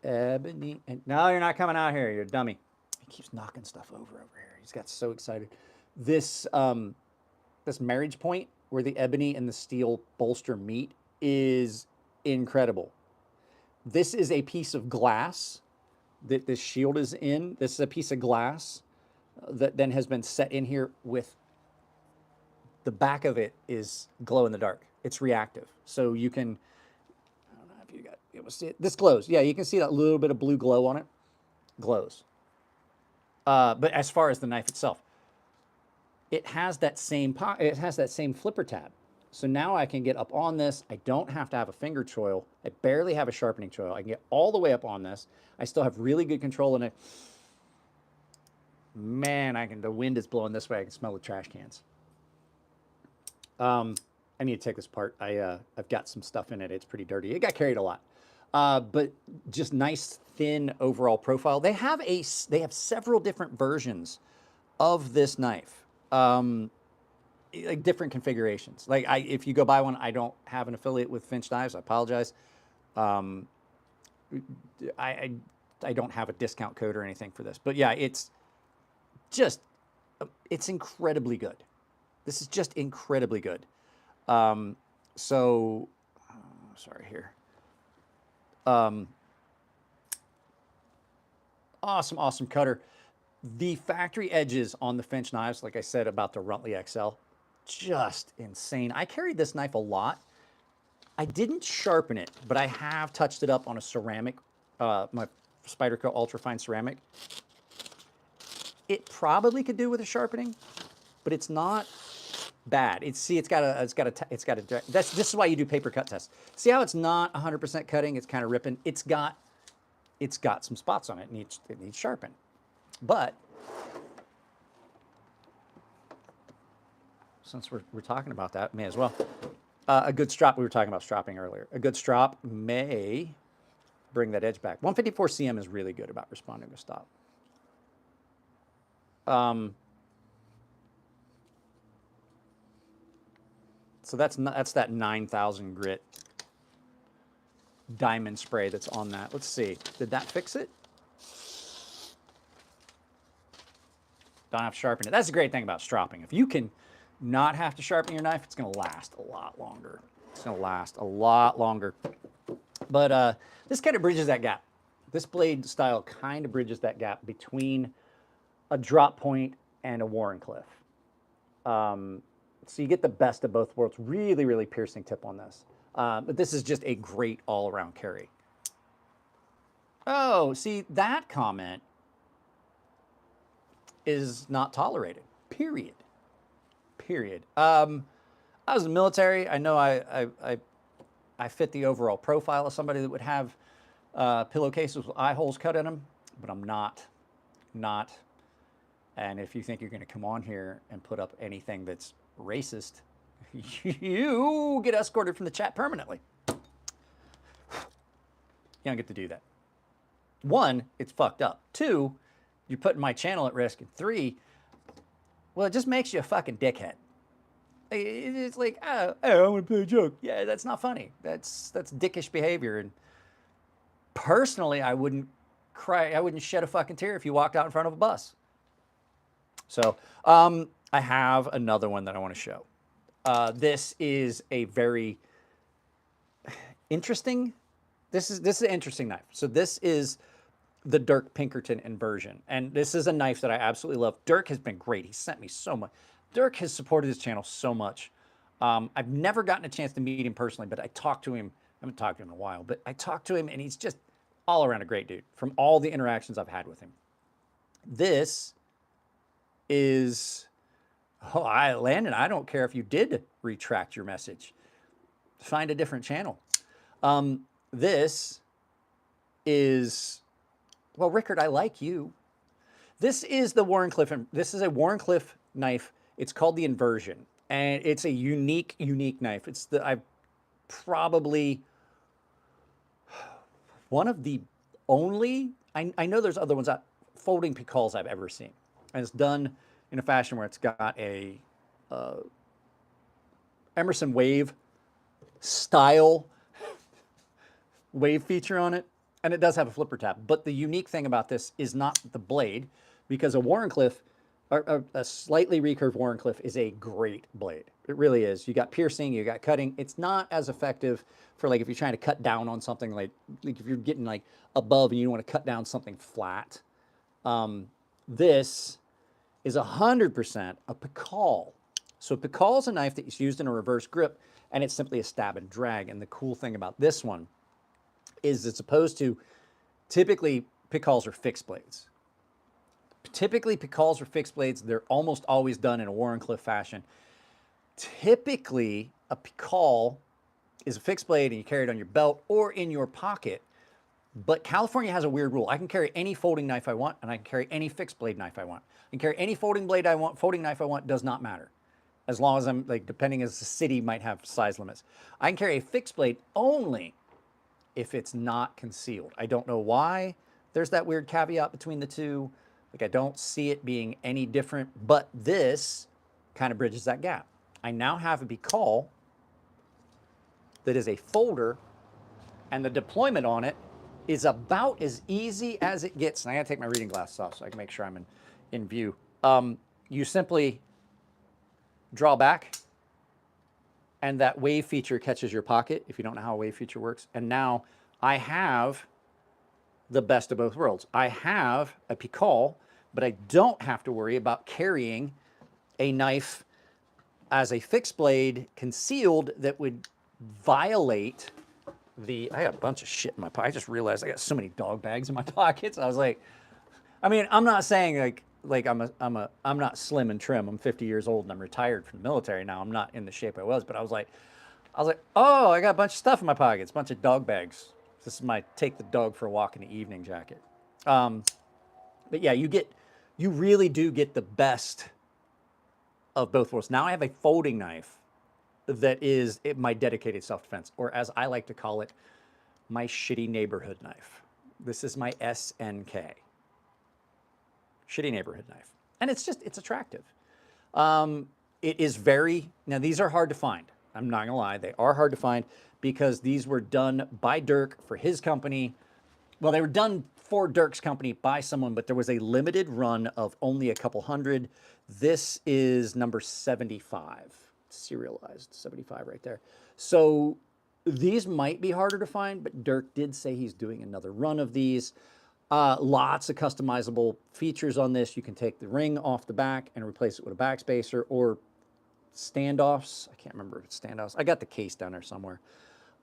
Speaker 1: and no, you're not coming out here. You're a dummy. He keeps knocking stuff over here. He's got so excited. This this marriage point where the ebony and the steel bolster meet is incredible. This is a piece of glass that this shield is in. This is a piece of glass that then has been set in here with the back of it is glow in the dark. It's reactive. So you can, I don't know if you got able to see it. This glows. Yeah, you can see that little bit of blue glow on it. Glows. But as far as the knife itself, it has that same flipper tab. So now I can get up on this. I don't have to have a finger choil. I barely have a sharpening choil. I can get all the way up on this. I still have really good control in it. Man, the wind is blowing this way. I can smell the trash cans. I need to take this apart. I've got some stuff in it. It's pretty dirty. It got carried a lot. But just nice, thin overall profile. They have several different versions of this knife. Like different configurations. Like if you go buy one, I don't have an affiliate with Finch Knives. I apologize. I don't have a discount code or anything for this. But yeah, it's incredibly good. This is just incredibly good. Sorry here. Awesome cutter. The factory edges on the Finch knives, like I said about the Runtley XL, just insane. I carried this knife a lot. I didn't sharpen it, but I have touched it up on a ceramic, my Spyderco Ultrafine ceramic. It probably could do with a sharpening, but it's not bad. This is why you do paper cut tests. See how it's not 100% cutting? It's kind of ripping. It's got some spots on it. It needs sharpened. But since we're talking about that, may as well. A good strop, we were talking about stropping earlier. A good strop may bring that edge back. 154 cm is really good about responding to stop. So that's that 9,000 grit diamond spray that's on that. Let's see, did that fix it? Don't have to sharpen it. That's the great thing about stropping. If you can not have to sharpen your knife, it's going to last a lot longer. It's gonna last a lot longer. But this kind of bridges that gap. This blade style kind of bridges that gap between a drop point and a Wharncliffe. So you get the best of both worlds. Really, really piercing tip on this. But this is just a great all-around carry. Oh, see, that comment is not tolerated, period. Period. I was in the military. I know I fit the overall profile of somebody that would have pillowcases with eye holes cut in them, but I'm not. And if you think you're going to come on here and put up anything that's racist, you get escorted from the chat permanently. You don't get to do that. One, it's fucked up. Two, you're putting my channel at risk. And three, well, it just makes you a fucking dickhead. It's like, oh, I want to play a joke. Yeah, that's not funny. That's dickish behavior. And personally, I wouldn't cry. I wouldn't shed a fucking tear if you walked out in front of a bus. So I have another one that I want to show. This is a very interesting. This is an interesting knife. So this is the Dirk Pinkerton inversion, and this is a knife that I absolutely love. Dirk has been great. He sent me so much. Dirk has supported his channel so much. I've never gotten a chance to meet him personally, but I talked to him. I haven't talked to him in a while, but I talked to him, and he's just all around a great dude from all the interactions I've had with him. This is, Landon, I don't care if you did retract your message. Find a different channel. This is, well, Rickard, I like you. This is the Wharncliffe, and this is a Wharncliffe knife. It's called the inversion, and it's a unique knife. It's I've probably one of the only, I know there's other ones, folding picals I've ever seen. And it's done in a fashion where it's got a Emerson Wave style wave feature on it, and it does have a flipper tab. But the unique thing about this is not the blade, because a Wharncliffe, a slightly recurved Wharncliffe, is a great blade. It really is. You got piercing, you got cutting. It's not as effective for, like, if you're trying to cut down on something, like if you're getting like above and you want to cut down something flat. This is 100% a Pikal. So Pikal is a knife that's used in a reverse grip, and it's simply a stab and drag. And the cool thing about this one is, it's opposed to, typically Pikals are fixed blades. Typically Pikals are fixed blades. They're almost always done in a Wharncliffe fashion. Typically a Pikal is a fixed blade and you carry it on your belt or in your pocket. But California has a weird rule. I can carry any folding knife I want, and I can carry any fixed blade knife I want. I can carry any folding blade I want, folding knife I want, does not matter. As long as I'm, like, depending as the city might have size limits. I can carry a fixed blade only if it's not concealed. I don't know why there's that weird caveat between the two. Like, I don't see it being any different, but this kind of bridges that gap. I now have a Pikal that is a folder, and the deployment on it is about as easy as it gets. And I gotta take my reading glasses off so I can make sure I'm in view. You simply draw back, and that wave feature catches your pocket, if you don't know how a wave feature works. And now I have the best of both worlds. I have a Pikal, but I don't have to worry about carrying a knife as a fixed blade concealed that would violate the, I got a bunch of shit in my pocket. I just realized I got so many dog bags in my pockets. I was like, I mean, I'm not saying like I'm not slim and trim. I'm 50 years old and I'm retired from the military now. I'm not in the shape I was, but I was like, oh, I got a bunch of stuff in my pockets, a bunch of dog bags. This is my take the dog for a walk in the evening jacket. But yeah, you really do get the best of both worlds. Now I have a folding knife that is my dedicated self-defense, or as I like to call it, my shitty neighborhood knife. This is my SNK. Shitty neighborhood knife. And it's attractive. It is very, now these are hard to find. I'm not gonna lie, they are hard to find because these were done by Dirk for his company. Well, they were done for Dirk's company by someone, but there was a limited run of only a couple hundred. This is number 75. serialized, 75 right there. So these might be harder to find, but Dirk did say he's doing another run of these. Lots of customizable features on this. You can take the ring off the back and replace it with a backspacer, or standoffs. I can't remember if it's standoffs. I got the case down there somewhere.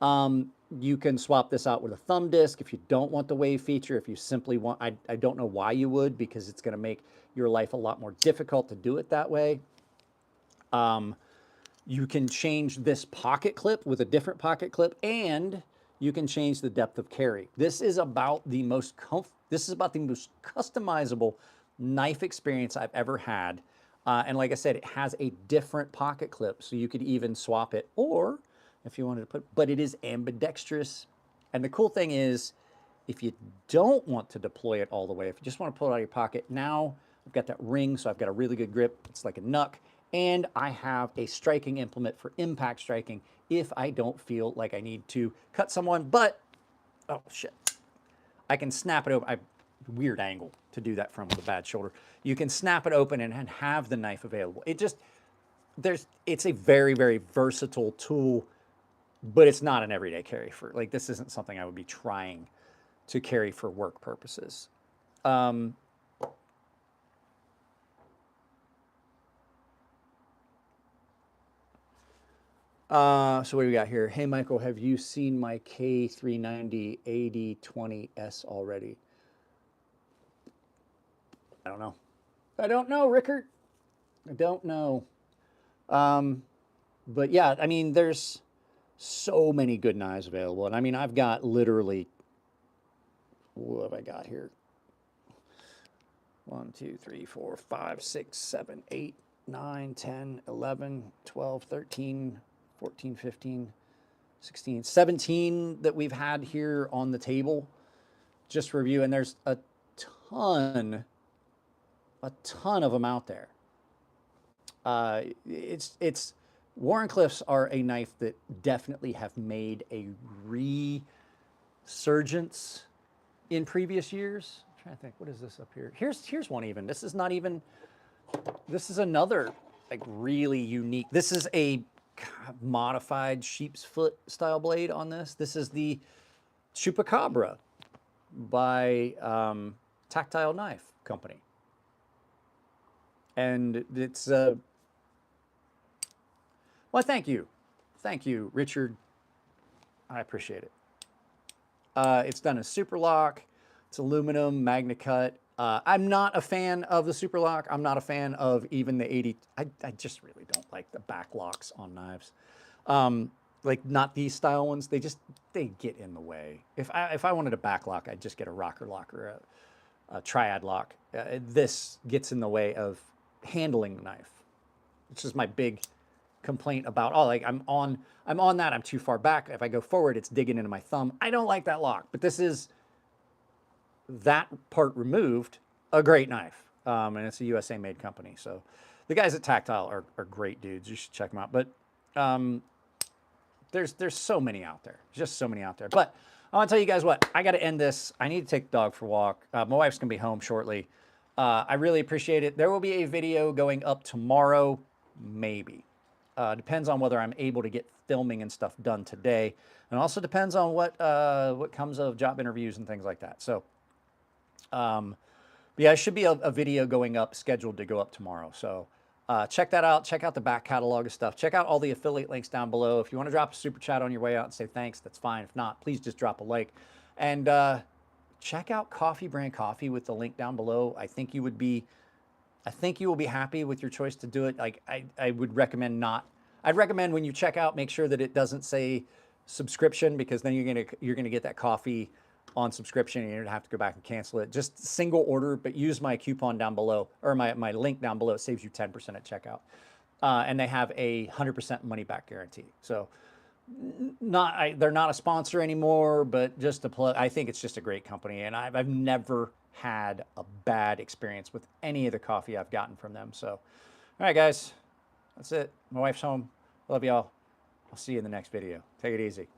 Speaker 1: You can swap this out with a thumb disc if you don't want the wave feature. If you simply want, I don't know why you would, because it's going to make your life a lot more difficult to do it that way. You can change this pocket clip with a different pocket clip, and you can change the depth of carry. This is about the most customizable knife experience I've ever had. And like I said, it has a different pocket clip, so you could even swap it, or if you wanted to put, but it is ambidextrous. And the cool thing is, if you don't want to deploy it all the way, if you just want to pull it out of your pocket, now I've got that ring, so I've got a really good grip. It's like a knuck. And I have a striking implement for impact striking if I don't feel like I need to cut someone, but, oh shit, I can snap it open. Weird angle to do that from with a bad shoulder. You can snap it open and have the knife available. It's a very, very versatile tool, but it's not an everyday carry for, like, this isn't something I would be trying to carry for work purposes. So what do we got here? Hey, Michael, have you seen my K390 AD20S already? I don't know. I don't know, Rickard. I don't know. But yeah, I mean, there's so many good knives available. And I mean, I've got literally, what have I got here? 1, 2, 3, 4, 5, 6, 7, 8, 9, 10, 11, 12, 13, 14, 15, 16, 17 that we've had here on the table just review. And there's a ton of them out there. Wharncliffes are a knife that definitely have made a resurgence in previous years. I'm trying to think, what is this up here? Here's one even. This is not even, this is another like really unique. This is a modified sheep's foot style blade on this. This is the Chupacabra by Tactile Knife Company. And it's, well, thank you. Thank you, Richard. I appreciate it. It's done in super lock. It's aluminum, magna cut. I'm not a fan of the super lock. I'm not a fan of even the 80. I just really don't like the back locks on knives. Like not these style ones. They get in the way. If I wanted a back lock, I'd just get a rocker lock or a triad lock. This gets in the way of handling the knife, which is my big complaint about, oh, like I'm on that, I'm too far back. If I go forward, it's digging into my thumb. I don't like that lock, but this is that part removed, a great knife. And it's a USA made company. So the guys at Tactile are great dudes. You should check them out. But there's so many out there, just so many out there. But I want to tell you guys what, I got to end this. I need to take the dog for a walk. My wife's going to be home shortly. I really appreciate it. There will be a video going up tomorrow, maybe. Depends on whether I'm able to get filming and stuff done today. And also depends on what comes of job interviews and things like that. So, but yeah, it should be a video going up, scheduled to go up tomorrow. So check that out. Check out the back catalog of stuff. Check out all the affiliate links down below. If you want to drop a super chat on your way out and say thanks, that's fine. If not, please just drop a like. And check out Coffee Brand Coffee with the link down below. I think you will be happy with your choice to do it. Like I would recommend I'd recommend when you check out, make sure that it doesn't say subscription, because then you're gonna get that coffee on subscription and you're gonna have to go back and cancel it. Just single order, but use my coupon down below, or my link down below. It saves you 10% at checkout. And they have a 100% money back guarantee. So they're not a sponsor anymore, but just to plug, I think it's just a great company, and I've never had a bad experience with any of the coffee I've gotten from them. So, all right, guys, that's it. My wife's home. Love y'all. I'll see you in the next video. Take it easy.